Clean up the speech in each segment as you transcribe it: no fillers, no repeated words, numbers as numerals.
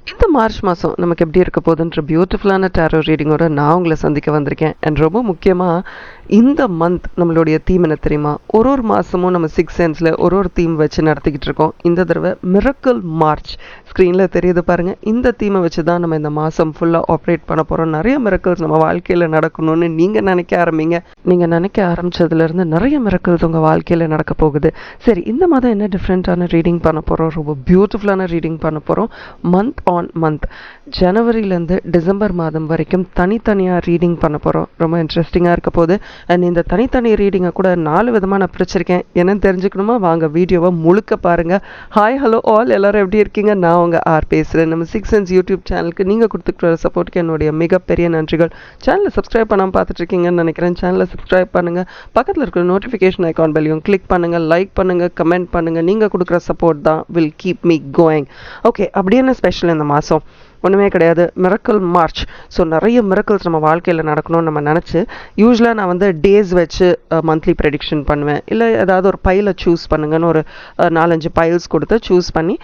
இந்த மார்ச் மாதம் நமக்கு எப்படி இருக்க போகுதுன்ற பியூட்டிஃபுல்லான டேரோ ரீடிங்கோட நான் உங்களை சந்திக்க வந்திருக்கேன். அண்ட் ரொம்ப முக்கியமாக இந்த மந்த் நம்மளுடைய தீம் என்ன தெரியுமா? ஒரு மாதமும் நம்ம 6 சென்ஸில் ஒரு தீம் வச்சு நடத்திக்கிட்டு இருக்கோம். இந்த தடவை மிரக்கல் மார்ச் ஸ்க்ரீனில் தெரியுது பாருங்கள். இந்த தீமை வச்சு தான் நம்ம இந்த மாதம் ஃபுல்லாக ஆப்ரேட் பண்ண போகிறோம். நிறைய மிரக்கல்ஸ் நம்ம வாழ்க்கையில் நடக்கணும்னு நீங்கள் நினைக்க ஆரம்பிங்க. நீங்கள் நினைக்க ஆரம்பித்ததுலேருந்து நிறைய மிரக்கல்ஸ் உங்கள் வாழ்க்கையில் நடக்க போகுது. சரி, இந்த மாதம் என்ன டிஃப்ரெண்ட்டான ரீடிங் பண்ண போகிறோம்? ரொம்ப பியூட்டிஃபுல்லான ரீடிங் பண்ண போகிறோம். மந்த் ஆன் மந்த் ஜனவரியிலேருந்து டிசம்பர் மாதம் வரைக்கும் தனித்தனியாக ரீடிங் பண்ண போகிறோம். ரொம்ப இன்ட்ரெஸ்டிங்காக இருக்க போகுது. அண்ட் இந்த தனித்தனி ரீடிங்கை கூட 4 விதமாக நான் பிரிச்சிருக்கேன். என்னன்னு தெரிஞ்சுக்கணுமா? வாங்க வீடியோவை முழுக்க பாருங்கள். ஹாய், ஹலோ ஆல், எல்லோரும் எப்படி இருக்கீங்க? நான் உங்கள் ஆர் பேசுகிறேன். நம்ம 6 சென்ஸ் யூடியூப் சேனலுக்கு நீங்கள் கொடுத்துக்கிற சப்போர்ட்டுக்கு என்னுடைய மிகப்பெரிய நன்றிகள். சேனலை சப்ஸ்கிரைப் பண்ணாமல் பார்த்துட்ருக்கீங்கன்னு நினைக்கிறேன். சேனலை சப்ஸ்கிரைப் பண்ணுங்கள். பக்கத்தில் இருக்கிற நோட்டிஃபிகேஷன் ஐக்கான் பெல்லையும் கிளிக் பண்ணுங்கள். லைக் பண்ணுங்கள், கமெண்ட் பண்ணுங்கள். நீங்கள் கொடுக்குற சப்போர்ட் தான் will keep me going. Okay, அப்படி என்ன ஸ்பெஷல் இந்த மாதம்? ஒன்றுமே கிடையாது. Miracle March. ஸோ நிறைய மிரக்கல்ஸ் நம்ம வாழ்க்கையில் நடக்கணும்னு நம்ம நினச்சி யூஸ்வலாக நான் வந்து டேஸ் வச்சு மந்த்லி ப்ரெடிக்ஷன் பண்ணுவேன். இல்லை ஏதாவது ஒரு பைலை சூஸ் பண்ணுங்கன்னு ஒரு 4-5 பைல்ஸ் கொடுத்து சூஸ் பண்ணி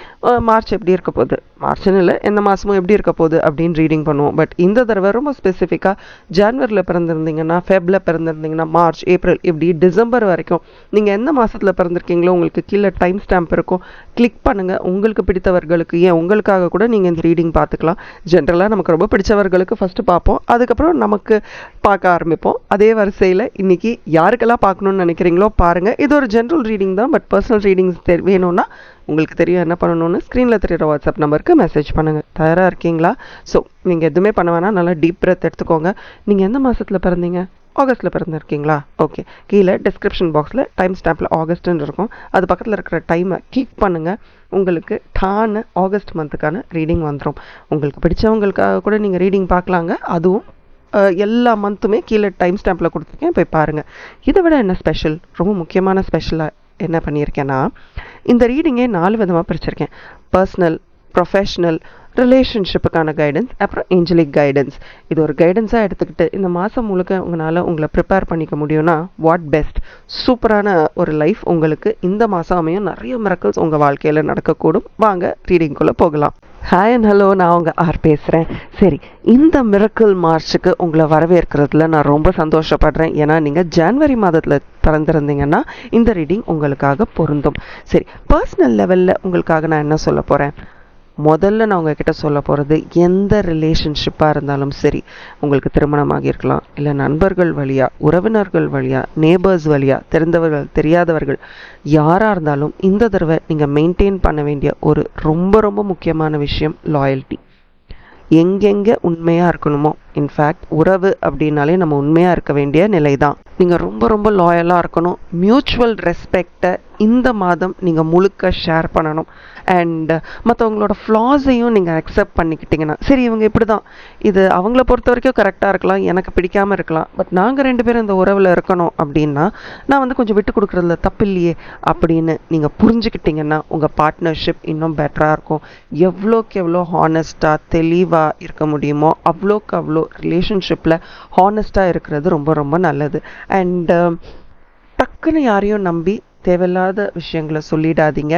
மார்ச் எப்படி இருக்க போகுது, மார்ச்னு இல்லை எந்த மாதமும் எப்படி இருக்க போகுது அப்படின்னு ரீடிங் பண்ணுவோம். பட் இந்த தடவை ரொம்ப ஸ்பெசிஃபிக்காக ஜான்வரியில் பிறந்திருந்தீங்கன்னா, ஃபெப்ரில் பிறந்திருந்தீங்கன்னா, மார்ச், ஏப்ரல், இப்படி டிசம்பர் வரைக்கும் நீங்கள் எந்த மாதத்தில் பிறந்திருக்கீங்களோ உங்களுக்கு கீழே டைம் ஸ்டாம்ப் இருக்கும். கிளிக் பண்ணுங்கள். உங்களுக்கு பிடித்தவர்களுக்கு, ஏன் உங்களுக்காக கூட நீங்கள் இந்த ரீடிங் பார்த்துக்கலாம். ஜென்ரலாக நமக்கு ரொம்ப பிடிச்சவர்களுக்கு ஃபஸ்ட்டு பார்ப்போம், அதுக்கப்புறம் நமக்கு பார்க்க ஆரம்பிப்போம். அதே வரிசையில் இன்னைக்கு யாருக்கெல்லாம் பார்க்கணுன்னு நினைக்கிறீங்களோ பாருங்கள். இது ஒரு ஜென்ரல் ரீடிங் தான். பட் பர்சனல் ரீடிங்ஸ் வேணும்னா உங்களுக்கு தெரியும் என்ன பண்ணணும்னு. ஸ்க்ரீனில் தெரியுற வாட்ஸ்அப் நம்பருக்கு மெசேஜ் பண்ணுங்கள். தயாராக இருக்கீங்களா? ஸோ நீங்கள் எதுவுமே பண்ண வேணாம், நல்லா டீப் பிரெத் எடுத்துக்கோங்க. நீங்கள் எந்த மாதத்தில் பிறந்தீங்க? ஆகஸ்ட்டில் பிறந்திருக்கீங்களா? ஓகே, கீழே டிஸ்கிரிப்ஷன் பாக்ஸில் டைம் ஸ்டாம்பில் ஆகஸ்ட்டுன்னு இருக்கும். அது பக்கத்தில் இருக்கிற டைமை கிளிக் பண்ணுங்கள். உங்களுக்கு டான ஆகஸ்ட் மந்த்துக்கான ரீடிங் வந்துடும். உங்களுக்கு பிடிச்சவங்களுக்காக கூட நீங்கள் ரீடிங் பார்க்கலாங்க. அதுவும் எல்லா மந்த்துமே கீழே டைம் ஸ்டாம்பில் கொடுத்துருக்கேன், போய் பாருங்கள். இதை விட என்ன ஸ்பெஷல், ரொம்ப முக்கியமான ஸ்பெஷலாக என்ன பண்ணியிருக்கேன்னா, இந்த ரீடிங்கே 4 விதமாக பிரிச்சிருக்கேன். பர்சனல், ப்ரொஃபஷ்னல், ரிலேஷன்ஷிப்புக்கான கைடன்ஸ், அப்புறம் ஏஞ்சலிக் கைடன்ஸ். இது ஒரு கைடன்ஸாக எடுத்துக்கிட்டு இந்த மாதம் முழுக்க உங்களை ப்ரிப்பேர் பண்ணிக்க முடியும்னா வாட் பெஸ்ட். சூப்பரான ஒரு லைஃப் உங்களுக்கு இந்த மாதம் அமையும். நிறைய மிரக்கல்ஸ் உங்கள் வாழ்க்கையில் நடக்கக்கூடும். வாங்க ரீடிங்குள்ளே போகலாம். ஹாய் அண்ட் ஹலோ, நான் உங்கள் ஆர் பேசுகிறேன். சரி, இந்த மிரக்கல் மார்ச்சுக்கு உங்களை வரவேற்கிறதுல நான் ரொம்ப சந்தோஷப்படுறேன். ஏன்னா நீங்கள் ஜனவரி மாதத்தில் பிறந்திருந்தீங்கன்னா இந்த ரீடிங் உங்களுக்காக பொருந்தும். சரி, பர்சனல் லெவலில் உங்களுக்காக நான் என்ன சொல்ல போகிறேன்? முதல்ல நான் உங்ககிட்ட சொல்ல போகிறது, எந்த ரிலேஷன்ஷிப்பாக இருந்தாலும் சரி, உங்களுக்கு திருமணமாக இருக்கலாம், இல்லை நண்பர்கள் வழியாக, உறவினர்கள் வழியாக, நேபர்ஸ் வழியாக, தெரிந்தவர்கள் தெரியாதவர்கள் யாராக இருந்தாலும் இந்த தடவை நீங்கள் மெயின்டைன் பண்ண வேண்டிய ஒரு ரொம்ப ரொம்ப முக்கியமான விஷயம் லாயல்ட்டி. எங்கெங்கே உண்மையாக இருக்கணுமோ, இன்ஃபேக்ட் உறவு அப்படின்னாலே நம்ம உண்மையாக இருக்க வேண்டிய நிலை தான். நீங்கள் ரொம்ப ரொம்ப லாயலாக இருக்கணும். மியூச்சுவல் ரெஸ்பெக்டை இந்த மாதம் நீங்கள் முழுக்க ஷேர் பண்ணணும். அண்ட் மற்றவங்களோட ஃப்ளாஸையும் நீங்கள் அக்செப்ட் பண்ணிக்கிட்டிங்கன்னா, சரி இவங்க இப்படி தான், இது அவங்கள பொறுத்த வரைக்கும் கரெக்டாக இருக்கலாம், எனக்கு பிடிக்காமல் இருக்கலாம், பட் நாங்கள் 2 பேரும் இந்த உறவில் இருக்கணும் அப்படின்னா நான் வந்து கொஞ்சம் விட்டு கொடுக்குறதுல தப்பு இல்லையே அப்படின்னு நீங்கள் புரிஞ்சுக்கிட்டிங்கன்னா உங்கள் பார்ட்னர்ஷிப் இன்னும் பெட்டராக இருக்கும். எவ்வளோக்கு எவ்வளோ ஹானஸ்ட்டாக தெளிவாக இருக்க முடியுமோ அவ்வளோக்கு அவ்வளோ ரிலேஷன்ஷிப்பில் ஹானஸ்ட்டாக இருக்கிறது ரொம்ப ரொம்ப நல்லது. அண்ட் டக்குன்னு யாரையும் நம்பி தேவையில்லாத விஷயங்களை சொல்லிடாதீங்க.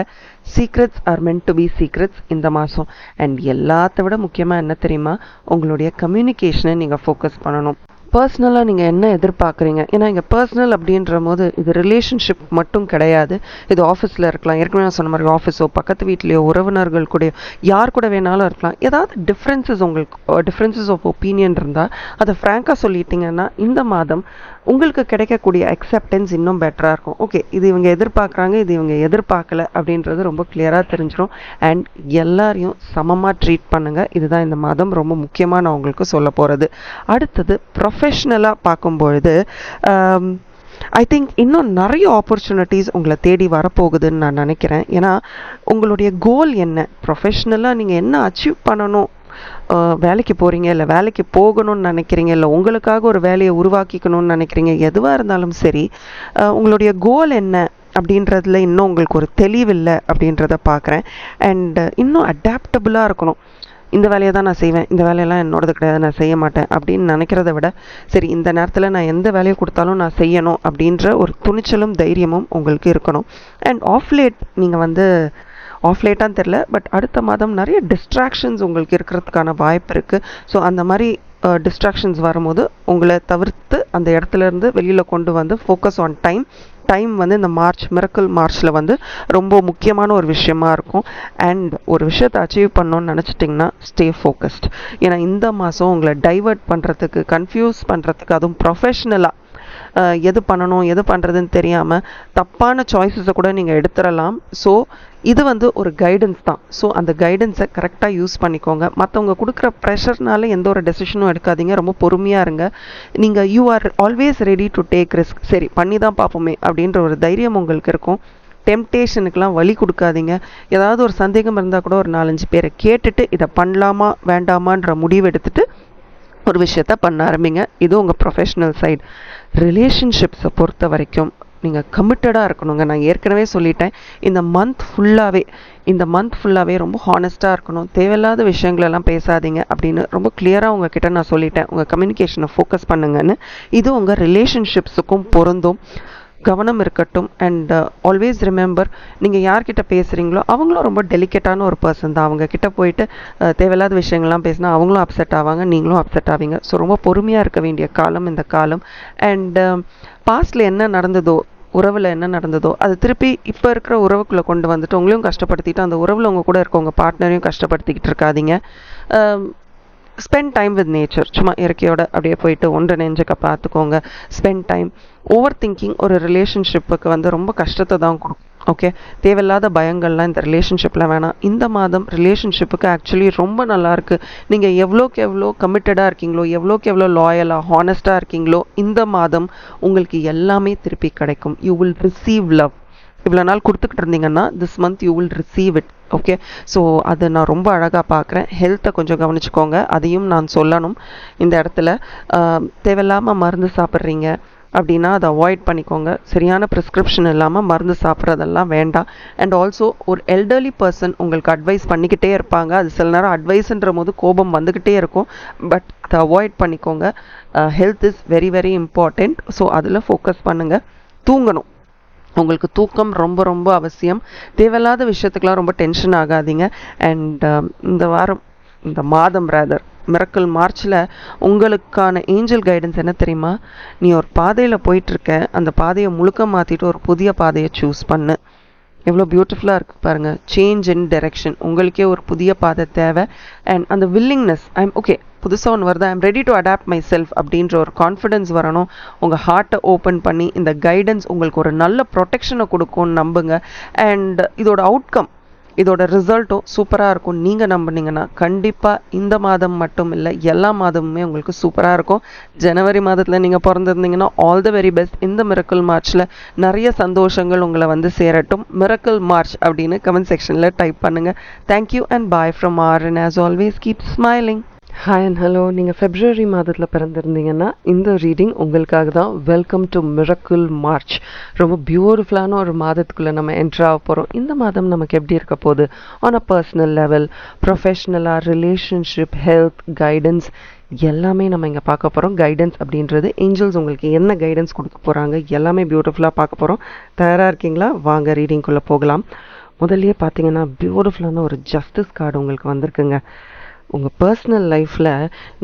Secrets are meant to be secrets இந்த மாதம். அண்ட் எல்லாத்த விட முக்கியமாக என்ன தெரியுமா? உங்களுடைய கம்யூனிகேஷனை நீங்கள் ஃபோக்கஸ் பண்ணணும். பர்சனலாக நீங்கள் என்ன எதிர்பார்க்குறீங்க? ஏன்னா இங்கே பர்சனல் அப்படின்ற போது இது ரிலேஷன்ஷிப் மட்டும் கிடையாது. இது ஆஃபீஸில் இருக்கலாம், ஏற்கனவே நான் சொன்ன மாதிரி ஆஃபீஸோ, பக்கத்து வீட்லேயோ, உறவினர்கள் கூடயோ, யார் கூட வேணாலும் இருக்கலாம். ஏதாவது டிஃப்ரென்சஸ் ஆஃப் ஒப்பீனியன் இருந்தால் அதை ஃப்ராங்காக சொல்லிட்டீங்கன்னா இந்த மாதம் உங்களுக்கு கிடைக்கக்கூடிய அக்செப்டன்ஸ் இன்னும் பெட்டராக இருக்கும். ஓகே, இது இவங்க எதிர்பார்க்குறாங்க, இது இவங்க எதிர்பார்க்கல அப்படின்றது ரொம்ப கிளியராக தெரிஞ்சிடும். அண்ட் எல்லாரையும் சமமாக ட்ரீட் பண்ணுங்கள். இதுதான் இந்த மாதம் ரொம்ப முக்கியமாக நான் உங்களுக்கு சொல்ல போகிறது. அடுத்தது ப்ரொஃபஷ்னலாக பார்க்கும்பொழுது ஐ திங்க் இன்னும் நிறைய ஆப்பர்ச்சுனிட்டிஸ் உங்களை தேடி வரப்போகுதுன்னு நான் நினைக்கிறேன். ஏன்னா உங்களுடைய கோல் என்ன, ப்ரொஃபஷ்னலாக நீங்கள் என்ன அச்சீவ் பண்ணணும், வேலைக்கு போகிறீங்க, இல்லை வேலைக்கு போகணும்னு நினைக்கிறீங்க, இல்லை உங்களுக்காக ஒரு வேலையை உருவாக்கிக்கணும்னு நினைக்கிறீங்க, எதுவாக இருந்தாலும் சரி, உங்களுடைய கோல் என்ன அப்படின்றதுல இன்னும் உங்களுக்கு ஒரு தெளிவில்லை அப்படின்றத பார்க்குறேன். அண்ட் இன்னும் அடாப்டபுளாக இருக்கணும். இந்த வேலையை தான் நான் செய்வேன், இந்த வேலையெல்லாம் என்னோடது கிடையாது, நான் செய்ய மாட்டேன் அப்படின்னு நினைக்கிறத விட, சரி இந்த நேரத்தில் நான் எந்த வேலையை கொடுத்தாலும் நான் செய்யணும் அப்படின்ற ஒரு துணிச்சலும் தைரியமும் உங்களுக்கு இருக்கணும். அண்ட் ஆஃப் லேட் நீங்கள் வந்து ஆஃப் லேட்டான்னு தெரில, பட் அடுத்த மாதம் நிறைய டிஸ்ட்ராக்ஷன்ஸ் உங்களுக்கு இருக்கிறதுக்கான வாய்ப்பு இருக்குது. ஸோ அந்த மாதிரி டிஸ்ட்ராக்ஷன்ஸ் வரும்போது உங்களை தவிர்த்து அந்த இடத்துல இருந்து வெளியில் கொண்டு வந்து ஃபோக்கஸ் ஆன் டைம் வந்து இந்த மிரக்கல் மார்ச்சில் வந்து ரொம்ப முக்கியமான ஒரு விஷயமா இருக்கும். அண்ட் ஒரு விஷயத்தை அச்சீவ் பண்ணணும்னு நினச்சிட்டிங்கன்னா ஸ்டே ஃபோக்கஸ்ட். ஏன்னா இந்த மாதம் உங்களை டைவர்ட் பண்ணுறதுக்கு, கன்ஃபியூஸ் பண்ணுறதுக்கு, அதுவும் ப்ரொஃபஷ்னலாக எது பண்ணணும் எது பண்ணுறதுன்னு தெரியாமல் தப்பான சாய்ஸஸை கூட நீங்கள் எடுத்துடலாம். ஸோ இது வந்து ஒரு கைடன்ஸ் தான். ஸோ அந்த கைடன்ஸை கரெக்டாக யூஸ் பண்ணிக்கோங்க. மற்றவங்க கொடுக்குற ப்ரெஷர்னால எந்த ஒரு டெசிஷனும் எடுக்காதீங்க. ரொம்ப பொறுமையாக இருங்க. நீங்கள் you are always ready to take risk. சரி பண்ணி தான் பார்ப்போமே அப்படின்ற ஒரு தைரியம் உங்களுக்கு இருக்கும். டெம்டேஷனுக்கெலாம் வழி கொடுக்காதீங்க. ஏதாவது ஒரு சந்தேகம் இருந்தால் கூட ஒரு 4-5 பேரை கேட்டுட்டு இதை பண்ணலாமா வேண்டாமான்ற முடிவு எடுத்துட்டு ஒரு விஷயத்த பண்ண ஆரம்பிங்க. இது உங்கள் ப்ரொஃபஷ்னல் சைடு. ரிலேஷன்ஷிப்ஸை பொறுத்த வரைக்கும் நீங்கள் கமிட்டடாக இருக்கணுங்க. நான் ஏற்கனவே சொல்லிட்டேன், இந்த மந்த் ஃபுல்லாகவே ரொம்ப ஹானஸ்ட்டாக இருக்கணும். தேவையில்லாத விஷயங்களெல்லாம் பேசாதீங்க அப்படின்னு ரொம்ப கிளியராக உங்ககிட்ட நான் சொல்லிட்டேன். உங்கள் கம்யூனிகேஷனை ஃபோக்கஸ் பண்ணுங்கன்னு. இது உங்கள் ரிலேஷன்ஷிப்ஸுக்கும் பொருந்தும். கவனம் இருக்கட்டும். அண்ட் ஆல்வேஸ் ரிமெம்பர், நீங்கள் யார்கிட்ட பேசுகிறீங்களோ அவங்களும் ரொம்ப டெலிகேட்டான ஒரு பர்சன் தான். அவங்க கிட்ட போயிட்டு தேவையில்லாத விஷயங்கள்லாம் பேசினா அவங்களும் அப்செட் ஆவாங்க, நீங்களும் அப்செட் ஆவீங்க. ஸோ ரொம்ப பொறுமையாக இருக்க வேண்டிய காலம் இந்த காலம். அண்ட் பாஸ்டில் என்ன நடந்ததோ, உறவில் என்ன நடந்ததோ அது திருப்பி இப்போ இருக்கிற உறவுக்குள்ளே கொண்டு வந்துட்டு உங்களையும் கஷ்டப்படுத்திட்டு அந்த உறவில் உங்கள் கூட இருக்க உங்கள் பார்ட்னரையும் கஷ்டப்படுத்திக்கிட்டு இருக்காதீங்க. Spend time with nature. சும்மா இயற்கையோட அப்படியே போயிட்டு ஒன்றிணைஞ்சுக்க பார்த்துக்கோங்க. Spend time. ஓவர் திங்கிங் ஒரு ரிலேஷன்ஷிப்புக்கு வந்து ரொம்ப கஷ்டத்தை தான் கொடுக்கும். ஓகே, தேவையில்லாத பயங்கள்லாம் இந்த ரிலேஷன்ஷிப்பில் வேணாம். இந்த மாதம் ரிலேஷன்ஷிப்புக்கு ஆக்சுவலி ரொம்ப நல்லாயிருக்கு. நீங்கள் எவ்வளோக்கு எவ்வளோ கமிட்டடாக இருக்கீங்களோ, எவ்வளோக்கு எவ்வளோ லாயலாக ஹானஸ்ட்டாக இருக்கீங்களோ, இந்த மாதம் உங்களுக்கு எல்லாமே திருப்பி கிடைக்கும். You will receive love. இவ்வளோ நாள் கொடுத்துக்கிட்டு இருந்தீங்கன்னா this month you will receive it. Okay, so அதை நான் ரொம்ப அழகாக பார்க்குறேன். ஹெல்த்தை கொஞ்சம் கவனிச்சுக்கோங்க, அதையும் நான் சொல்லணும் இந்த இடத்துல. தேவையில்லாமல் மருந்து சாப்பிட்றீங்க அப்படின்னா அதை அவாய்ட் பண்ணிக்கோங்க. சரியான ப்ரிஸ்கிரிப்ஷன் இல்லாமல் மருந்து சாப்பிட்றதெல்லாம் வேண்டாம். அண்ட் ஆல்சோ ஒரு எல்டர்லி பர்சன் உங்களுக்கு அட்வைஸ் பண்ணிக்கிட்டே இருப்பாங்க. அது சில நேரம் அட்வைஸுன்ற போது கோபம் வந்துக்கிட்டே இருக்கும். பட் அதை அவாய்ட் பண்ணிக்கோங்க. Health is very very important. So அதில் ஃபோக்கஸ் பண்ணுங்கள். தூங்கணும். உங்களுக்கு தூக்கம் ரொம்ப ரொம்ப அவசியம். தேவையில்லாத விஷயத்துக்கெலாம் ரொம்ப டென்ஷன் ஆகாதீங்க. அண்ட் இந்த மாதம் மிரக்கல் மார்ச்சில் உங்களுக்கான ஏஞ்சல் கைடன்ஸ் என்ன தெரியுமா? நீ ஒரு பாதையில் போயிட்டுருக்க, அந்த பாதையை முழுக்க மாற்றிட்டு ஒரு புதிய பாதையை சூஸ் பண்ணு. எவ்வளோ பியூட்டிஃபுல்லாக இருக்குது பாருங்கள். Change in direction. உங்களுக்கே ஒரு புதிய பாதை தேவை. அண்ட் அந்த வில்லிங்னஸ், ஓகே புதுசாக ஒன்று வருது, I'm ready to adapt myself அப்படின்ற ஒரு கான்ஃபிடென்ஸ் வரணும். உங்கள் ஹார்ட்டை ஓப்பன் பண்ணி இந்த கைடன்ஸ் உங்களுக்கு ஒரு நல்ல ப்ரொடெக்ஷனை கொடுக்கும்னு நம்புங்க. அண்ட் இதோட ரிசல்ட்டும் சூப்பராக இருக்கும். நீங்கள் நம்பினீங்கன்னா கண்டிப்பாக இந்த மாதம் மட்டும் இல்லை, எல்லா மாதமுமே உங்களுக்கு சூப்பராக இருக்கும். ஜனவரி மாதத்தில் நீங்கள் பிறந்திருந்தீங்கன்னா ஆல் த வெரி பெஸ்ட். இந்த மிரக்கல் மார்ச்சில் நிறைய சந்தோஷங்கள் உங்களை வந்து சேரட்டும். மிரக்கல் மார்ச் அப்படின்னு கமெண்ட் செக்ஷனில் டைப் பண்ணுங்கள். Thank you and bye from R N. As always keep smiling. Hi and hello. நீங்கள் ஃபெப்ரவரி மாதத்தில் பிறந்திருந்தீங்கன்னா இந்த ரீடிங் உங்களுக்காக தான். Welcome to miracle march. ரொம்ப பியூட்டிஃபுல்லான ஒரு மாதத்துக்குள்ளே நம்ம என்ட்ரு ஆக போகிறோம். இந்த மாதம் நமக்கு எப்படி இருக்க போகுது? ஆன் அ பர்சனல் லெவல், ப்ரொஃபஷ்னலாக, ரிலேஷன்ஷிப், ஹெல்த், கைடன்ஸ் எல்லாமே நம்ம இங்கே பார்க்க போகிறோம். கைடன்ஸ் அப்படின்றது ஏஞ்சல்ஸ் உங்களுக்கு என்ன கைடன்ஸ் கொடுக்க போகிறாங்க எல்லாமே பியூட்டிஃபுல்லாக பார்க்க போகிறோம். தயாராக இருக்கீங்களா? வாங்க ரீடிங்குள்ளே போகலாம். முதல்லையே பார்த்தீங்கன்னா பியூட்டிஃபுல்லான ஒரு ஜஸ்டிஸ் கார்டு உங்களுக்கு வந்திருக்குங்க. உங்கள் பர்சனல் லைஃப்பில்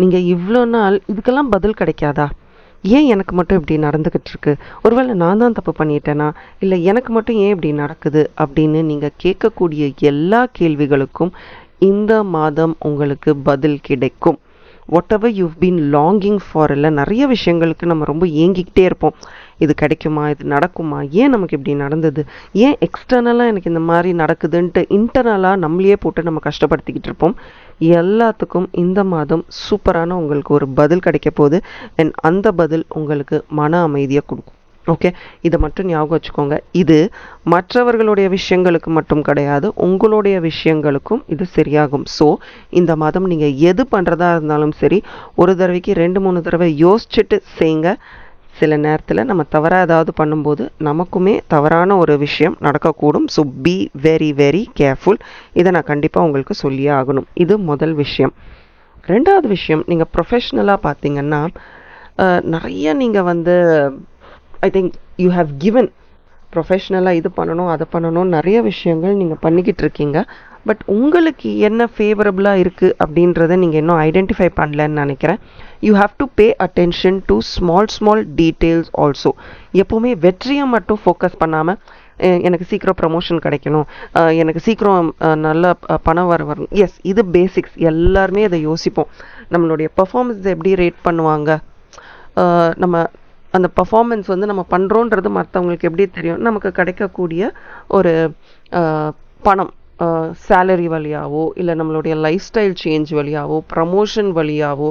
நீங்கள் இவ்வளோ நாள் இதுக்கெல்லாம் பதில் கிடைக்காதா? ஏன் எனக்கு மட்டும் இப்படி நடந்துக்கிட்டு இருக்கு? ஒருவேளை நான் தான் தப்பு பண்ணிட்டேனா? இல்லை எனக்கு மட்டும் ஏன் இப்படி நடக்குது அப்படின்னு நீங்கள் கேட்கக்கூடிய எல்லா கேள்விகளுக்கும் இந்த மாதம் உங்களுக்கு பதில் கிடைக்கும். What ever you been longing for. இல்லை நிறைய விஷயங்களுக்கு நம்ம ரொம்ப ஏங்கிக்கிட்டே இருப்போம். இது கிடைக்குமா, இது நடக்குமா, ஏன் நமக்கு இப்படி நடந்தது, ஏன் எக்ஸ்டர்னலாக எனக்கு இந்த மாதிரி நடக்குதுன்ட்டு இன்டர்னலாக நம்மளையே போட்டு நம்ம கஷ்டப்படுத்திக்கிட்டு இருப்போம். எல்லாத்துக்கும் இந்த மாதம் சூப்பரான உங்களுக்கு ஒரு பதில் கிடைக்க போகுது. அண்ட் அந்த பதில் உங்களுக்கு மன அமைதியை கொடுக்கும். ஓகே, இதை மட்டும் ஞாபகம் வச்சுக்கோங்க. இது மற்றவர்களுடைய விஷயங்களுக்கு மட்டும் கிடையாது, உங்களுடைய விஷயங்களுக்கும் இது சரியாகும். ஸோ இந்த மாதம் நீங்கள் எது பண்ணுறதா இருந்தாலும் சரி, ஒரு தடவைக்கு 2-3 தடவை யோசிச்சுட்டு செய்யுங்க. சில நேரத்தில் நம்ம தவறாக ஏதாவது பண்ணும்போது நமக்குமே தவறான ஒரு விஷயம் நடக்கக்கூடும். So B very very careful. இதை நான் கண்டிப்பாக உங்களுக்கு சொல்லியே ஆகணும். இது முதல் விஷயம். ரெண்டாவது விஷயம், நீங்கள் ப்ரொஃபஷ்னலாக பார்த்தீங்கன்னா நிறைய நீங்கள் வந்து I think you have given ப்ரொஃபஷ்னலாக இது பண்ணணும் அதை பண்ணணும் நிறைய விஷயங்கள் நீங்கள் பண்ணிக்கிட்டு இருக்கீங்க. பட் உங்களுக்கு என்ன ஃபேவரபுளாக இருக்குது அப்படின்றத நீங்கள் இன்னும் ஐடென்டிஃபை பண்ணலன்னு நினைக்கிறேன். You have to pay attention to small details also. எப்போவுமே வெற்றியை மட்டும் ஃபோக்கஸ் பண்ணாமல் எனக்கு சீக்கிரம் ப்ரமோஷன் கிடைக்கணும், எனக்கு சீக்கிரம் நல்ல பணம் வரும். எஸ், இது பேசிக்ஸ். எல்லாருமே அதை யோசிப்போம். நம்மளுடைய பர்ஃபார்மன்ஸ் எப்படி ரேட் பண்ணுவாங்க, நம்ம அந்த பர்ஃபார்மன்ஸ் வந்து நம்ம பண்ணுறோன்றது மற்றவங்களுக்கு எப்படி தெரியும், நமக்கு கிடைக்கக்கூடிய ஒரு பணம் சேலரி வழியாவோ இல்லை நம்மளுடைய லைஃப் ஸ்டைல் சேஞ்ச் வழியாவோ ப்ரமோஷன் வழியாவோ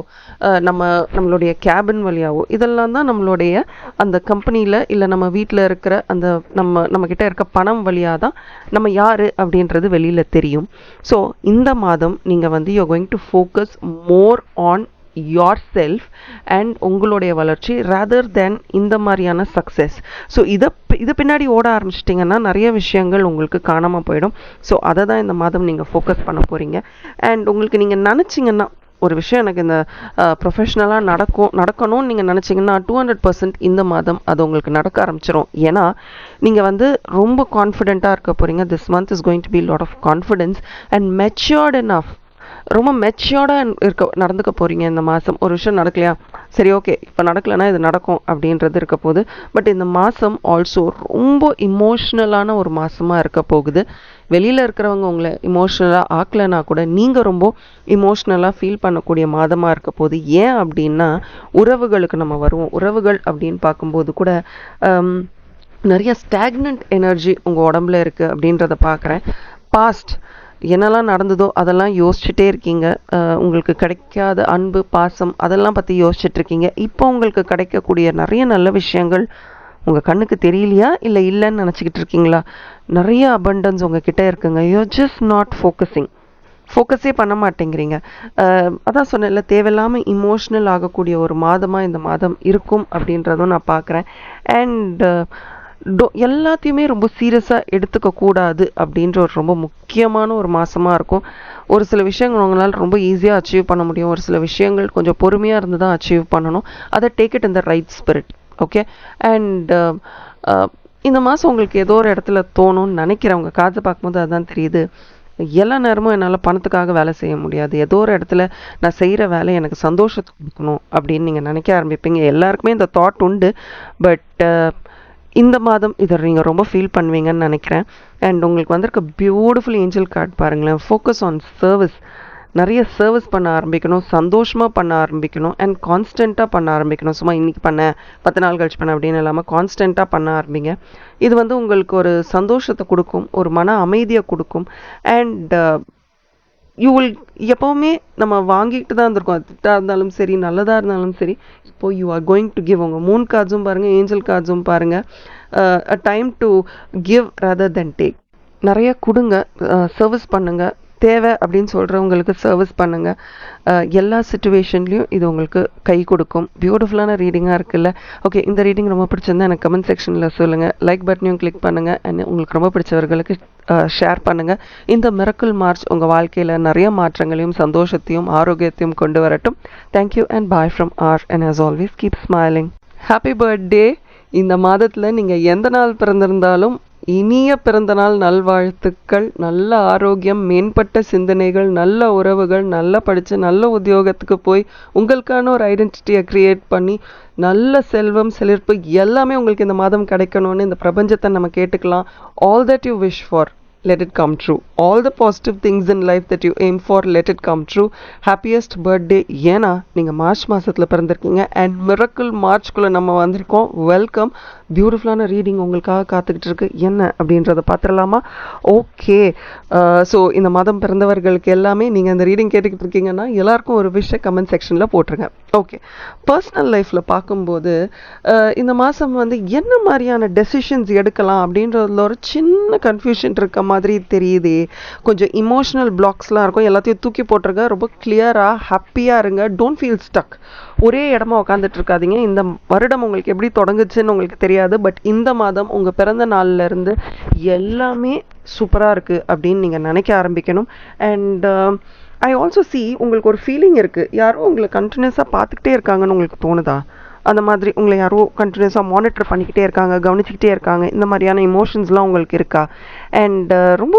நம்மளுடைய கேபின் வழியாவோ இதெல்லாம் தான் நம்மளுடைய அந்த கம்பெனியில் இல்லை நம்ம வீட்டில் இருக்கிற அந்த நம்மக்கிட்ட இருக்க பணம் வழியாக தான் நம்ம யார் அப்படின்றது வெளியில் தெரியும். ஸோ இந்த மாதம் நீங்கள் வந்து you going to focus more on yourself and உங்களுடைய வளர்ச்சி ரேதர் தென் இந்த மாதிரியான சக்ஸஸ். ஸோ இதை பின்னாடி ஓட ஆரம்பிச்சிட்டிங்கன்னா நிறைய விஷயங்கள் உங்களுக்கு காணாமல் போயிடும். ஸோ அதை தான் இந்த மாதம் நீங்கள் ஃபோக்கஸ் பண்ண போகிறீங்க. அண்ட் உங்களுக்கு நீங்கள் நினச்சிங்கன்னா ஒரு விஷயம் எனக்கு இந்த ப்ரொஃபஷ்னலாக நடக்கணும்னு நீங்கள் நினச்சிங்கன்னா 200% இந்த மாதம் அது உங்களுக்கு நடக்க ஆரம்பிச்சிடும். ஏன்னா நீங்கள் வந்து ரொம்ப கான்ஃபிடென்ட்டாக இருக்க போகிறீங்க. This month is going to be lot of confidence and matured enough. ரொம்ப மெச்சூர்டாக நடந்துக்க போகிறீங்க இந்த மாதம். ஒரு விஷயம் நடக்கலையா, சரி ஓகே இப்போ நடக்கலைன்னா இது நடக்கும் அப்படின்றது இருக்க போகுது. பட் இந்த மாதம் ஆல்சோ ரொம்ப இமோஷ்னலான ஒரு மாதமாக இருக்க போகுது. வெளியில் இருக்கிறவங்க உங்களை இமோஷ்னலாக ஆக்கலைன்னா கூட நீங்கள் ரொம்ப இமோஷ்னலாக ஃபீல் பண்ணக்கூடிய மாதமாக இருக்க போகுது. ஏன் அப்படின்னா உறவுகளுக்கு நம்ம வருவோம். உறவுகள் அப்படின்னு பார்க்கும்போது கூட நிறைய ஸ்டாக்னன்ட் எனர்ஜி உங்கள் உடம்புல இருக்குது அப்படின்றத பார்க்குறேன். பாஸ்ட் என்னெல்லாம் நடந்ததோ அதெல்லாம் யோசிச்சுட்டே இருக்கீங்க. உங்களுக்கு கிடைக்காத அன்பு பாசம் அதெல்லாம் பற்றி யோசிச்சுட்ருக்கீங்க. இப்போ உங்களுக்கு கிடைக்கக்கூடிய நிறைய நல்ல விஷயங்கள் உங்கள் கண்ணுக்கு தெரியலையா இல்லை இல்லைன்னு நினச்சிக்கிட்டு இருக்கீங்களா? நிறைய அபண்டன்ஸ் உங்ககிட்ட இருக்குங்க. யூ ஜஸ்ட் நாட் ஃபோக்கஸே பண்ண மாட்டேங்கிறீங்க. அதான் சொன்னேன்ல, தேவையில்லாமல் இமோஷ்னல் ஆகக்கூடிய ஒரு மாதமாக இந்த மாதம் இருக்கும் அப்படின்றதும் நான் பார்க்குறேன். அண்ட் எல்லாத்தையுமே ரொம்ப சீரியஸாக எடுத்துக்க கூடாது அப்படின்ற ஒரு ரொம்ப முக்கியமான ஒரு மாதமாக இருக்கும். ஒரு சில விஷயங்கள் உங்களால் ரொம்ப ஈஸியாக அச்சீவ் பண்ண முடியும். ஒரு சில விஷயங்கள் கொஞ்சம் பொறுமையாக இருந்து தான் அச்சீவ் பண்ணணும். அதை take it in the right spirit. Okay. And இந்த மாதம் உங்களுக்கு ஏதோ ஒரு இடத்துல தோணும்னு நினைக்கிறவங்க காது பார்க்கும்போது அதுதான் தெரியுது, எல்லா நேரமும் என்னால் பணத்துக்காக வேலை செய்ய முடியாது, ஏதோ ஒரு இடத்துல நான் செய்கிற வேலை எனக்கு சந்தோஷத்தை கொடுக்கணும் அப்படின்னு நீங்கள் நினைக்க ஆரம்பிப்பீங்க. எல்லாருக்குமே இந்த தாட் உண்டு. பட் இந்த மாதம் இதை நீங்கள் ரொம்ப ஃபீல் பண்ணுவீங்கன்னு நினைக்கிறேன். அண்ட் உங்களுக்கு வந்திருக்க பியூட்டிஃபுல் ஏஞ்சல் கார்டு பாருங்களேன். Focus on service. நிறைய சர்வீஸ் பண்ண ஆரம்பிக்கணும், சந்தோஷமாக பண்ண ஆரம்பிக்கணும் அண்ட் கான்ஸ்டண்ட்டாக பண்ண ஆரம்பிக்கணும். சும்மா இன்றைக்கி பண்ணேன் 10 நாள் கழிச்சு பண்ண அப்படின்னு இல்லாமல் கான்ஸ்டண்ட்டாக பண்ண ஆரம்பிங்க. இது வந்து உங்களுக்கு ஒரு சந்தோஷத்தை கொடுக்கும், ஒரு மன அமைதியை கொடுக்கும். அண்ட் எப்போவுமே நம்ம வாங்கிட்டு தான் இருந்திருக்கோம். அது திட்டாக இருந்தாலும் சரி நல்லதாக இருந்தாலும் சரி. இப்போது you are going to give. உங்கள் மூன் கார்ட்ஸும் பாருங்கள், ஏஞ்சல் கார்ட்ஸும் பாருங்கள். அ time to give rather then take. நிறைய கொடுங்க, சர்வீஸ் பண்ணுங்கள். தேவை அப்படின்னு சொல்கிறவங்களுக்கு சர்வீஸ் பண்ணுங்கள். எல்லா சிச்சுவேஷன்லேயும் இது உங்களுக்கு கை கொடுக்கும். பியூட்டிஃபுல்லான ரீடிங்காக இருக்குல்ல. ஓகே, இந்த ரீடிங் ரொம்ப பிடிச்சிருந்தா எனக்கு கமெண்ட் செக்ஷனில் சொல்லுங்கள். லைக் பட்டனையும் கிளிக் பண்ணுங்கள். அண்ட் உங்களுக்கு ரொம்ப பிடிச்சவர்களுக்கு ஷேர் பண்ணுங்கள். இந்த மிரக்கிள் மார்ச் உங்கள் வாழ்க்கையில் நிறைய மாற்றங்களையும் சந்தோஷத்தையும் ஆரோக்கியத்தையும் கொண்டு வரட்டும். Thank you and bye from R. And as always keep smiling. Happy birthday. இந்த மாதத்தில் நீங்கள் எந்த நாள் பிறந்திருந்தாலும் இனிய பிறந்தநாள் நல்வாழ்த்துக்கள். நல்ல ஆரோக்கியம், மேம்பட்ட சிந்தனைகள், நல்ல உறவுகள், நல்லா படித்து நல்ல உத்தியோகத்துக்கு போய் உங்களுக்கான ஒரு ஐடென்டிட்டியை க்ரியேட் பண்ணி நல்ல செல்வம் செழிப்பு எல்லாமே உங்களுக்கு இந்த மாதம் கிடைக்கணும்னு இந்த பிரபஞ்சத்தை நம்ம கேட்டுக்கலாம். All that you wish for, let it come true. All the positive things in life that you aim for, let it come true. Happiest birthday. ஏன்னா நீங்கள் மார்ச் மாதத்தில் பிறந்திருக்கீங்க அண்ட் மிரக்கிள் மார்ச்குள்ளே நம்ம வந்திருக்கோம். வெல்கம். பியூட்டிஃபுல்லான ரீடிங் உங்களுக்காக காத்துக்கிட்டு இருக்கு. என்ன அப்படின்றத பார்த்துடலாமா? ஓகே. ஸோ இந்த மாதம் பிறந்தவர்களுக்கு எல்லாமே நீங்கள் இந்த ரீடிங் கேட்டுக்கிட்டு இருக்கீங்கன்னா எல்லாருக்கும் ஒரு விஷயம் கமெண்ட் செக்ஷனில் போட்டுருங்க. ஓகே. பர்சனல் லைஃப்பில் பார்க்கும்போது இந்த மாதம் வந்து என்ன மாதிரியான டெசிஷன்ஸ் எடுக்கலாம் அப்படின்றதுல ஒரு சின்ன கன்ஃபியூஷன் இருக்க மாதிரி தெரியுது. கொஞ்சம் இமோஷனல் பிளாக்ஸ்லாம் இருக்கும். எல்லாத்தையும் தூக்கி போட்டுருங்க. ரொம்ப கிளியராக ஹாப்பியாக இருங்க. Don't feel stuck. ஒரே இடமா உட்காந்துட்டு இருக்காதீங்க. இந்த வருடம் உங்களுக்கு எப்படி தொடங்குச்சுன்னு உங்களுக்கு தெரியாது. பட் இந்த மாதம் உங்கள் பிறந்த நாள்லேருந்து எல்லாமே சூப்பராக இருக்குது அப்படின்னு நீங்கள் நினைக்க ஆரம்பிக்கணும். அண்ட் ஐ ஆல்சோ சி உங்களுக்கு ஒரு ஃபீலிங் இருக்குது, யாரோ உங்களை கண்டினியூஸாக பார்த்துக்கிட்டே இருக்காங்கன்னு உங்களுக்கு தோணுதா? அந்த மாதிரி உங்களை யாரோ கண்டினியூஸாக மானிட்டர் பண்ணிக்கிட்டே இருக்காங்க, கவனிச்சிக்கிட்டே இருக்காங்க, இந்த மாதிரியான இமோஷன்ஸ்லாம் உங்களுக்கு இருக்கா? அண்ட் ரொம்ப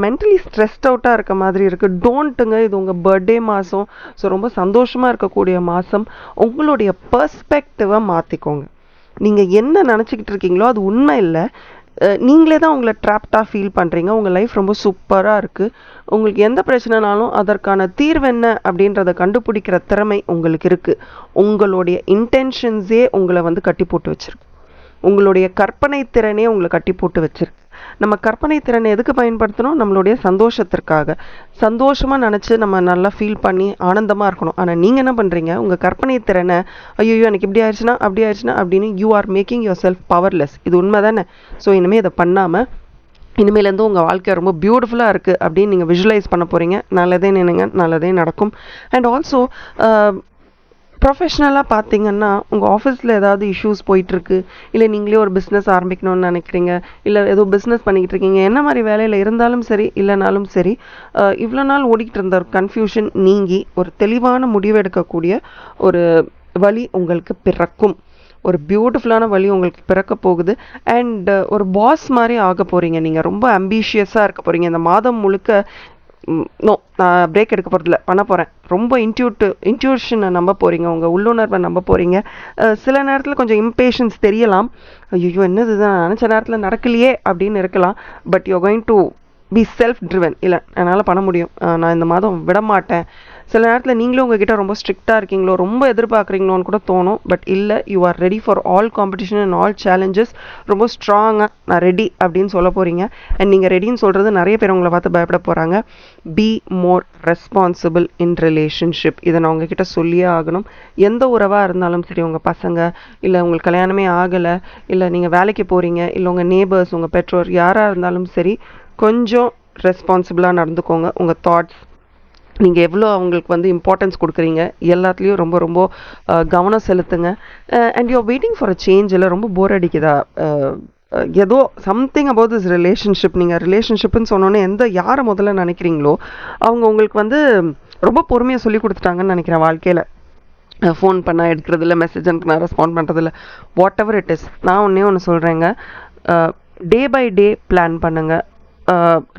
மென்டலி ஸ்ட்ரெஸ்ட் அவுட்டாக இருக்க மாதிரி இருக்குது. டோன்ட்டுங்க, இது உங்கள் பர்த்டே மாதம். ஸோ ரொம்ப சந்தோஷமாக இருக்கக்கூடிய மாதம். உங்களுடைய பர்ஸ்பெக்டிவை மாற்றிக்கோங்க. நீங்கள் என்ன நினச்சிக்கிட்டு இருக்கீங்களோ அது உண்மை இல்லை. நீங்களே தான் உங்களை ட்ராப்டாக ஃபீல் பண்ணுறீங்க. உங்கள் லைஃப் ரொம்ப சூப்பராக இருக்குது. உங்களுக்கு எந்த பிரச்சனைனாலும் அதற்கான தீர்வு என்ன அப்படின்றத கண்டுபிடிக்கிற திறமை உங்களுக்கு இருக்குது. உங்களுடைய இன்டென்ஷன்ஸே உங்களை வந்து கட்டி போட்டு வச்சிருக்கு. உங்களுடைய கற்பனை திறனே உங்களை கட்டி போட்டு வச்சிருக்கு. நம்ம கற்பனை திறனை எதுக்கு பயன்படுத்தணும்? நம்மளுடைய சந்தோஷத்திற்காக. சந்தோஷமாக நினச்சி நம்ம நல்லா ஃபீல் பண்ணி ஆனந்தமாக இருக்கணும். ஆனால் நீங்கள் என்ன பண்ணுறீங்க? உங்கள் கற்பனை திறனை ஐயோ எனக்கு இப்படி ஆயிடுச்சுன்னா அப்படி ஆயிடுச்சுன்னா அப்படின்னு you are making your self powerless. இது உண்மை தானே? ஸோ இனிமேல் இதை பண்ணாமல் இனிமேலேருந்து உங்கள் வாழ்க்கை ரொம்ப பியூட்டிஃபுல்லாக இருக்குது அப்படின்னு நீங்கள் விஷுவலைஸ் பண்ண போகிறீங்க. நல்லதே நினைங்க, நல்லதே நடக்கும். அண்ட் ஆல்சோ ப்ரொஃபஷ்னலாக பார்த்தீங்கன்னா உங்கள் ஆஃபீஸில் ஏதாவது இஷ்யூஸ் போயிட்டுருக்கு, இல்லை நீங்களே ஒரு பிஸ்னஸ் ஆரம்பிக்கணும்னு நினைக்கிறீங்க, இல்லை ஏதோ பிஸ்னஸ் பண்ணிக்கிட்டு இருக்கீங்க, என்ன மாதிரி வேலையில் இருந்தாலும் சரி இல்லைனாலும் சரி, இவ்வளோ நாள் ஓடிக்கிட்டு இருந்த ஒரு கன்ஃபியூஷன் நீங்கி ஒரு தெளிவான முடிவு எடுக்கக்கூடிய ஒரு வழி உங்களுக்கு பிறக்கும். ஒரு பியூட்டிஃபுல்லான வழி உங்களுக்கு பிறக்க போகுது. அண்ட் ஒரு பாஸ் மாதிரி ஆக போகிறீங்க. நீங்கள் ரொம்ப அம்பிஷியஸாக இருக்க போகிறீங்க. இந்த மாதம் முழுக்க நோ, நான் பிரேக் எடுக்க போகிறதில்ல, பண்ண போகிறேன். ரொம்ப இன்ட்யூஷனை நம்ப போகிறீங்க, உங்கள் உள்ளுணர்வை நம்ப போகிறீங்க. சில நேரத்தில் கொஞ்சம் இம்பேஷன்ஸ் தெரியலாம். ஐயோ என்னது தான் நினச்ச நேரத்தில் நடக்கலையே அப்படின்னு இருக்கலாம். But you going to B self driven. இல்லை என்னால் பண்ண முடியும், நான் இந்த மாதம் விட மாட்டேன். சில நேரத்தில் நீங்களும் உங்ககிட்ட ரொம்ப ஸ்ட்ரிக்டாக இருக்கீங்களோ, ரொம்ப எதிர்பார்க்குறீங்களோன்னு கூட தோணும். பட் இல்லை, you are ready for all competition and all challenges. ரொம்ப ஸ்ட்ராங்காக நான் ரெடி அப்படின்னு சொல்ல போகிறீங்க. அண்ட் நீங்கள் ரெடின்னு சொல்கிறது நிறைய பேர் உங்களை பார்த்து பயப்பட போகிறாங்க. Be more responsible in relationship. இதை நான் உங்ககிட்ட சொல்லியே ஆகணும். எந்த உறவாக இருந்தாலும் சரி, உங்கள் பசங்க, இல்லை உங்களுக்கு கல்யாணமே ஆகலை, இல்லை நீங்கள் வேலைக்கு போகிறீங்க, இல்லை உங்கள் நேபர்ஸ், உங்கள் பெற்றோர் யாராக இருந்தாலும் சரி, கொஞ்சம் ரெஸ்பான்சிபிளாக நடந்துக்கோங்க. உங்கள் தாட்ஸ், நீங்கள் எவ்வளோ அவங்களுக்கு வந்து இம்பார்ட்டன்ஸ் கொடுக்குறீங்க, எல்லாத்துலேயும் ரொம்ப ரொம்ப கவனம் செலுத்துங்க. And you are waiting for a change. இல்லை ரொம்ப போர் அடிக்குதா, ஏதோ சம்திங் அபவுட் திஸ் ரிலேஷன்ஷிப். நீங்கள் ரிலேஷன்ஷிப்னு சொன்னோன்னே யாரை முதல்ல நினைக்கிறீங்களோ அவங்க உங்களுக்கு வந்து ரொம்ப பொறுமையாக சொல்லி கொடுத்துட்டாங்கன்னு நினைக்கிறேன். வாழ்க்கையில் ஃபோன் பண்ணால் எடுக்கிறதில்ல, மெசேஜ் அனுப்புனா ரெஸ்பாண்ட் பண்ணுறதில்ல, வாட் எவர் இட் இஸ். நான் ஒன்று சொல்கிறேங்க, டே பை டே பிளான் பண்ணுங்கள்.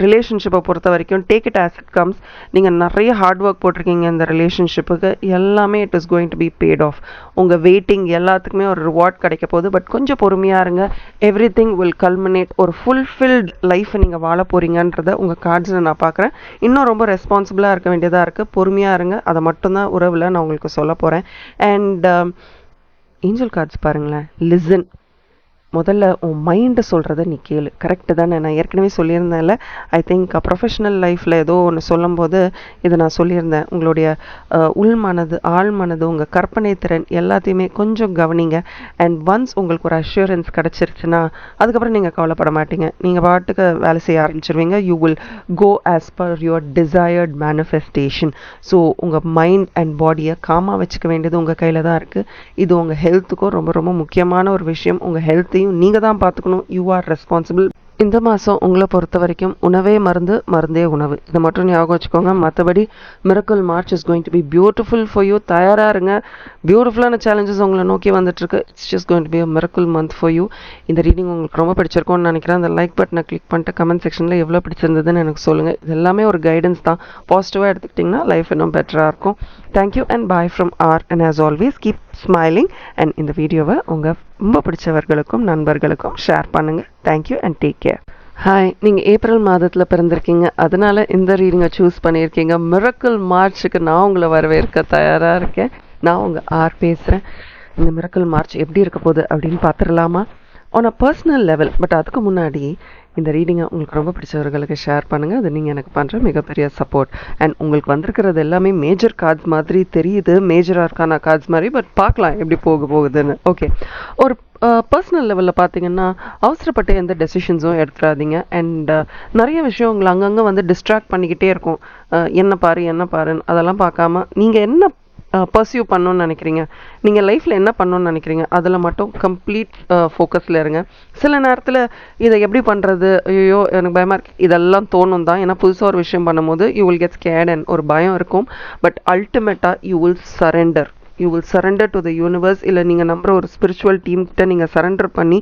ரிலேஷன்ஷிப்பை பொறுத்த வரைக்கும் take it as it comes. நீங்கள் நிறைய ஹார்ட் ஒர்க் போட்டிருக்கீங்க இந்த ரிலேஷன்ஷிப்புக்கு, எல்லாமே it is going to be paid off. உங்கள் வெயிட்டிங் எல்லாத்துக்குமே ஒரு ரிவார்ட் கிடைக்க போகுது. பட் கொஞ்சம் பொறுமையாக இருங்க. Everything will culminate. ஒரு ஃபுல்ஃபில்ட் லைஃப்பை நீங்கள் வாழ போகிறீங்கன்றத உங்கள் கார்ட்ஸில் நான் பார்க்குறேன். இன்னும் ரொம்ப ரெஸ்பான்சிபிளாக இருக்க வேண்டியதாக இருக்குது. பொறுமையாக இருங்க. அதை மட்டும்தான் உறவில் நான் உங்களுக்கு சொல்ல போகிறேன். அண்ட் ஏஞ்சல் கார்ட்ஸ் பாருங்களேன். லிசன். முதல்ல உன் மைண்டை சொல்கிறத நீ கேளு. கரெக்டு தானே? நான் ஏற்கனவே சொல்லியிருந்தேன்ல, ஐ திங்க் ப்ரொஃபஷ்னல் லைஃப்பில் ஏதோ ஒன்று சொல்லும்போது இதை நான் சொல்லியிருந்தேன். உங்களுடைய உள் மனது, ஆழ் மனது, உங்கள் கற்பனை திறன் எல்லாத்தையுமே கொஞ்சம் கவனிங்க. அண்ட் ஒன்ஸ் உங்களுக்கு ஒரு அஷூரன்ஸ் கிடச்சிருச்சுன்னா அதுக்கப்புறம் நீங்கள் கவலைப்பட மாட்டீங்க. நீங்கள் பாட்டுக்கு வேலை செய்ய ஆரம்பிச்சிருவீங்க. You will go as per your desired manifestation. So உங்கள் மைண்ட் அண்ட் பாடியை காமாக வச்சுக்க வேண்டியது உங்கள் கையில் தான் இருக்குது. இது உங்கள் ஹெல்த்துக்கும் ரொம்ப ரொம்ப முக்கியமான ஒரு விஷயம். உங்கள் ஹெல்த்தையும் நீங்கள் தான் பார்த்துக்கணும். You are responsible. இந்த மாதம் உங்களை பொறுத்த வரைக்கும் உணவே மருந்து, மருந்தே உணவு. இதை மட்டும் ஞாபகம் வச்சுக்கோங்க. மற்றபடி miracle March is going to B beautiful for you. தயாராக இருங்க. பியூட்டிஃபுல்லான சேலஞ்சஸ் உங்களை நோக்கி வந்துட்டுருக்கு. It's just going to be a miracle month for you. இந்த ரீடிங் உங்களுக்கு ரொம்ப பிடிச்சிருக்கும்னு நினைக்கிறேன். அந்த லைக் பட்டனை கிளிக் பண்ணிட்டு கமெண்ட் செக்ஷனில் எவ்வளோ பிடிச்சிருந்ததுன்னு எனக்கு சொல்லுங்கள். இது எல்லாமே ஒரு கைடன்ஸ் தான். பாசிட்டிவாக எடுத்துக்கிட்டிங்கன்னா லைஃப் இன்னும் பெட்டராக இருக்கும். Thank you and bye from R. And as always keep smiling. And இந்த வீடியோவை உங்கள் ரொம்ப பிடிச்சவர்களுக்கும் நண்பர்களுக்கும் ஷேர் பண்ணுங்கள். Thank you and take care. Hi, நீங்கள் ஏப்ரல் மாதத்தில் பிறந்திருக்கீங்க, அதனால் இந்த ரீடிங்கை சூஸ் பண்ணியிருக்கீங்க. மிரக்கல் மார்ச்சுக்கு நான் உங்களை வரவேற்க தயாராக இருக்கேன். நான் உங்கள் ஆர் பேசுகிறேன். இந்த மிரக்கல் மார்ச் எப்படி இருக்க போகுது அப்படின்னு பார்த்துடலாமா? On a personal level. But அதுக்கு முன்னாடி இந்த ரீடிங்கை உங்களுக்கு ரொம்ப பிடிச்சவர்களுக்கு ஷேர் பண்ணுங்கள். அது நீங்கள் எனக்கு பண்ணுற மிகப்பெரிய சப்போர்ட். அண்ட் உங்களுக்கு வந்திருக்கிறது எல்லாமே மேஜர் கார்ட்ஸ் மாதிரி தெரியுது, மேஜர் ஆர்கானா கார்ட்ஸ் மாதிரி. பட் பார்க்கலாம் எப்படி போகுதுன்னு. ஓகே, ஒரு பர்சனல் லெவலில் பார்த்தீங்கன்னா அவசரப்பட்டு எந்த டெசிஷன்ஸும் எடுத்துடாதீங்க. அண்ட் நிறைய விஷயம் உங்களை அங்கங்கே வந்து டிஸ்ட்ராக்ட் பண்ணிக்கிட்டே இருக்கும். என்ன பாருன்னு அதெல்லாம் பார்க்காம நீங்கள் என்ன பர்சியூ பண்ணணும்னு நினைக்கிறீங்க, நீங்கள் லைஃப்பில் என்ன பண்ணணும்னு நினைக்கிறீங்க, அதில் மட்டும் கம்ப்ளீட் ஃபோக்கஸில் இருங்க. சில நேரத்தில் இதை எப்படி பண்ணுறது, ஐயோ எனக்கு பயமாக இருக்கு, இதெல்லாம் தோணும் தான். ஏன்னா புதுசாக ஒரு விஷயம் பண்ணும்போது you will get scared and ஒரு பயம் இருக்கும். பட் அல்டிமேட்டாக you will surrender. You will surrender to the universe. இல்லை நீங்கள் நம்புகிற ஒரு ஸ்பிரிச்சுவல் டீம்கிட்ட நீங்கள் சரண்டர் பண்ணி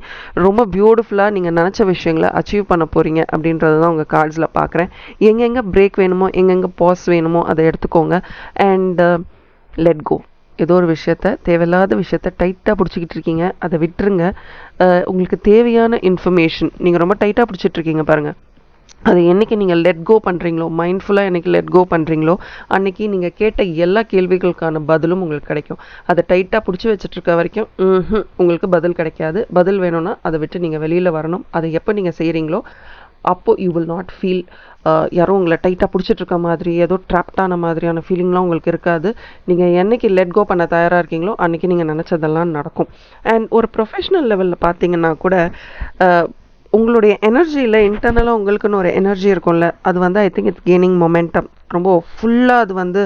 ரொம்ப பியூட்டிஃபுல்லாக நீங்கள் நினச்ச விஷயங்களை அச்சீவ் பண்ண போகிறீங்க அப்படின்றது தான் உங்கள் கார்ட்ஸில் பார்க்குறேன். எங்கெங்கே பிரேக் வேணுமோ, எங்கெங்கே பாஸ் வேணுமோ அதை எடுத்துக்கோங்க. And let go. ஏதோ ஒரு விஷயத்த, தேவையில்லாத விஷயத்த டைட்டாக பிடிச்சிக்கிட்டு இருக்கீங்க, அதை விட்டுருங்க. உங்களுக்கு தேவையான இன்ஃபர்மேஷன் நீங்கள் ரொம்ப டைட்டாக பிடிச்சிட்ருக்கீங்க பாருங்கள், அது என்றைக்கு நீங்கள் லெட் கோ பண்ணுறீங்களோ, மைண்ட்ஃபுல்லாக என்றைக்கு லெட் கோ பண்ணுறீங்களோ, அன்றைக்கி நீங்கள் கேட்ட எல்லா கேள்விகளுக்கான பதிலும் உங்களுக்கு கிடைக்கும். அதை டைட்டாக பிடிச்சி வச்சுட்ருக்க வரைக்கும் உங்களுக்கு பதில் கிடைக்காது. பதில் வேணும்னா அதை விட்டு நீங்கள் வெளியில் வரணும். அதை எப்போ நீங்கள் செய்கிறீங்களோ அப்போது யூ வில் நாட் ஃபீல் யாரோ உங்களை டைட்டாக பிடிச்சிட்ருக்க மாதிரி, ஏதோ ட்ராப்டான மாதிரியான ஃபீலிங்லாம் உங்களுக்கு இருக்காது. நீங்கள் என்றைக்கு லெட் கோ பண்ண தயாராக இருக்கீங்களோ அன்றைக்கி நீங்கள் நினச்சதெல்லாம் நடக்கும். அண்ட் ஒரு ப்ரொஃபஷ்னல் லெவலில் பார்த்தீங்கன்னா கூட உங்களுடைய எனர்ஜியில் இன்டர்னலாக உங்களுக்குன்னு ஒரு எனர்ஜி இருக்கும்ல, அது வந்து I think it's gaining momentum. ரொம்ப ஃபுல்லாக அது வந்து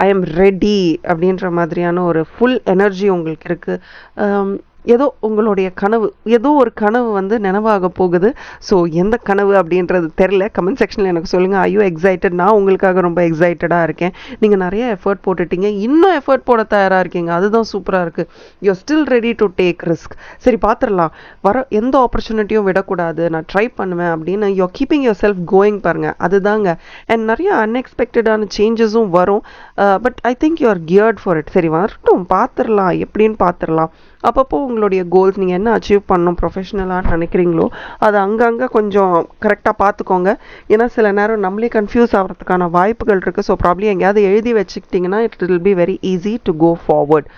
ஐ எம் ரெடி அப்படின்ற மாதிரியான ஒரு ஃபுல் எனர்ஜி உங்களுக்கு இருக்குது. ஏதோ உங்களுடைய கனவு, ஏதோ ஒரு கனவு வந்து நினைவாக போகுது. ஸோ எந்த கனவு அப்படின்றது தெரில, கமெண்ட் செக்ஷனில் எனக்கு சொல்லுங்கள். ஐயோ எக்ஸைட்டட், நான் உங்களுக்காக ரொம்ப எக்ஸைட்டடாக இருக்கேன். நீங்கள் நிறைய எஃபர்ட் போட்டுட்டீங்க, இன்னும் எஃபர்ட் போட தயாராக இருக்கீங்க, அதுதான் சூப்பராக இருக்குது. You're still ready to take risk. சரி பார்த்துடலாம், வர எந்த ஆப்பர்ச்சுனிட்டியும் விடக்கூடாது, நான் ட்ரை பண்ணுவேன் அப்படின்னு you're keeping yourself going பாருங்கள், அதுதாங்க. அண்ட் நிறைய அன்எக்ஸ்பெக்டடான சேஞ்சஸும் வரும். But I think you're geared for it. சரி வரட்டும், பார்த்துடலாம், எப்படின்னு பார்த்துடலாம். அப்பப்போ உங்களுடைய கோல்ஸ், நீங்கள் என்ன அச்சீவ் பண்ணணும் ப்ரொஃபஷ்னலாக நினைக்கிறீங்களோ அதை அங்கங்கே கொஞ்சம் கரெக்டாக பார்த்துக்கோங்க. ஏன்னா சில நேரம் நம்மளே கன்ஃபியூஸ் ஆகிறதுக்கான வாய்ப்புகள் இருக்குது. ஸோ ப்ராப்ளம் எங்கேயாவது எழுதி வச்சுக்கிட்டிங்கன்னா it will be very easy to go forward.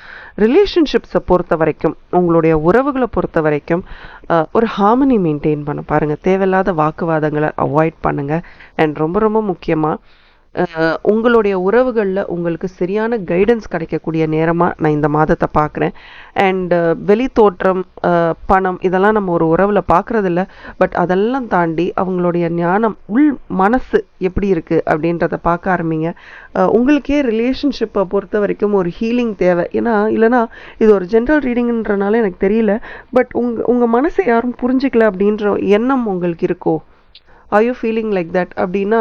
ரிலேஷன்ஷிப்ஸை பொறுத்த வரைக்கும், உங்களுடைய உறவுகளை பொறுத்த வரைக்கும் ஒரு ஹார்மனி மெயின்டைன் பண்ண பாருங்கள். தேவையில்லாத வாக்குவாதங்களை அவாய்ட் பண்ணுங்கள். அண்ட் ரொம்ப ரொம்ப முக்கியமாக உங்களுடைய உறவுகளில் உங்களுக்கு சரியான கைடன்ஸ் கிடைக்கக்கூடிய நேரமாக நான் இந்த மாதத்தை பார்க்குறேன். அண்ட் வெளி தோற்றம், பணம், இதெல்லாம் நம்ம ஒரு உறவில் பார்க்குறதில்ல. பட் அதெல்லாம் தாண்டி அவங்களுடைய ஞானம், உள் மனசு எப்படி இருக்குது அப்படின்றத பார்க்க ஆரம்பிங்க. உங்களுக்கே ரிலேஷன்ஷிப்பை பொறுத்த வரைக்கும் ஒரு ஹீலிங் தேவை. ஏன்னா இல்லைனா இது ஒரு ஜென்ரல் ரீடிங்ன்றனால எனக்கு தெரியல, பட் உங்கள் மனசை யாரும் புரிஞ்சிக்கல அப்படின்ற எண்ணம் உங்களுக்கு இருக்கோ? Are you feeling like that அப்படின்னா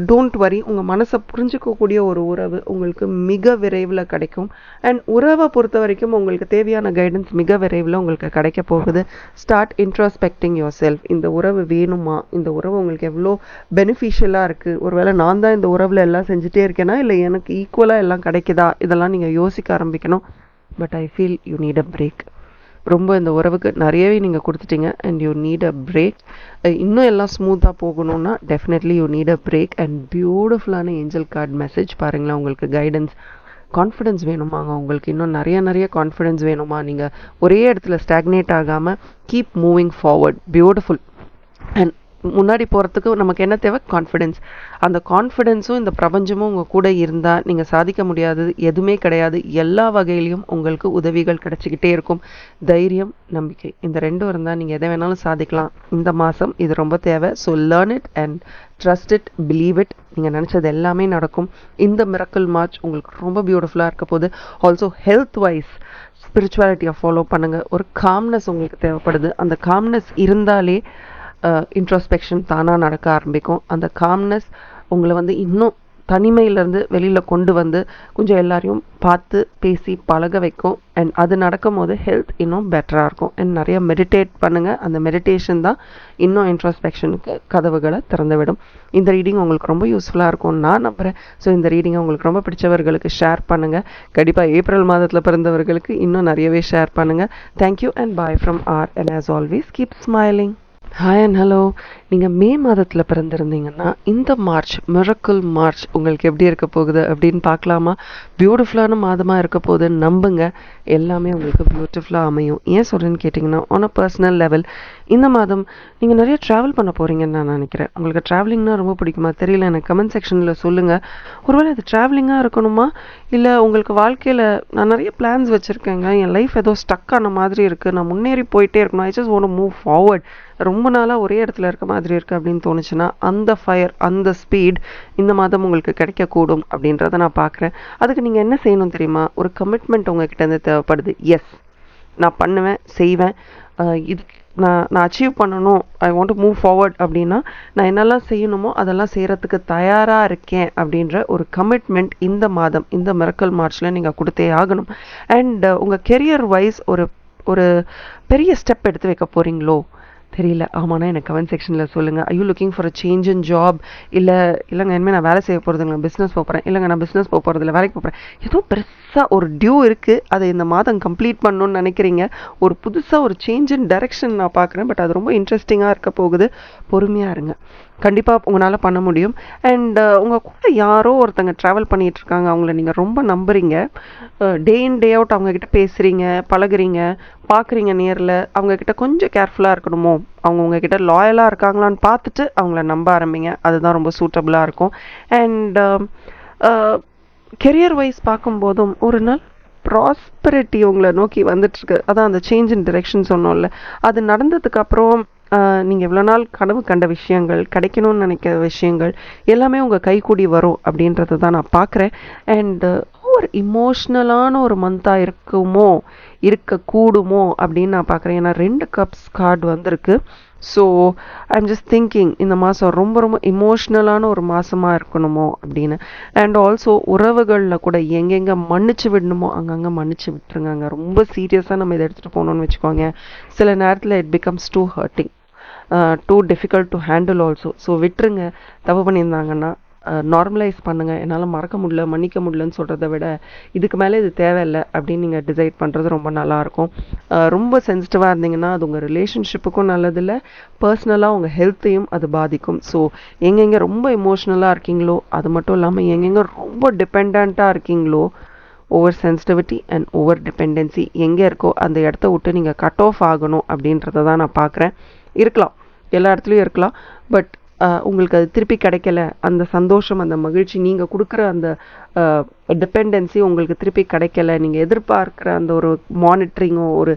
டோன்ட் வரி, உங்கள் மனசை புரிஞ்சிக்கக்கூடிய ஒரு உறவு உங்களுக்கு மிக விரைவில் கிடைக்கும். அண்ட் உறவை பொறுத்த வரைக்கும் உங்களுக்கு தேவையான கைடன்ஸ் மிக விரைவில் உங்களுக்கு கிடைக்க போகுது. Start introspecting yourself. இந்த உறவு வேணுமா, இந்த உறவு உங்களுக்கு எவ்வளோ பெனிஃபிஷியலாக இருக்குது, ஒருவேளை நான் தான் இந்த உறவில் எல்லாம் செஞ்சுட்டே இருக்கேனா, இல்லை எனக்கு ஈக்குவலாக எல்லாம் கிடைக்குதா, இதெல்லாம் நீங்கள் யோசிக்க ஆரம்பிக்கணும். But I feel you need a break. ரொம்ப இந்த உறவுக்கு நிறையவே நீங்கள் கொடுத்துட்டீங்க and you need a break. இன்னும் எல்லாம் ஸ்மூத்தாக போகணுன்னா definitely you need a break. And பியூட்டிஃபுல்லான ஏஞ்சல் கார்டு மெசேஜ் பாருங்களேன். உங்களுக்கு கைடன்ஸ், கான்ஃபிடென்ஸ் வேணுமாங்க, உங்களுக்கு இன்னும் நிறைய கான்ஃபிடென்ஸ் வேணுமா, நீங்கள் ஒரே இடத்துல ஸ்டாக்னேட் ஆகாமல் keep moving forward. Beautiful. And முன்னாடி போகிறதுக்கு நமக்கு என்ன தேவை? கான்ஃபிடென்ஸ். அந்த கான்ஃபிடென்ஸும் இந்த பிரபஞ்சமும் உங்கள் கூட இருந்தால் நீங்கள் சாதிக்க முடியாதது எதுவுமே கிடையாது. எல்லா வகையிலையும் உங்களுக்கு உதவிகள் கிடச்சிக்கிட்டே இருக்கும். தைரியம், நம்பிக்கை, இந்த ரெண்டும் இருந்தால் நீங்கள் எதை வேணாலும் சாதிக்கலாம். இந்த மாதம் இது ரொம்ப தேவை. So learn it and trust it, believe it. நீங்கள் நினச்சது எல்லாமே நடக்கும். இந்த மிரக்கல் மார்ச் உங்களுக்கு ரொம்ப பியூட்டிஃபுல்லாக இருக்க போகுது. ஆல்சோ ஹெல்த் வைஸ் ஸ்பிரிச்சுவாலிட்டியை ஃபாலோ பண்ணுங்கள். ஒரு காம்னஸ் உங்களுக்கு தேவைப்படுது. அந்த காம்னஸ் இருந்தாலே இன்ட்ரோஸ்பெக்ஷன் தானாக நடக்க ஆரம்பிக்கும். அந்த காம்னஸ் உங்களை வந்து இன்னும் தனிமையிலேருந்து வெளியில் கொண்டு வந்து கொஞ்சம் எல்லாரையும் பார்த்து பேசி பழக வைக்கும். அண்ட் அது நடக்கும் போது ஹெல்த் இன்னும் பெட்டராக இருக்கும். அண்ட் நிறைய மெடிடேட் பண்ணுங்கள். அந்த மெடிடேஷன் தான் இன்னும் இன்ட்ரோஸ்பெக்ஷனுக்கு கதவுகளை திறந்துவிடும். இந்த ரீடிங் உங்களுக்கு ரொம்ப யூஸ்ஃபுல்லாக இருக்கும்னு நான் நம்புகிறேன். ஸோ இந்த ரீடிங்கை உங்களுக்கு ரொம்ப பிடிச்சவர்களுக்கு ஷேர் பண்ணுங்கள். கண்டிப்பாக ஏப்ரல் மாதத்தில் பிறந்தவர்களுக்கு இன்னும் நிறையவே ஷேர் பண்ணுங்கள். Thank you and bye from R. And as always keep smiling. Hi and hello. நீங்கள் மே மாதத்தில் பிறந்திருந்தீங்கன்னா இந்த மார்ச், மிரக்கிள் மார்ச் உங்களுக்கு எப்படி இருக்க போகுது அப்படின்னு பார்க்கலாமா? பியூட்டிஃபுல்லான மாதமாக இருக்க போகுதுன்னு நம்புங்க. எல்லாமே உங்களுக்கு பியூட்டிஃபுல்லாக அமையும். ஏன் சொல்கிறேன்னு கேட்டிங்கன்னா, ஆன் அ பர்சனல் லெவல் இந்த மாதம் நீங்கள் நிறைய ட்ராவல் பண்ண போகிறீங்கன்னு நான் நினைக்கிறேன். உங்களுக்கு ட்ராவலிங்னா ரொம்ப பிடிக்குமா தெரியல, எனக்கு கமெண்ட் செக்ஷனில் சொல்லுங்கள். ஒருவேளை அது ட்ராவலிங்காக இருக்கணுமா, இல்லை உங்களுக்கு வாழ்க்கையில் நான் நிறைய பிளான்ஸ் வச்சுருக்கேங்க, என் லைஃப் ஏதோ ஸ்டக் ஆன மாதிரி இருக்குது, நான் முன்னேறி போயிட்டே இருக்கணும், I just want to move forward, ரொம்ப நாளாக ஒரே இடத்துல இருக்க மாதிரி இருக்குது அப்படின்னு தோணுச்சுன்னா அந்த ஃபயர், அந்த ஸ்பீட் இந்த மாதம் உங்களுக்கு கிடைக்கக்கூடும் அப்படின்றத நான் பார்க்குறேன். அதுக்கு நீங்கள் என்ன செய்யணும் தெரியுமா? ஒரு கமிட்மெண்ட் உங்ககிட்ட இருந்து தேவைப்படுது. எஸ், நான் பண்ணுவேன், செய்வேன், இதுக்கு நான் அச்சீவ் பண்ணணும், I want to move forward அப்படின்னா நான் என்னெல்லாம் செய்யணுமோ அதெல்லாம் செய்கிறதுக்கு தயாராக இருக்கேன் அப்படின்ற ஒரு கமிட்மெண்ட் இந்த மாதம் இந்த மிரக்கல் மார்ச்சில் நீங்கள் கொடுத்தே ஆகணும். அண்ட் உங்கள் கெரியர் வைஸ் ஒரு ஒரு பெரிய ஸ்டெப் எடுத்து வைக்க போகிறீங்களோ தெரியல. ஆமாண்ணா எனக்கு கமெண்ட் செக்ஷனில் சொல்லுங்கள். I you looking for a change in job, இல்லைங்க இனிமேல் நான் வேலை செய்ய போகிறதுங்க, பிஸ்னஸ் போகிறேன், இல்லைங்க நான் பிஸ்னஸ் போகிறதில்ல, வேலைக்கு போகிறேன், ஏதோ பெருசாக ஒரு டியூ இருக்குது, அதை இந்த மாதம் கம்ப்ளீட் பண்ணணும்னு நினைக்கிறீங்க. ஒரு புதுசாக ஒரு சேஞ்ச் இன் டைரக்ஷன் நான் பார்க்குறேன். பட் அது ரொம்ப இன்ட்ரெஸ்டிங்காக இருக்க போகுது. பொறுமையாக இருங்க, கண்டிப்பாக உங்களால் பண்ண முடியும். அண்ட் உங்கள் கூட யாரோ ஒருத்தங்க ட்ராவல் பண்ணிகிட்ருக்காங்க, அவங்கள நீங்கள் ரொம்ப நம்புறீங்க. டே இன் டே அவுட் அவங்கக்கிட்ட பேசுகிறீங்க, பழகுறீங்க, பார்க்குறீங்க நேரில். அவங்கக்கிட்ட கொஞ்சம் கேர்ஃபுல்லாக இருக்கணுமோ, அவங்க உங்ககிட்ட லாயலாக இருக்காங்களான்னு பார்த்துட்டு அவங்கள நம்ப ஆரம்பிங்க. அதுதான் ரொம்ப சூட்டபுளாக இருக்கும். அண்ட் கெரியர் வைஸ் பார்க்கும்போதும் ஒரு நாள் ப்ராஸ்பரிட்டி உங்களை நோக்கி வந்துட்டுருக்கு. அதான் அந்த சேஞ்ச் இன் டிரெக்ஷன் சொன்னோம்ல, அது நடந்ததுக்கப்புறம் நீங்கள் இவ்வளோ நாள் கனவு கண்ட விஷயங்கள், கிடைக்கணும்னு நினைக்கிற விஷயங்கள் எல்லாமே உங்கள் கைக்கூடி வரும் அப்படின்றத தான் நான் பார்க்குறேன். அண்டு ஒரு இமோஷ்னலான ஒரு மந்தாக இருக்குமோ, இருக்கக்கூடுமோ அப்படின்னு நான் பார்க்குறேன். ஏன்னா 2 கப்ஸ் கார்டு வந்திருக்கு. ஸோ ஐம் ஜஸ்ட் திங்கிங் இந்த மாதம் ரொம்ப ரொம்ப இமோஷ்னலான ஒரு மாதமாக இருக்கணுமோ அப்படின்னு. அண்ட் ஆல்சோ உறவுகளில் கூட எங்கெங்கே மன்னிச்சு விடணுமோ அங்கங்கே மன்னிச்சு விட்டுருங்க. அங்கே ரொம்ப சீரியஸாக நம்ம இதை எடுத்துகிட்டு போகணுன்னு வச்சுக்கோங்க. சில நேரத்தில் it becomes too hurting, too difficult to handle also. So விட்டுருங்க. தப்பு பண்ணியிருந்தாங்கன்னா நார்மலைஸ் பண்ணுங்கள். என்னால் மறக்க முடியல, மன்னிக்க முடியலன்னு சொல்கிறத விட இதுக்கு மேலே இது தேவையில்லை அப்படின்னு நீங்கள் டிசைட் பண்ணுறது ரொம்ப நல்லாயிருக்கும். ரொம்ப சென்சிட்டிவாக இருந்தீங்கன்னா அது உங்கள் ரிலேஷன்ஷிப்புக்கும் நல்லதில்லை, பர்சனலாக உங்கள் ஹெல்த்தையும் அது பாதிக்கும். ஸோ எங்கெங்கே ரொம்ப இமோஷ்னலாக இருக்கீங்களோ, அது மட்டும் இல்லாமல் எங்கெங்கே ரொம்ப டிபெண்ட்டாக இருக்கீங்களோ, over sensitivity and over dependency எங்கே இருக்கோ அந்த இடத்த விட்டு நீங்கள் கட் ஆஃப் ஆகணும் அப்படின்றத தான் நான் பார்க்குறேன். இருக்கலாம், எல்லா இடத்துலையும் இருக்கலாம். பட் உங்களுக்கு அது திருப்பி கிடைக்கல, அந்த சந்தோஷம், அந்த மகிழ்ச்சி, நீங்கள் கொடுக்குற அந்த டிபெண்டன்சி உங்களுக்கு திருப்பி கிடைக்கல, நீங்கள் எதிர்பார்க்குற அந்த ஒரு மானிட்டரிங்கோ, ஒரு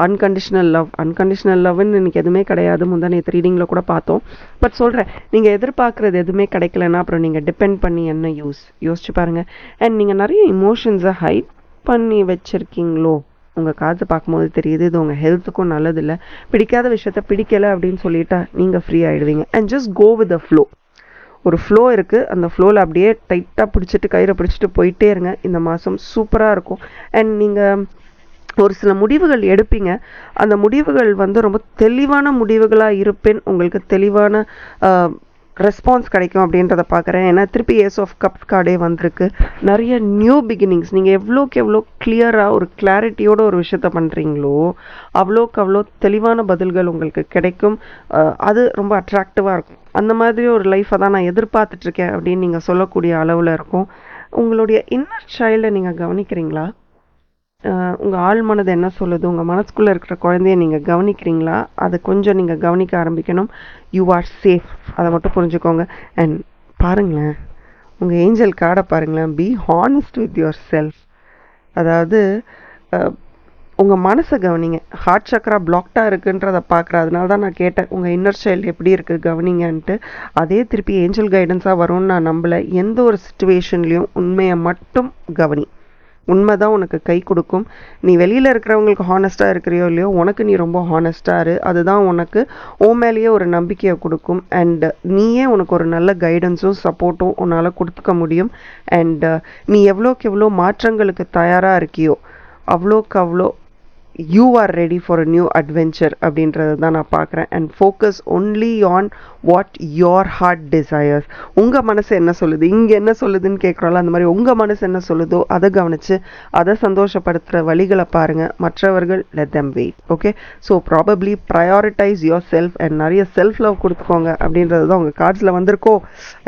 அன்கண்டிஷனல் லவ்னு எனக்கு எதுவுமே கிடையாது. முந்தானே ரீடிங்கில் கூட பார்த்தோம். பட் சொல்கிறேன், நீங்கள் எதிர்பார்க்குறது எதுவுமே கிடைக்கலன்னா அப்புறம் நீங்கள் டிபெண்ட் பண்ணி என்ன யோசிச்சு பாருங்கள். அண்ட் நீங்கள் நிறைய இமோஷன்ஸை ஹைட் பண்ணி வச்சுருக்கீங்களோ, உங்கள் காசை பார்க்கும்போது தெரியுது இது உங்கள் ஹெல்த்துக்கும் நல்லதில்லை. பிடிக்காத விஷயத்த பிடிக்கலை அப்படின்னு சொல்லிட்டா நீங்கள் ஃப்ரீ ஆகிடுவீங்க. And just go with the flow. ஒரு ஃப்ளோ இருக்குது, அந்த ஃப்ளோவில் அப்படியே டைட்டாக பிடிச்சிட்டு கயிறை பிடிச்சிட்டு போயிட்டே இருங்க. இந்த மாதம் சூப்பராக இருக்கும். அண்ட் நீங்கள் ஒரு சில முடிவுகள் எடுப்பீங்க. அந்த முடிவுகள் ரொம்ப தெளிவான முடிவுகளாக இருப்பேன். உங்களுக்கு தெளிவான ரெஸ்பான்ஸ் கிடைக்கும் அப்படின்றத பார்க்குறேன். ஏன்னா திருப்பி ஏஸ் ஆஃப் கப்ஸ் கார்டே வந்திருக்கு. நிறைய நியூ பிகினிங்ஸ். நீங்கள் எவ்வளோக்கு எவ்வளோ கிளியராக ஒரு கிளாரிட்டியோட ஒரு விஷயத்த பண்ணுறீங்களோ அவ்வளோக்கு அவ்வளோ தெளிவான பதில்கள் உங்களுக்கு கிடைக்கும். அது ரொம்ப அட்ராக்டிவாக இருக்கும். அந்த மாதிரி ஒரு லைஃப்பை தான் நான் எதிர்பார்த்துட்ருக்கேன் அப்படின்னு நீங்கள் சொல்லக்கூடிய அளவில் இருக்கும். உங்களுடைய இன்னர் சைல்டை நீங்கள் கவனிக்கிறீங்களா? உங்கள் ஆள் மனது என்ன சொல்லுது, உங்கள் மனசுக்குள்ளே இருக்கிற குழந்தைய நீங்கள் கவனிக்கிறீங்களா? அதை கொஞ்சம் நீங்கள் கவனிக்க ஆரம்பிக்கணும். யூ ஆர் சேஃப், அதை மட்டும் புரிஞ்சுக்கோங்க. அண்ட் பாருங்களேன், உங்கள் ஏஞ்சல் கார்டை பாருங்களேன். Be honest with your self. அதாவது உங்கள் மனசை கவனிங்க. ஹார்ட் சக்கரா பிளாக்டாக இருக்குன்றதை பார்க்குறேன். அதனால தான் நான் கேட்டேன் உங்கள் இன்னர் சைல்டு எப்படி இருக்குது கவனிங்கன்ட்டு. அதே திருப்பி ஏஞ்சல் கைடன்ஸாக வரும்னு நான் நம்பலை. எந்த ஒரு சுச்சுவேஷன்லேயும் உண்மையை மட்டும் கவனி. உண்மைதான் உனக்கு கை கொடுக்கும். நீ வெளியில் இருக்கிறவங்களுக்கு ஹானஸ்ட்டாக இருக்கிறியோ இல்லையோ, உனக்கு நீ ரொம்ப ஹானஸ்ட்டாக இரு. அதுதான் உனக்கு மேலேயே ஒரு நம்பிக்கையை கொடுக்கும். அண்ட் நீயே உனக்கு ஒரு நல்ல கைடன்ஸும் சப்போர்ட்டும் உன்னால் கொடுத்துக்க முடியும். அண்ட் நீ எவ்வளோக்கு எவ்வளோ மாற்றங்களுக்கு தயாராக இருக்கியோ அவ்வளோக்கு அவ்வளோ you are ready for a new adventure அப்படின்றது தான் நான் பார்க்குறேன். And focus only on what your heart desires. உங்கள் மனசு என்ன சொல்லுது, இங்கே என்ன சொல்லுதுன்னு கேட்குறோம்ல, அந்த மாதிரி உங்கள் மனசு என்ன சொல்லுதோ அதை கவனித்து அதை சந்தோஷப்படுத்துகிற வழிகளை பாருங்கள். மற்றவர்கள் let them wait. Okay, so probably prioritize yourself and நிறைய செல்ஃப் லவ் கொடுத்துக்கோங்க அப்படின்றது தான் உங்கள் கார்ட்ஸில் வந்திருக்கோ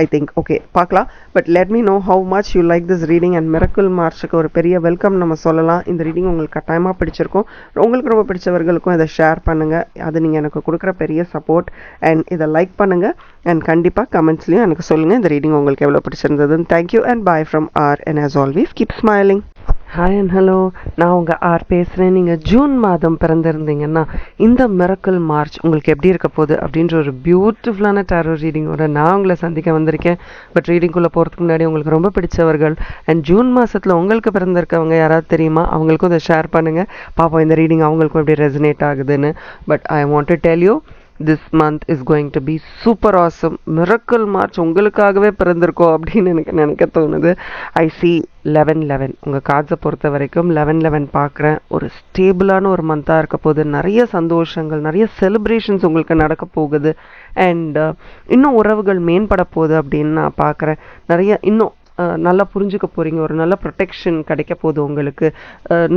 ஐ திங்க். ஓகே, பார்க்கலாம். But let me know how much you like this reading. And miracle மார்ச்சுக்கு ஒரு பெரிய வெல்கம் நம்ம சொல்லலாம். இந்த ரீடிங் உங்களுக்கு கட்டாயமாக பிடிச்சிருக்கும். உங்களுக்கு ரொம்ப பிடிச்சவர்களுக்கும் இதை ஷேர் பண்ணுங்கள். அது நீங்கள் எனக்கு கொடுக்குற பெரிய சப்போர்ட். அண்ட் இதை லைக் பண்ணுங்கள். அண்ட் கண்டிப்பாக கமெண்ட்ஸ்லையும் எனக்கு சொல்லுங்கள் இந்த ரீடிங் உங்களுக்கு எவ்வளோ பிடிச்சிருந்ததுன்னு. Thank you and bye from R. And as always keep smiling. Hi and hello, நான் உங்கள் ஆர் பேசுகிறேன். நீங்கள் ஜூன் மாதம் பிறந்திருந்தீங்கன்னா இந்த மிரக்கல் மார்ச் உங்களுக்கு எப்படி இருக்க போகுது அப்படின்ற ஒரு பியூட்டிஃபுல்லான டேரோ ரீடிங்கோட நான் உங்களை சந்திக்க வந்திருக்கேன். பட் ரீடிங்குள்ளே போகிறதுக்கு முன்னாடி உங்களுக்கு ரொம்ப பிடிச்சவர்கள் அண்ட் ஜூன் மாதத்தில் உங்களுக்கு பிறந்திருக்கவங்க யாராவது தெரியுமா, அவங்களுக்கும் இதை ஷேர் பண்ணுங்கள். பார்ப்போம் இந்த ரீடிங் அவங்களுக்கும் எப்படி ரெசனேட் ஆகுதுன்னு. But I want to tell you, this month is going to be super awesome. miracle march உங்களுக்காகவே பிறந்திருக்கோம் அப்படின்னு எனக்கு நினைக்க தோணுது. ஐ see 11-11 உங்கள் கார்ட்ஸை பொறுத்த வரைக்கும் 11-11 பார்க்குறேன். ஒரு ஸ்டேபிளான ஒரு மந்தாக இருக்க போகுது. நிறைய சந்தோஷங்கள், நிறைய செலிப்ரேஷன்ஸ் உங்களுக்கு நடக்க போகுது. அண்ட் இன்னும் உறவுகள் மேம்பட போகுது அப்படின்னு நான் பார்க்குறேன். நிறைய இன்னும் நல்லா புரிஞ்சுக்க போகிறீங்க. ஒரு நல்ல ப்ரொடெக்ஷன் கிடைக்க போகுது உங்களுக்கு.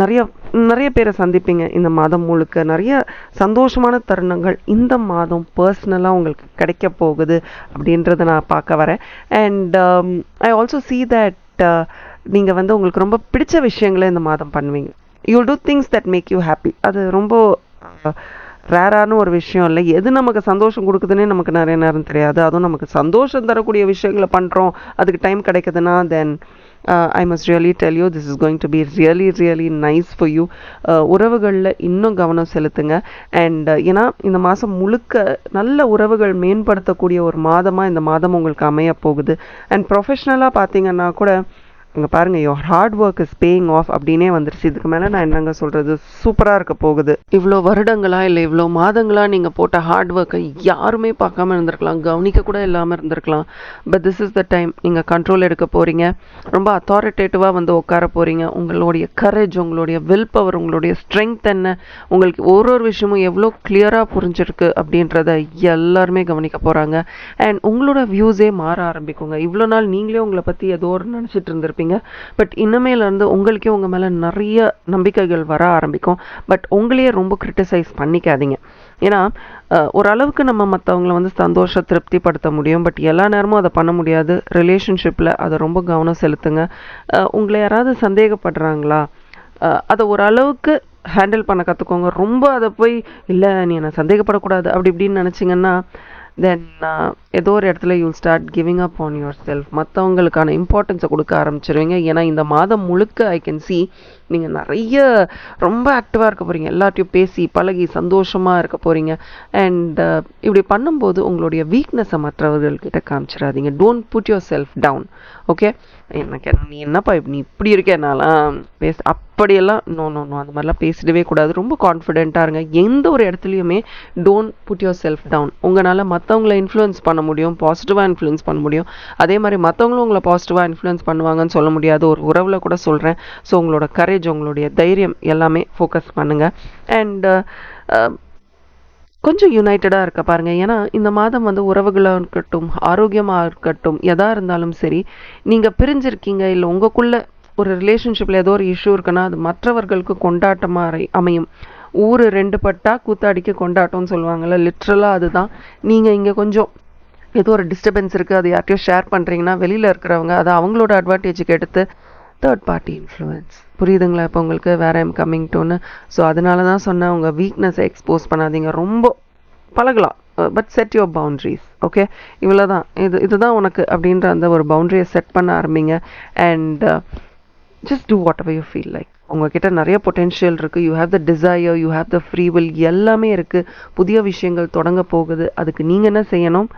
நிறைய நிறைய பேரை சந்திப்பீங்க இந்த மாதம் முழுக்க. நிறைய சந்தோஷமான தருணங்கள் இந்த மாதம் பர்சனலாக உங்களுக்கு கிடைக்க போகுது அப்படின்றத நான் பார்க்க வரேன். And I also see that நீங்கள் வந்து உங்களுக்கு ரொம்ப பிடிச்ச விஷயங்களை இந்த மாதம் பண்ணுவீங்க. You do things that make you happy. அது ரொம்ப ரேரான ஒரு விஷயம் இல்லை. எது நமக்கு சந்தோஷம் கொடுக்குதுன்னே நமக்கு நிறைய நேரம் தெரியாது. அதுவும் நமக்கு சந்தோஷம் தரக்கூடிய விஷயங்களை பண்ணுறோம், அதுக்கு டைம் கிடைக்குதுன்னா then I must really tell you this is going to be really really nice for you. உறவுகளில் இன்னும் கவனம் செலுத்துங்க. அண்ட் ஏன்னா இந்த மாதம் முழுக்க நல்ல உறவுகள் மேம்படுத்தக்கூடிய ஒரு மாதமாக இந்த மாதம் உங்களுக்கு அமைய போகுது. அண்ட் ப்ரொஃபஷ்னலாக பார்த்தீங்கன்னா கூட இங்கே பாருங்கள், your hard work is paying off அப்படின்னே வந்துருச்சு. இதுக்கு மேலே நான் என்னங்க சொல்கிறது, சூப்பராக இருக்க போகுது. இவ்வளோ வருடங்களா இல்லை இவ்வளோ மாதங்களா நீங்கள் போட்ட ஹார்ட் ஒர்க்கை யாருமே பார்க்காம இருந்திருக்கலாம், கவனிக்க கூட இல்லாமல் இருந்திருக்கலாம். But this is the time. நீங்கள் கண்ட்ரோல் எடுக்க போகிறீங்க. ரொம்ப அத்தாரிட்டேட்டிவாக வந்து உட்கார போகிறீங்க. உங்களுடைய கரேஜ், உங்களுடைய வில் பவர், உங்களுடைய ஸ்ட்ரென்த் என்ன, உங்களுக்கு ஒரு ஒரு விஷயமும் எவ்வளோ கிளியராக புரிஞ்சிருக்கு அப்படின்றத எல்லாருமே கவனிக்க போகிறாங்க. அண்ட் உங்களோட வியூஸே மாற ஆரம்பிக்குங்க. இவ்வளோ நாள் நீங்களே உங்களை பற்றி ஏதோ ஒரு நினச்சிட்டு இருந்திருப்பீங்க. பட் இனிமேலேருந்து உங்களுக்கே உங்கள் மேலே நிறைய நம்பிக்கைகள் வர ஆரம்பிக்கும். பட் உங்களையே ரொம்ப கிரிட்டிசைஸ் பண்ணிக்காதீங்க. ஏன்னா ஓரளவுக்கு நம்ம மற்றவங்களை வந்து சந்தோஷ திருப்திப்படுத்த முடியும். பட் எல்லா நேரமும் அதை பண்ண முடியாது. ரிலேஷன்ஷிப்பில் அதை ரொம்ப கவனம் செலுத்துங்க. உங்களை யாராவது சந்தேகப்படுறாங்களா, அதை ஓரளவுக்கு ஹேண்டில் பண்ண கற்றுக்கோங்க. ரொம்ப அதை போய் இல்லை நீ என்னை சந்தேகப்படக்கூடாது அப்படி இப்படின்னு நினச்சிங்கன்னா தென் ஏதோ ஒரு இடத்துல you'll start giving up on yourself. மற்றவங்களுக்கான இம்பார்ட்டன்ஸை கொடுக்க ஆரம்பிச்சிருவீங்க. ஏன்னா இந்த மாதம் முழுக்க ஐ கேன் சி நீங்கள் நிறைய ரொம்ப ஆக்டிவாக இருக்க போகிறீங்க. எல்லாத்தையும் பேசி பழகி சந்தோஷமாக இருக்க போகிறீங்க. அண்ட் இப்படி பண்ணும்போது உங்களுடைய வீக்னஸை மற்றவர்கள்கிட்ட காமிச்சிடாதீங்க. Don't put yourself down. Okay, எனக்கு நீ என்னப்பா நீ இப்படி இருக்கேனாலாம் அப்படியெல்லாம் நோ நோ நோ அந்த மாதிரிலாம் பேசிடவே கூடாது. ரொம்ப கான்ஃபிடென்ட்டாக இருங்க. எந்த ஒரு இடத்துலையுமே don't put yourself down. உங்களால் மற்றவங்கள இன்ஃப்ளூயன்ஸ் பண்ண முடியும், பாசிட்டிவாக இன்ஃப்ளூயன்ஸ் பண்ண முடியும். அதே மாதிரி மற்றவங்களும் உங்களை பாசிட்டிவாக இன்ஃப்ளூயன்ஸ் பண்ணுவாங்கன்னு சொல்ல முடியாது. ஒரு உறவில் கூட சொல்கிறேன். ஸோ உங்களோட கரேஜ், உங்களுடைய தைரியம் எல்லாமே ஃபோக்கஸ் பண்ணுங்கள். அண்ட் கொஞ்சம் யுனைட்டடாக இருக்க பாருங்கள். ஏன்னா இந்த மாதம் வந்து உறவுகளாக இருக்கட்டும், ஆரோக்கியமாக இருக்கட்டும், எதாக இருந்தாலும் சரி, நீங்கள் பிரிஞ்சிருக்கீங்க இல்லை உங்களுக்குள்ள ஒரு ரிலேஷன்ஷிப்பில் ஏதோ ஒரு இஷ்யூ இருக்குன்னா அது மற்றவர்களுக்கு கொண்டாட்டமாக அமையும். ஊர் ரெண்டு பட்டா கூத்தாடிக்கு கொண்டாட்டம்னு சொல்லுவாங்கள்ல, லிட்ரலாக அதுதான். நீங்கள் இங்கே கொஞ்சம் ஏதோ ஒரு டிஸ்டர்பன்ஸ் இருக்குது, அது யார்ட்டையும் ஷேர் பண்ணுறீங்கன்னா வெளியில் இருக்கிறவங்க அதை அவங்களோட அட்வான்டேஜுக்கு எடுத்து தேர்ட் பார்ட்டி இன்ஃப்ளூயன்ஸ். புரியுதுங்களா இப்போ உங்களுக்கு வேர் ஐம் கம்மிங் டூன்னு? ஸோ அதனால தான் சொன்னேன், உங்கள் வீக்னஸை எக்ஸ்போஸ் பண்ணாதீங்க. ரொம்ப பழகலாம், but set your boundaries. Okay, இவ்வளோ தான். இதுதான் உனக்கு அப்படின்ற அந்த ஒரு பவுண்ட்ரியை செட் பண்ண ஆரம்பிங்க. And just do whatever you feel like. உங்ககிட்ட நிறைய பொட்டென்ஷியல் இருக்குது. You have the desire, you have the free will, எல்லாமே இருக்குது. புதிய விஷயங்கள் தொடங்க போகுது. அதுக்கு நீங்கள் என்ன செய்யணும்?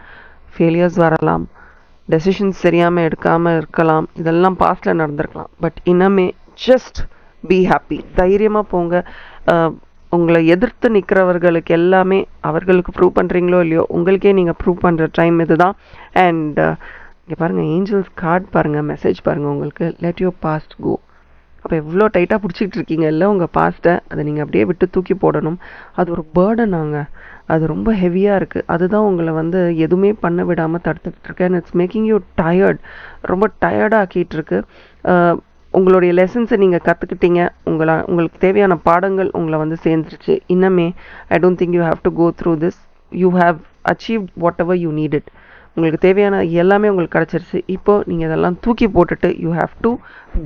ஃபெயிலியர்ஸ் வரலாம், டெசிஷன்ஸ் சரியாமல் எடுக்காமல் இருக்கலாம், இதெல்லாம் பாஸ்டில் நடந்திருக்கலாம். பட் இனிமே ஜஸ்ட் பி ஹாப்பி. தைரியமாக போங்க. உங்களை எதிர்த்து நிற்கிறவர்களுக்கு எல்லாமே அவர்களுக்கு ப்ரூவ் பண்ணுறீங்களோ இல்லையோ, உங்களுக்கே நீங்கள் ப்ரூவ் பண்ணுற டைம் இது தான். அண்ட் இங்கே பாருங்கள், ஏஞ்சல்ஸ் கார்டு பாருங்கள், மெசேஜ் பாருங்கள் உங்களுக்கு. லெட் யுவர் பாஸ்ட் கோ. அப்போ எவ்வளோ டைட்டாக பிடிச்சிக்கிட்டு இருக்கீங்க இல்லை உங்கள் பாஸ்ட்டை, அதை நீங்கள் அப்படியே விட்டு தூக்கி போடணும். அது ஒரு பேர்டனாங்க, அது ரொம்ப ஹெவியாக இருக்குது. அதுதான் உங்களை வந்து எதுவுமே பண்ண விடாமல் தடுத்துக்கிட்டு இருக்கேன். It's making you tired. ரொம்ப டயர்டாக ஆக்கிட்டு இருக்கு. உங்களுடைய லெசன்ஸை நீங்கள் கற்றுக்கிட்டீங்க. உங்களுக்கு தேவையான பாடங்கள் உங்களை வந்து சேர்ந்துருச்சு. இன்னமே I don't think you have to go through this. You have achieve whatever you needed. உங்களுக்கு தேவையான எல்லாமே உங்களுக்கு கிடச்சிருச்சு. இப்போது நீங்கள் இதெல்லாம் தூக்கி போட்டுட்டு you have to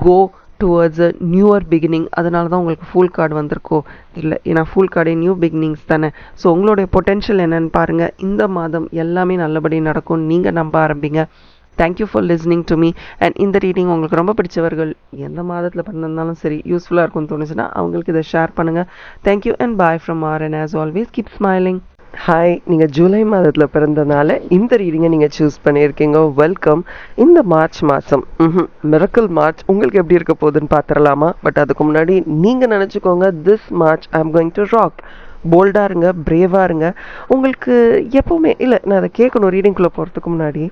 go towards a newer beginning. அதனால தான் உங்களுக்கு ஃபுல் கார்டு வந்திருக்கோ இல்லை, ஏன்னா ஃபுல் கார்டே நியூ பிகினிங்ஸ் தானே. ஸோ உங்களுடைய பொட்டென்ஷியல் என்னென்னு பாருங்கள். இந்த மாதம் எல்லாமே நல்லபடி நடக்கும். நீங்கள் நம்ப ஆரம்பிங்க. Thank you for listening to me. And இந்த ரீடிங் உங்களுக்கு ரொம்ப பிடிச்சவர்கள் எந்த மாதத்தில் பண்ணிருந்தாலும் சரி யூஸ்ஃபுல்லாக இருக்கும்னு தோணுச்சுன்னா அவங்களுக்கு இதை ஷேர் பண்ணுங்கள். Thank you and bye from R and as always keep smiling. Hi, நீங்கள் ஜூலை மாதத்தில் பிறந்தனால இந்த ரீடிங்கை நீங்கள் சூஸ் பண்ணியிருக்கீங்க. வெல்கம். இந்த மார்ச் மாதம் மிரக்கல் மார்ச் உங்களுக்கு எப்படி இருக்க போகுதுன்னு பார்த்துடலாமா? பட் அதுக்கு முன்னாடி நீங்கள் நினச்சிக்கோங்க, this March I am going to rock. போல்டாக இருங்க, பிரேவாக இருங்க. உங்களுக்கு எப்போவுமே இல்லை, நான் அதை கேட்கணும் ரீடிங்குள்ளே போகிறதுக்கு முன்னாடி.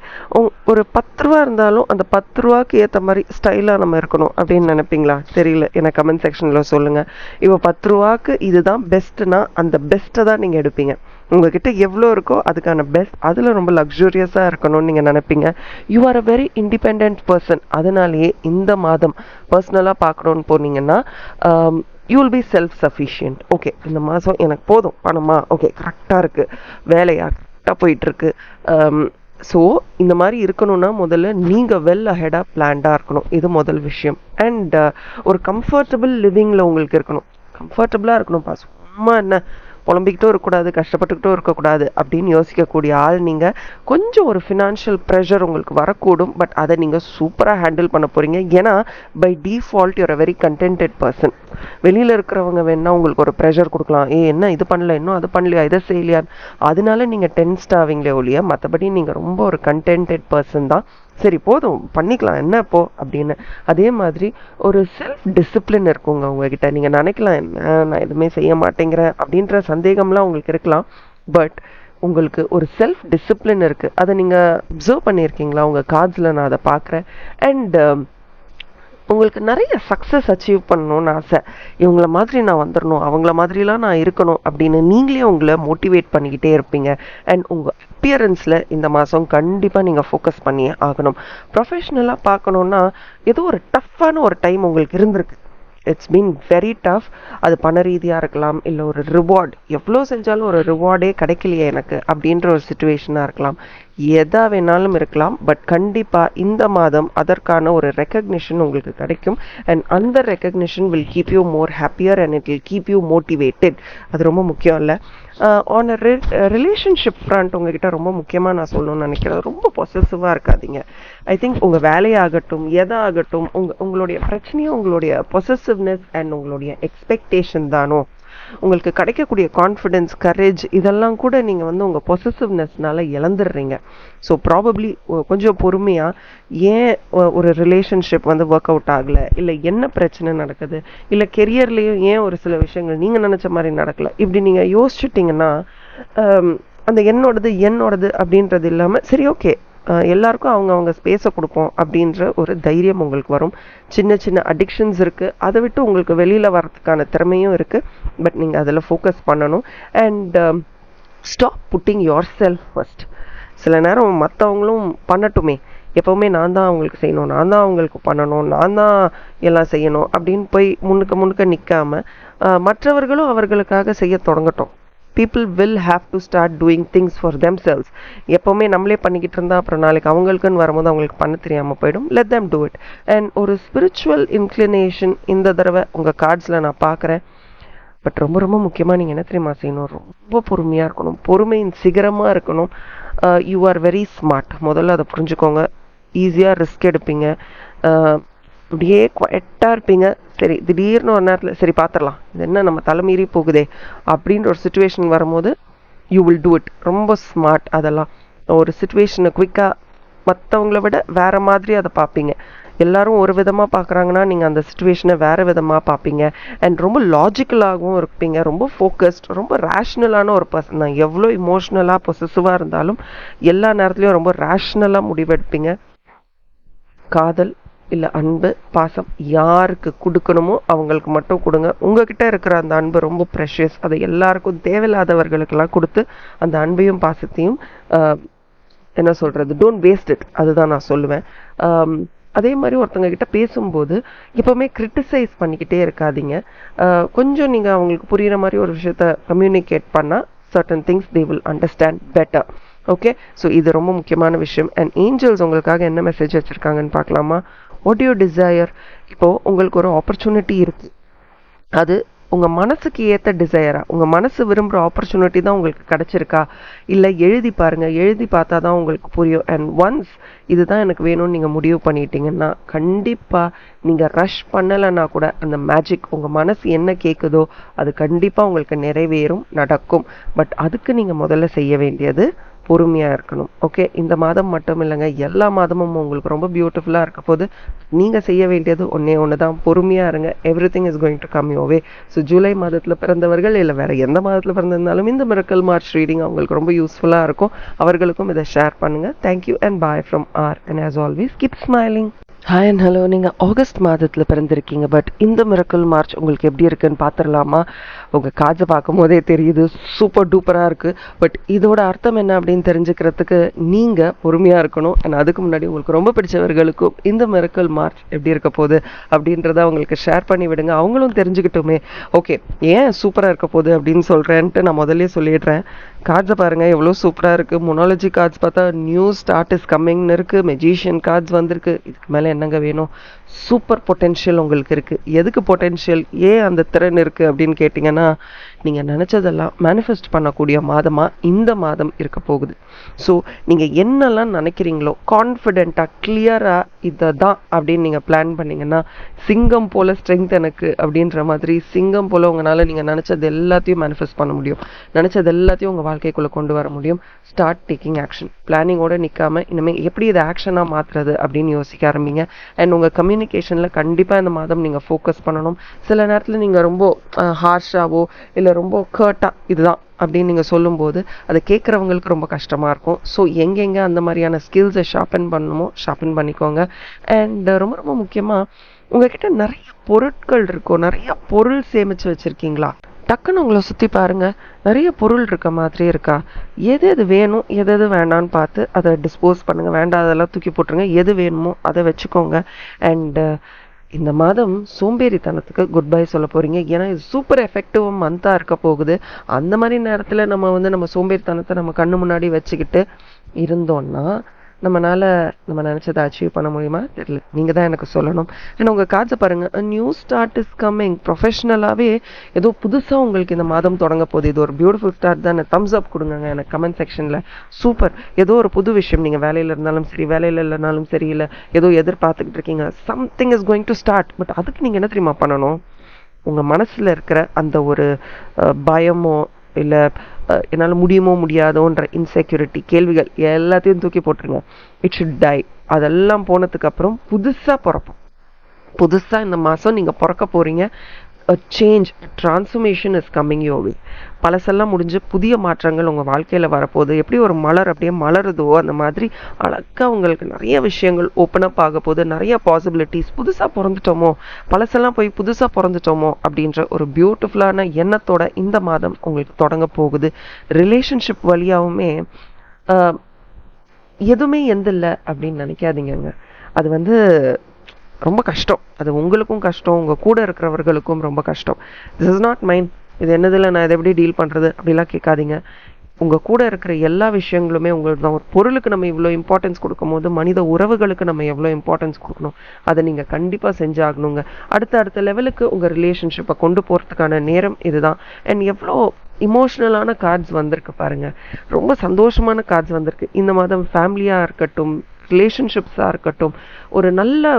ஒரு 10 ரூபா இருந்தாலும் அந்த 10 ரூபாய்க்கு ஏற்ற மாதிரி ஸ்டைலாக நம்ம இருக்கணும் அப்படின்னு நினைப்பீங்களா? தெரியல, எனக்கு கமெண்ட் செக்ஷனில் சொல்லுங்கள். இப்போ 10 ரூபாய்க்கு இதுதான் பெஸ்ட்டுனா அந்த பெஸ்ட்டை தான் நீங்கள் எடுப்பீங்க. உங்ககிட்ட எவ்வளோ இருக்கோ அதுக்கான பெஸ்ட், அதில் ரொம்ப லக்ஸூரியஸாக இருக்கணும்னு நீங்கள் நினைப்பீங்க. You are a very independent person. அதனாலேயே இந்த மாதம் பர்சனலாக பார்க்கணுன்னு போனீங்கன்னா you will B self sufficient. Okay, இந்த மாதம் எனக்கு போதும் பணமா, ஓகே கரெக்டாக இருக்குது, வேலையாக கரெக்டாக போயிட்டுருக்கு. ஸோ இந்த மாதிரி இருக்கணும்னா முதல்ல நீங்கள் வெல் அஹெடாக பிளான்டாக இருக்கணும். இது முதல் விஷயம். அண்ட் ஒரு கம்ஃபர்டபுள் லிவிங்கில் உங்களுக்கு இருக்கணும். கம்ஃபர்டபுளாக இருக்கணும்ப்பா. சும்மா என்ன புலம்பிக்கிட்டும் இருக்கக்கூடாது, கஷ்டப்பட்டுக்கிட்டும் இருக்கக்கூடாது அப்படின்னு யோசிக்கக்கூடிய ஆள் நீங்கள். கொஞ்சம் ஒரு ஃபினான்ஷியல் ப்ரெஷர் உங்களுக்கு வரக்கூடும், பட் அதை நீங்கள் சூப்பராக ஹேண்டில் பண்ண போகிறீங்க. ஏன்னா by default you're a very contented person. வெளியில் இருக்கிறவங்க வேணா உங்களுக்கு ஒரு ப்ரெஷர் கொடுக்கலாம், என்ன இது பண்ணல, இன்னும் அது பண்ணலையா, இதை செய்யலையா, அதனால நீங்கள் டென்ஸ்ட் ஆவீங்களே ஒழிய மற்றபடி நீங்கள் ரொம்ப ஒரு கண்டென்டட் பர்சன் தான். சரி போதும் பண்ணிக்கலாம் என்ன இப்போ அப்படின்னு. அதே மாதிரி ஒரு செல்ஃப் டிசிப்ளின் இருக்குங்க உங்ககிட்ட. நீங்கள் நினைக்கலாம் என்ன நான் எதுவுமே செய்ய மாட்டேங்கிறேன் அப்படின்ற சந்தேகம்லாம் உங்களுக்கு இருக்கலாம். பட் உங்களுக்கு ஒரு செல்ஃப் டிசிப்ளின் இருக்குது. அதை நீங்கள் அப்சர்வ் பண்ணியிருக்கீங்களா? உங்கள் கார்ட்ஸில் நான் அதை பார்க்குறேன். அண்ட் உங்களுக்கு நிறைய சக்ஸஸ் அச்சீவ் பண்ணணும்னு ஆசை. இவங்கள மாதிரி நான் வந்துடணும், அவங்கள மாதிரிலாம் நான் இருக்கணும் அப்படின்னு நீங்களே உங்களை மோட்டிவேட் பண்ணிக்கிட்டே இருப்பீங்க. அண்ட் உங்கள் அப்பியரன்ஸில் இந்த மாதம் கண்டிப்பாக நீங்கள் ஃபோக்கஸ் பண்ணியே ஆகணும். ப்ரொஃபஷ்னலாக பார்க்கணுன்னா ஏதோ ஒரு டஃப்பான ஒரு டைம் உங்களுக்கு இருந்திருக்கு. It's been very tough. அது பண ரீதியாக இருக்கலாம், இல்லை ஒரு ரிவார்ட், எவ்வளோ செஞ்சாலும் ஒரு ரிவார்டே கிடைக்கலையே எனக்கு அப்படின்ற ஒரு சுச்சுவேஷனாக இருக்கலாம். எதா வேணாலும் இருக்கலாம். பட் கண்டிப்பாக இந்த மாதம் அதற்கான ஒரு ரெக்கக்னிஷன் உங்களுக்கு கிடைக்கும். அண்ட் அந்த recognition will keep you more happier and it will keep you motivated. அது ரொம்ப முக்கியம் இல்லை? ஆன் அ ரிலேஷன்ஷிப் ஃப்ரண்ட் உங்ககிட்ட ரொம்ப முக்கியமாக நான் சொல்லணும்னு நினைக்கிறேன், ரொம்ப பொசசிவாக இருக்காதீங்க. ஐ திங்க் உங்கள் வேலையாகட்டும் எதாகட்டும் உங்களுடைய பிரச்சனையும் உங்களுடைய பொசசிவ்னஸ் அண்ட் உங்களுடைய எக்ஸ்பெக்டேஷன் தானோ. உங்களுக்கு கிடைக்கக்கூடிய கான்ஃபிடென்ஸ், கரேஜ் இதெல்லாம் கூட நீங்கள் உங்கள் பொசசிவ்னஸ்னால இழந்துடுறீங்க. ஸோ ப்ராபப்ளி கொஞ்சம் பொறுமையாக ஏன் ஒரு ரிலேஷன்ஷிப் ஒர்க் அவுட் ஆகலை, இல்லை என்ன பிரச்சனை நடக்குது, இல்லை கெரியர்லேயும் ஏன் ஒரு சில விஷயங்கள் நீங்கள் நினச்ச மாதிரி நடக்கலை, இப்படி நீங்கள் யோசிச்சுட்டிங்கன்னா அந்த என்னோடது அப்படின்றது இல்லாமல் சரி ஓகே எல்லாருக்கும் அவங்க ஸ்பேஸை கொடுப்போம் அப்படின்ற ஒரு தைரியம் உங்களுக்கு வரும். சின்ன சின்ன அடிக்ஷன்ஸ் இருக்குது, அதை விட்டு உங்களுக்கு வெளியில் வர்றதுக்கான திறமையும் இருக்குது. பட் நீங்கள் அதில் ஃபோக்கஸ் பண்ணணும். And stop pudding your self first. சில நேரம் மற்றவங்களும் பண்ணட்டுமே, எப்போவுமே நான் தான் அவங்களுக்கு செய்யணும், நான் தான் அவங்களுக்கு பண்ணணும், நான் தான் எல்லாம் செய்யணும் அப்படின்னு போய் முன்னுக்க நிற்காம மற்றவர்களும் அவர்களுக்காக செய்ய தொடங்கட்டும். people will have to start doing things for themselves. எப்போவுமே நம்மளே பண்ணிக்கிட்டு இருந்தால் அப்புறம் நாளைக்கு அவங்களுக்குன்னு வரும்போது அவங்களுக்கு பண்ண தெரியாமல் போயிடும். let them do it. and ஒரு ஸ்பிரிச்சுவல் இன்க்ளினேஷன் இந்த தடவை உங்கள் கார்ட்ஸில் நான் பார்க்குறேன். பட் ரொம்ப ரொம்ப முக்கியமாக நீங்கள் என்ன தெரியுமா செய்யணும்? ரொம்ப பொறுமையாக இருக்கணும், பொறுமையின் சிகரமாக இருக்கணும். You are very smart. முதல்ல அதை புரிஞ்சுக்கோங்க. ஈஸியாக ரிஸ்க் எடுப்பீங்க, அப்படியே குவைட்டாக இருப்பீங்க. சரி திடீர்னு ஒரு நேரத்தில் சரி பார்த்துடலாம், இது என்ன நம்ம தலைமீறி போகுதே அப்படின்ற ஒரு சுச்சுவேஷன் வரும்போது யூ வில் டூ இட். ரொம்ப ஸ்மார்ட். அதெல்லாம் ஒரு சுச்சுவேஷனை குவிக்காக மற்றவங்கள விட வேறு மாதிரி அதை பார்ப்பீங்க. எல்லாரும் ஒரு விதமாக பார்க்குறாங்கன்னா நீங்கள் அந்த சுச்சுவேஷனை வேறு விதமாக பார்ப்பீங்க. அண்ட் ரொம்ப லாஜிக்கலாகவும் இருப்பீங்க, ரொம்ப ஃபோக்கஸ்ட், ரொம்ப ரேஷ்னலான ஒரு பர்சன் தான். எவ்வளோ இமோஷ்னலாக பொசசிவாக இருந்தாலும் எல்லா நேரத்துலையும் ரொம்ப ரேஷ்னலாக முடிவெடுப்பீங்க. காதல் இல்லை அன்பு, பாசம் யாருக்கு கொடுக்கணுமோ அவங்களுக்கு மட்டும் கொடுங்க. உங்ககிட்ட இருக்கிற அந்த அன்பு ரொம்ப ப்ரெஷியஸ். அதை எல்லாருக்கும் தேவையில்லாதவர்களுக்கெல்லாம் கொடுத்து அந்த அன்பையும் பாசத்தையும் என்ன சொல்கிறது, டோன்ட் வேஸ்ட் இட். அதுதான் நான் சொல்லுவேன். அதே மாதிரி ஒருத்தங்க கிட்ட பேசும்போது எப்போவுமே கிரிட்டிசைஸ் பண்ணிக்கிட்டே இருக்காதீங்க. கொஞ்சம் நீங்கள் அவங்களுக்கு புரிகிற மாதிரி ஒரு விஷயத்த கம்யூனிகேட் பண்ணால் certain things they will understand better. Okay, so இது ரொம்ப முக்கியமான விஷயம். அண்ட் ஏஞ்சல்ஸ் உங்களுக்காக என்ன மெசேஜ் வச்சுருக்காங்கன்னு பார்க்கலாமா? What you desire. இப்போது உங்களுக்கு ஒரு ஆப்பர்ச்சுனிட்டி இருக்குது, அது உங்கள் மனசுக்கு ஏற்ற டிசையரா, உங்கள் மனசு விரும்புகிற ஆப்பர்ச்சுனிட்டி தான் உங்களுக்கு கிடச்சிருக்கா, இல்லை எழுதி பாருங்கள். எழுதி பார்த்தா தான் உங்களுக்கு புரியும். அண்ட் ஒன்ஸ் இதுதான் எனக்கு வேணும்னு நீங்கள் முடிவு பண்ணிட்டீங்கன்னா கண்டிப்பாக நீங்கள் ரஷ் பண்ணலைன்னா கூட அந்த மேஜிக் உங்கள் மனசு என்ன கேட்குதோ அது கண்டிப்பாக உங்களுக்கு நிறைவேறும், நடக்கும். பட் அதுக்கு நீங்கள் முதல்ல செய்ய வேண்டியது பொறுமையாக இருக்கணும். ஓகே, இந்த மாதம் மட்டும் இல்லைங்க, எல்லா மாதமும் உங்களுக்கு ரொம்ப பியூட்டிஃபுல்லாக இருக்க போது. நீங்கள் செய்ய வேண்டியது ஒன்று தான், பொறுமையாக இருங்க. Everything is going to come your way. So July மாதத்தில் பிறந்தவர்கள் இல்லை வேறு எந்த மாதத்தில் பிறந்திருந்தாலும் இந்த மிரக்கல் மார்ச் ரீடிங் அவங்களுக்கு ரொம்ப யூஸ்ஃபுல்லாக இருக்கும். அவர்களுக்கும் இதை ஷேர் பண்ணுங்கள். Thank you and bye from R, and as always keep smiling. Hi and hello. நீங்கள் ஆகஸ்ட் மாதத்தில் பிறந்திருக்கீங்க. பட் இந்த மிரக்கல் மார்ச் உங்களுக்கு எப்படி இருக்குன்னு பார்த்துடலாமா? உங்கள் காஜை பார்க்கும் போதே தெரியுது, சூப்பர் டூப்பராக இருக்குது. பட் இதோட அர்த்தம் என்ன அப்படின்னு தெரிஞ்சுக்கிறதுக்கு நீங்கள் பொறுமையாக இருக்கணும். அண்ட் அதுக்கு முன்னாடி உங்களுக்கு ரொம்ப பிடிச்சவர்களுக்கும் இந்த மிரக்கல் மார்ச் எப்படி இருக்க போகுது அப்படின்றத அவங்களுக்கு ஷேர் பண்ணி விடுங்க, அவங்களும் தெரிஞ்சுக்கிட்டுமே. ஓகே, ஏன் சூப்பராக இருக்க போகுது அப்படின்னு சொல்கிறேன்ட்டு நான் முதல்ல சொல்லிடுறேன். கார்ட்ஸை பாருங்கள், எவ்வளோ சூப்பராக இருக்குது. மொனாலஜி கார்ட்ஸ் பார்த்தா நியூ ஸ்டார்ட் இஸ் கம்மிங்னு இருக்குது. மெஜிஷியன் கார்ட்ஸ் வந்திருக்கு. இதுக்கு மேலே என்னங்க வேணும்? சூப்பர் பொட்டென்ஷியல் உங்களுக்கு இருக்குது. எதுக்கு பொட்டென்ஷியல், ஏன் அந்த திறன் இருக்குது அப்படின்னு கேட்டிங்கன்னா, நீங்கள் நினச்சதெல்லாம் மேனிஃபெஸ்ட் பண்ணக்கூடிய மாதமாக இந்த மாதம் இருக்க போகுது. ஸோ நீங்கள் என்னெல்லாம் நினைக்கிறீங்களோ கான்ஃபிடென்ட்டாக கிளியராக இதை தான் அப்படின்னு நீங்கள் பிளான் பண்ணிங்கன்னா, சிங்கம் போல் ஸ்ட்ரென்த் எனக்கு அப்படின்ற மாதிரி சிங்கம் போல் உங்களால் நீங்கள் நினச்சது எல்லாத்தையும் மேனிஃபெஸ்ட் பண்ண முடியும். நினச்சது எல்லாத்தையும் உங்கள் வாழ்க்கைக்குள்ளே கொண்டு வர முடியும். Start taking action. பிளானிங்கோடு நிற்காமல் இனிமேல் எப்படி இதை ஆக்ஷனாக மாற்றுறது அப்படின்னு யோசிக்க ஆரம்பிங்க. அண்ட் உங்கள் கம்யூனிகேஷனில் கண்டிப்பாக இந்த மாதம் நீங்கள் ஃபோக்கஸ் பண்ணணும். சில நேரத்தில் நீங்கள் ரொம்ப ஹார்ஷாவோ இல்லை ரொம்ப கர்ட்டாக இதுதான் அப்படின்னு நீங்கள் சொல்லும்போது அதை கேட்குறவங்களுக்கு ரொம்ப கஷ்டமாக இருக்கும். ஸோ எங்கெங்கே அந்த மாதிரியான ஸ்கில்ஸை ஷார்பன் பண்ணணுமோ ஷார்பன் பண்ணிக்கோங்க. அண்ட் ரொம்ப ரொம்ப முக்கியமாக உங்ககிட்ட நிறைய பொருட்கள் இருக்கும், நிறைய பொருள் சேமித்து வச்சுருக்கீங்களா? டக்குன்னு உங்களை சுற்றி பாருங்கள், நிறைய பொருள் இருக்க மாதிரி இருக்கா? எது எது வேணும் எது எது வேண்டான்னு பார்த்து அதை டிஸ்போஸ் பண்ணுங்கள். வேண்டாதெல்லாம் தூக்கி போட்டுருங்க. எது வேணுமோ அதை வச்சுக்கோங்க. அண்டு இந்த மாதம் சோம்பேறித்தனத்துக்கு குட் பை சொல்ல போகிறீங்க. ஏன்னா இது சூப்பர் எஃபெக்டிவ் மந்தாக இருக்க போகுது. அந்த மாதிரி நேரத்தில் நம்ம சோம்பேறித்தனத்தை நம்ம கண்ணு முன்னாடி வச்சுக்கிட்டு இருந்தோம்னா நம்ம நினச்சதை அச்சீவ் பண்ண முடியுமா தெரியல. நீங்கள் தான் எனக்கு சொல்லணும். ஏன்னா உங்கள் காட்சை பாருங்கள், நியூ ஸ்டார்ட் இஸ் கம்மிங். ப்ரொஃபஷ்னலாகவே ஏதோ புதுசாக உங்களுக்கு இந்த மாதம் தொடங்க போகுது. இது ஒரு பியூட்டிஃபுல் ஸ்டார்ட் தான். தம்ஸ் அப் கொடுங்க எனக்கு கமெண்ட் செக்ஷனில். சூப்பர், ஏதோ ஒரு புது விஷயம். நீங்கள் வேலையில் இருந்தாலும் சரி, வேலையில் இல்லைனாலும் சரி, இல்லை ஏதோ எதிர்பார்த்துக்கிட்டு இருக்கீங்க, something is going to start. But அதுக்கு நீங்கள் என்ன தெரியுமா பண்ணணும்? உங்கள் மனசில் இருக்கிற அந்த ஒரு பயமோ இல்லை என்னால் முடியுமோ முடியாதோன்ற இன்செக்யூரிட்டி, கேள்விகள் எல்லாத்தையும் தூக்கி போட்டுருங்க. It should tie. அதெல்லாம் போனதுக்கப்புறம் புதுசாக பிறப்போம். புதுசாக இந்த மாதம் நீங்கள் பிறக்க போகிறீங்க. a change, a transformation is coming your way. பழசெல்லாம் முடிஞ்சு புதிய மாற்றங்கள் உங்கள் வாழ்க்கையில் வரப்போகுது. எப்படி ஒரு மலர் அப்படியே மலருதோ அந்த மாதிரி அழகாக உங்களுக்கு நிறைய விஷயங்கள் ஓப்பன் அப் ஆக போகுது. நிறைய பாசிபிலிட்டிஸ். புதுசாக பிறந்துட்டோமோ, பழசெல்லாம் போய் புதுசாக பிறந்துட்டோமோ அப்படின்ற ஒரு பியூட்டிஃபுல்லான எண்ணத்தோட இந்த மாதம் உங்களுக்கு தொடங்க போகுது. ரிலேஷன்ஷிப் வழியாகவுமே எதுவுமே எந்தில்லை அப்படின்னு நினைக்காதீங்கங்க. அது ரொம்ப கஷ்டம். அது உங்களுக்கும் கஷ்டம், உங்கள் கூட இருக்கிறவர்களுக்கும் ரொம்ப கஷ்டம். திஸ் இஸ் நாட் மைண்ட், இது என்னதில்லை, நான் இதை எப்படி டீல் பண்ணுறது அப்படிலாம் கேட்காதீங்க. உங்கள் கூட இருக்கிற எல்லா விஷயங்களுமே உங்களுக்கு தான். ஒரு பொருளுக்கு நம்ம இவ்வளோ இம்பார்ட்டன்ஸ் கொடுக்கும் போது மனித உறவுகளுக்கு நம்ம எவ்வளோ இம்பார்ட்டன்ஸ் கொடுக்கணும், அதை நீங்கள் கண்டிப்பாக செஞ்சாகணுங்க. அடுத்த லெவலுக்கு உங்கள் ரிலேஷன்ஷிப்பை கொண்டு போகிறதுக்கான நேரம் இதுதான். அண்ட் எவ்வளோ இமோஷ்னலான கார்ட்ஸ் வந்திருக்கு பாருங்கள். ரொம்ப சந்தோஷமான கார்ட்ஸ் வந்திருக்கு இந்த மாதம். ஃபேமிலியாக இருக்கட்டும், ரிலேஷன்ஷிப்ஸாக இருக்கட்டும், ஒரு நல்ல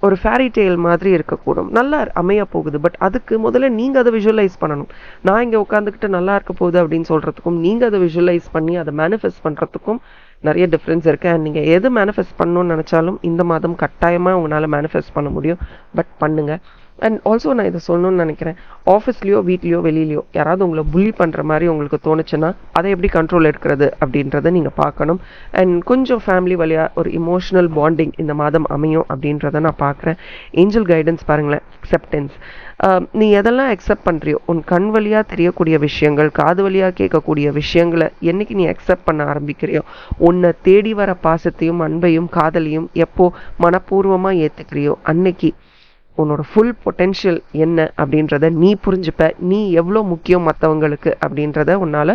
ஒரு ஃபேரி டெய்ல் மாதிரி இருக்கக்கூடும், நல்லா அமைய போகுது. பட் அதுக்கு முதல்ல நீங்கள் அதை விஷுவலைஸ் பண்ணணும். நான் இங்கே உட்காந்துக்கிட்டு நல்லா இருக்க போகுது அப்படின்னு சொல்கிறதுக்கும் நீங்கள் அதை விஷுவலைஸ் பண்ணி அதை மேனிஃபெஸ்ட் பண்ணுறதுக்கும் நிறைய டிஃப்ரென்ஸ் இருக்குது. அண்ட் நீங்கள் எது மேனிஃபெஸ்ட் பண்ணணும்னு நினச்சாலும் இந்த மாதம் கட்டாயமாக உங்களால் மேனிஃபெஸ்ட் பண்ண முடியும். பட் பண்ணுங்கள். அண்ட் ஆல்சோ நான் இதை சொல்லணும்னு நினைக்கிறேன், ஆஃபீஸ்லேயோ வீட்லேயோ வெளியிலையோ யாராவது உங்களை புள்ளி பண்ணுற மாதிரி உங்களுக்கு தோணுச்சுன்னா அதை எப்படி கண்ட்ரோல் எடுக்கிறது அப்படின்றத நீங்கள் பார்க்கணும். அண்ட் கொஞ்சம் ஃபேமிலி வழியாக ஒரு இமோஷனல் பாண்டிங் இந்த மாதம் அமையும் அப்படின்றத நான் பார்க்குறேன். ஏஞ்சல் கைடன்ஸ் பாருங்களேன். அக்செப்டன்ஸ். நீ எதெல்லாம் அக்செப்ட் பண்ணுறியோ, உன் கண் வழியாக தெரியக்கூடிய விஷயங்கள், காது வழியாக கேட்கக்கூடிய விஷயங்களை என்னைக்கு நீ அக்செப்ட் பண்ண ஆரம்பிக்கிறியோ, உன்னை தேடி வர பாசத்தையும் அன்பையும் காதலையும் எப்போ மனப்பூர்வமாக ஏற்றுக்கிறியோ அன்னைக்கு உன்னோட ஃபுல் பொட்டென்ஷியல் என்ன அப்படின்றத நீ புரிஞ்சுப்ப. நீ எவ்வளோ முக்கியம் மற்றவங்களுக்கு அப்படின்றத உன்னால்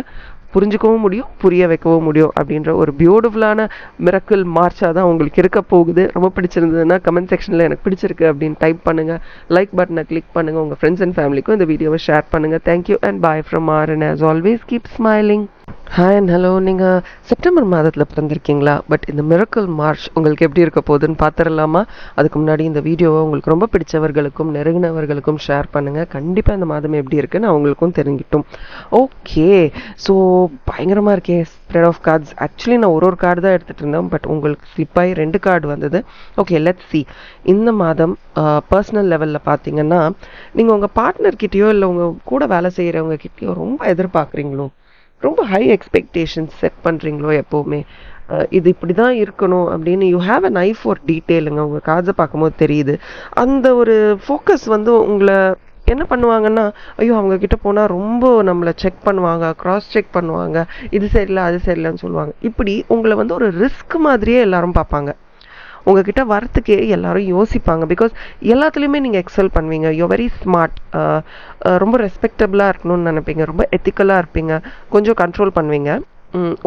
புரிஞ்சுக்கவும் முடியும், புரிய வைக்கவும் முடியும் அப்படின்ற ஒரு பியூட்டிஃபுல்லான மிரக்கிள் மார்ச்சாக தான் உங்களுக்கு இருக்க போகுது. ரொம்ப பிடிச்சிருந்ததுன்னா கமெண்ட் செக்ஷனில் எனக்கு பிடிச்சிருக்கு அப்படின்னு டைப் பண்ணுங்கள். லைக் பட்டனை கிளிக் பண்ணுங்கள். உங்கள் ஃப்ரெண்ட்ஸ் அண்ட் ஃபேமிலிக்கும் இந்த வீடியோவை ஷேர் பண்ணுங்கள். Thank you and bye from R and as always keep smiling. Hi and hello. நீங்கள் செப்டம்பர் மாதத்தில் பிறந்திருக்கீங்களா? பட் இந்த மிரக்கிள் மார்ச் உங்களுக்கு எப்படி இருக்க போகுதுன்னு பார்த்துடலாமா? அதுக்கு முன்னாடி இந்த வீடியோவை உங்களுக்கு ரொம்ப பிடிச்சவர்களுக்கும் நெருங்கினவர்களுக்கும் ஷேர் பண்ணுங்கள். கண்டிப்பாக இந்த மாதம் எப்படி இருக்குன்னு அவங்களுக்கும் தெரிஞ்சிட்டும். ஓகே, ஸோ பயங்கரமாக இருக்கே ஸ்ப்ரெட் ஆஃப் கார்ட்ஸ். ஆக்சுவலி நான் ஒரு கார்டு தான் எடுத்துகிட்டு இருந்தேன், பட் உங்களுக்கு ஸ்லிப்பாகி 2 கார்டு வந்தது. Okay, let's see. இந்த மாதம் பர்சனல் லெவலில் பார்த்தீங்கன்னா, நீங்கள் உங்கள் பார்ட்னர்கிட்டயோ இல்லை உங்கள் கூட வேலை செய்கிறவங்க கிட்டேயோ ரொம்ப எதிர்பார்க்குறீங்களோ, ரொம்ப ஹை எக்ஸ்பெக்டேஷன்ஸ் செட் பண்ணுறீங்களோ எப்போவுமே, இது இப்படி தான் இருக்கணும் அப்படின்னு you have an eye for டீட்டெயிலுங்க. உங்கள் கார்ட்ஸை பார்க்கும்போது தெரியுது. அந்த ஒரு ஃபோக்கஸ் வந்து உங்களை என்ன பண்ணுவாங்கன்னா, ஐயோ அவங்க கிட்ட போனால் ரொம்ப நம்மளை செக் பண்ணுவாங்க, கிராஸ் செக் பண்ணுவாங்க, இது சரியில்லை அது சரியில்லைன்னு சொல்லுவாங்க. இப்படி உங்களை வந்து ஒரு ரிஸ்க் மாதிரியே எல்லாரும் பார்ப்பாங்க. உங்ககிட்ட வரத்துக்கே எல்லாரும் யோசிப்பாங்க. பிகாஸ் எல்லாத்துலேயுமே நீங்கள் எக்ஸல் பண்ணுவீங்க. You very smart. ரொம்ப ரெஸ்பெக்டபுளாக இருக்கணும்னு நினைப்பீங்க, ரொம்ப எத்திக்கலாக இருப்பீங்க, கொஞ்சம் கண்ட்ரோல் பண்ணுவீங்க.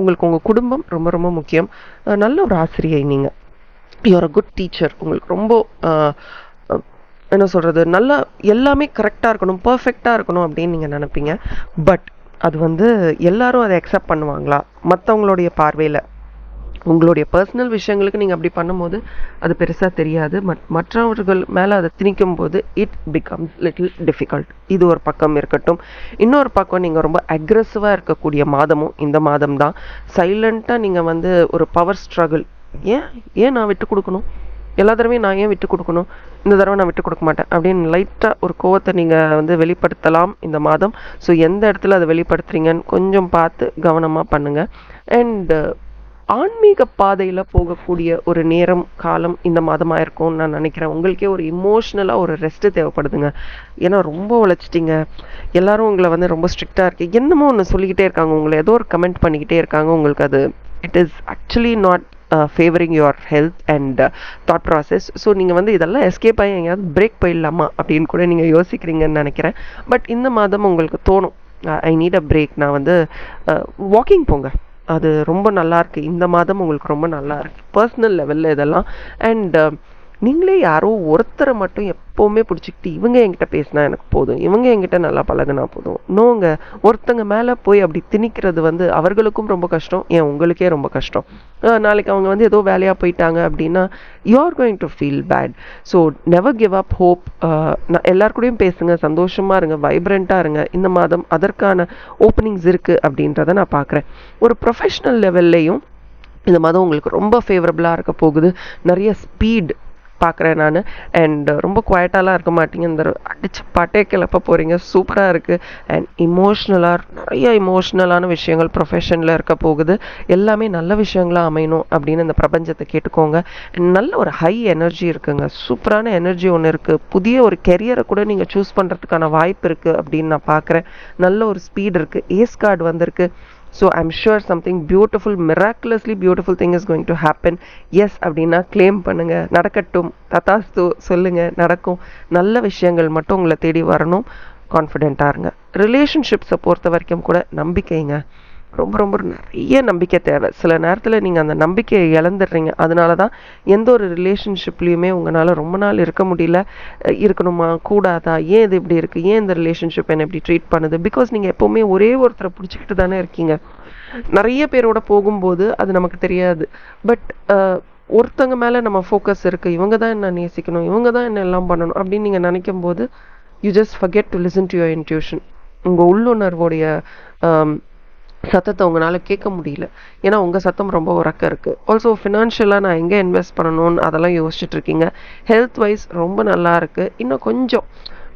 உங்களுக்கு உங்கள் குடும்பம் ரொம்ப ரொம்ப முக்கியம். நல்ல ஒரு ஆசிரியை நீங்கள். You're a good teacher. உங்களுக்கு ரொம்ப என்ன சொல்கிறது, நல்லா எல்லாமே கரெக்டாக இருக்கணும், பர்ஃபெக்டாக இருக்கணும் அப்படின்னு நீங்கள் நினைப்பீங்க. பட் அது வந்து எல்லாரும் அதை அக்செப்ட் பண்ணுவாங்களா? மற்றவங்களுடைய பார்வையில் உங்களுடைய பர்சனல் விஷயங்களுக்கு நீங்கள் அப்படி பண்ணும்போது அது பெருசாக தெரியாது. மற்றவர்கள் மேலே அதை திணிக்கும் போது இட் பிகம்ஸ் லிட்டில் டிஃபிகல்ட். இது ஒரு பக்கம் இருக்கட்டும். இன்னொரு பக்கம் நீங்கள் ரொம்ப அக்ரெசிவாக இருக்கக்கூடிய மாதமும் இந்த மாதம் தான். சைலண்ட்டாக நீங்கள் வந்து ஒரு பவர் ஸ்ட்ரகிள். ஏன் நான் விட்டு கொடுக்கணும், எல்லா தடவையும் நான் ஏன் விட்டு கொடுக்கணும், இந்த தடவை நான் விட்டு கொடுக்க மாட்டேன் அப்படின்னு லைட்டாக ஒரு கோவத்தை நீங்கள் வந்து வெளிப்படுத்தலாம் இந்த மாதம். ஸோ எந்த இடத்துல அதை வெளிப்படுத்துறீங்கன்னு கொஞ்சம் பார்த்து கவனமாக பண்ணுங்கள். அண்ட் ஆன்மீக பாதையில் போகக்கூடிய ஒரு நேரம் காலம் இந்த மாதமாக இருக்கும்னு நான் நினைக்கிறேன். உங்களுக்கே ஒரு இமோஷ்னலாக ஒரு ரெஸ்ட்டு தேவைப்படுதுங்க. ஏன்னா ரொம்ப உழைச்சிட்டிங்க. எல்லாரும் உங்களை வந்து ரொம்ப ஸ்ட்ரிக்டாக இருக்கு, என்னமோ ஒன்று சொல்லிக்கிட்டே இருக்காங்க, உங்களை ஏதோ ஒரு கமெண்ட் பண்ணிக்கிட்டே இருக்காங்க. உங்களுக்கு அது it is actually not favouring your health and thought process. So நீங்கள் வந்து இதெல்லாம் எஸ்கேப் ஆகி எங்கேயாவது பிரேக் போயிடலாமா அப்படின்னு கூட நீங்கள் யோசிக்கிறீங்கன்னு நினைக்கிறேன். பட் இந்த மாதம் உங்களுக்கு தோணும், ஐ நீட் அ பிரேக். நான் வந்து வாக்கிங் போங்க, அது ரொம்ப நல்லா இருக்கு. இந்த மாதம் உங்களுக்கு ரொம்ப நல்லா இருக்கு பர்சனல் லெவலில் இதெல்லாம். அண்ட் நீங்களே யாரோ ஒருத்தரை மட்டும் எப்போவுமே பிடிச்சிக்கிட்டு இவங்க என்கிட்ட பேசினா எனக்கு போதும், இவங்க என்கிட்ட நல்லா பழகுனா போதும். நோங்க, ஒருத்தங்க மேலே போய் அப்படி திணிக்கிறது வந்து அவர்களுக்கும் ரொம்ப கஷ்டம், ஏன் உங்களுக்கே ரொம்ப கஷ்டம். நாளைக்கு அவங்க வந்து ஏதோ வேலையாக போயிட்டாங்க அப்படின்னா you are going to feel bad. So never give up hope. எல்லாருக்கூடையும் பேசுங்க, சந்தோஷமாக இருங்க, வைப்ரண்ட்டாக இருங்க. இந்த மாதம் அதற்கான ஓப்பனிங்ஸ் இருக்குது அப்படின்றத நான் பார்க்குறேன். ஒரு ப்ரொஃபஷ்னல் லெவல்லையும் இந்த மாதம் உங்களுக்கு ரொம்ப ஃபேவரபுளாக இருக்க போகுது. நிறைய ஸ்பீட் பார்க்குறேன் நான். அண்ட் ரொம்ப குவாய்ட்டாலாம் இருக்க மாட்டீங்க, இந்த அடிச்சு பாட்டே கிளப்ப போகிறீங்க. சூப்பராக இருக்குது. அண்ட் நிறைய இமோஷ்னலான விஷயங்கள் ப்ரொஃபஷனில் இருக்க போகுது. எல்லாமே நல்ல விஷயங்களாக அமையணும் அப்படின்னு இந்த பிரபஞ்சத்தை கேட்டுக்கோங்க. நல்ல ஒரு ஹை எனர்ஜி இருக்குங்க, சூப்பரான எனர்ஜி ஒன்று இருக்குது. புதிய ஒரு கெரியரை கூட நீங்கள் சூஸ் பண்ணுறதுக்கான வாய்ப்பு இருக்குது அப்படின்னு நான் பார்க்குறேன். நல்ல ஒரு ஸ்பீட் இருக்குது. ஏஸ் கார்டு வந்திருக்கு. So I'm sure something beautiful, miraculously beautiful thing is going to happen. Yes அப்படின்னா claim பண்ணுங்க, நடக்கட்டும், ததாஸ்து சொல்லுங்க, நடக்கும். நல்ல விஷயங்கள் மட்டும் உங்களை தேடி வரணும். கான்ஃபிடென்ட்டாக இருங்க. ரிலேஷன்ஷிப்ஸை பொறுத்த வரைக்கும் கூட நம்பிக்கைங்க, ரொம்ப ரொம்ப நிறைய நம்பிக்கை தேவை. சில நேரத்தில் நீங்கள் அந்த நம்பிக்கையை இழந்துடுறீங்க. அதனால தான் எந்த ஒரு ரிலேஷன்ஷிப்லேயுமே உங்களால் ரொம்ப நாள் இருக்க முடியல. இருக்கணுமா கூடாதா, ஏன் இது இப்படி இருக்குது, ஏன் இந்த ரிலேஷன்ஷிப் என்னை இப்படி ட்ரீட் பண்ணுது? பிகாஸ் நீங்கள் எப்போவுமே ஒரே ஒருத்தரை பிடிச்சிக்கிட்டு தானே இருக்கீங்க. நிறைய பேரோட போகும்போது அது நமக்கு தெரியாது. பட் ஒருத்தங்க மேலே நம்ம ஃபோக்கஸ் இருக்குது, இவங்க தான் என்ன நேசிக்கணும், இவங்க தான் என்ன எல்லாம் பண்ணணும் அப்படின்னு நீங்கள் நினைக்கும் போது you just forget to listen to your intuition. உங்கள் உள்ளுணர்வோடைய சத்தத்தை உங்களால் கேட்க முடியல. ஏன்னா உங்கள் சத்தம் ரொம்ப உறக்க இருக்குது. ஆல்சோ ஃபினான்ஷியலாக நான் எங்கே இன்வெஸ்ட் பண்ணணும்னு அதெல்லாம் யோசிச்சுட்டு இருக்கீங்க. ஹெல்த் வைஸ் ரொம்ப நல்லா இருக்குது. இன்னும் கொஞ்சம்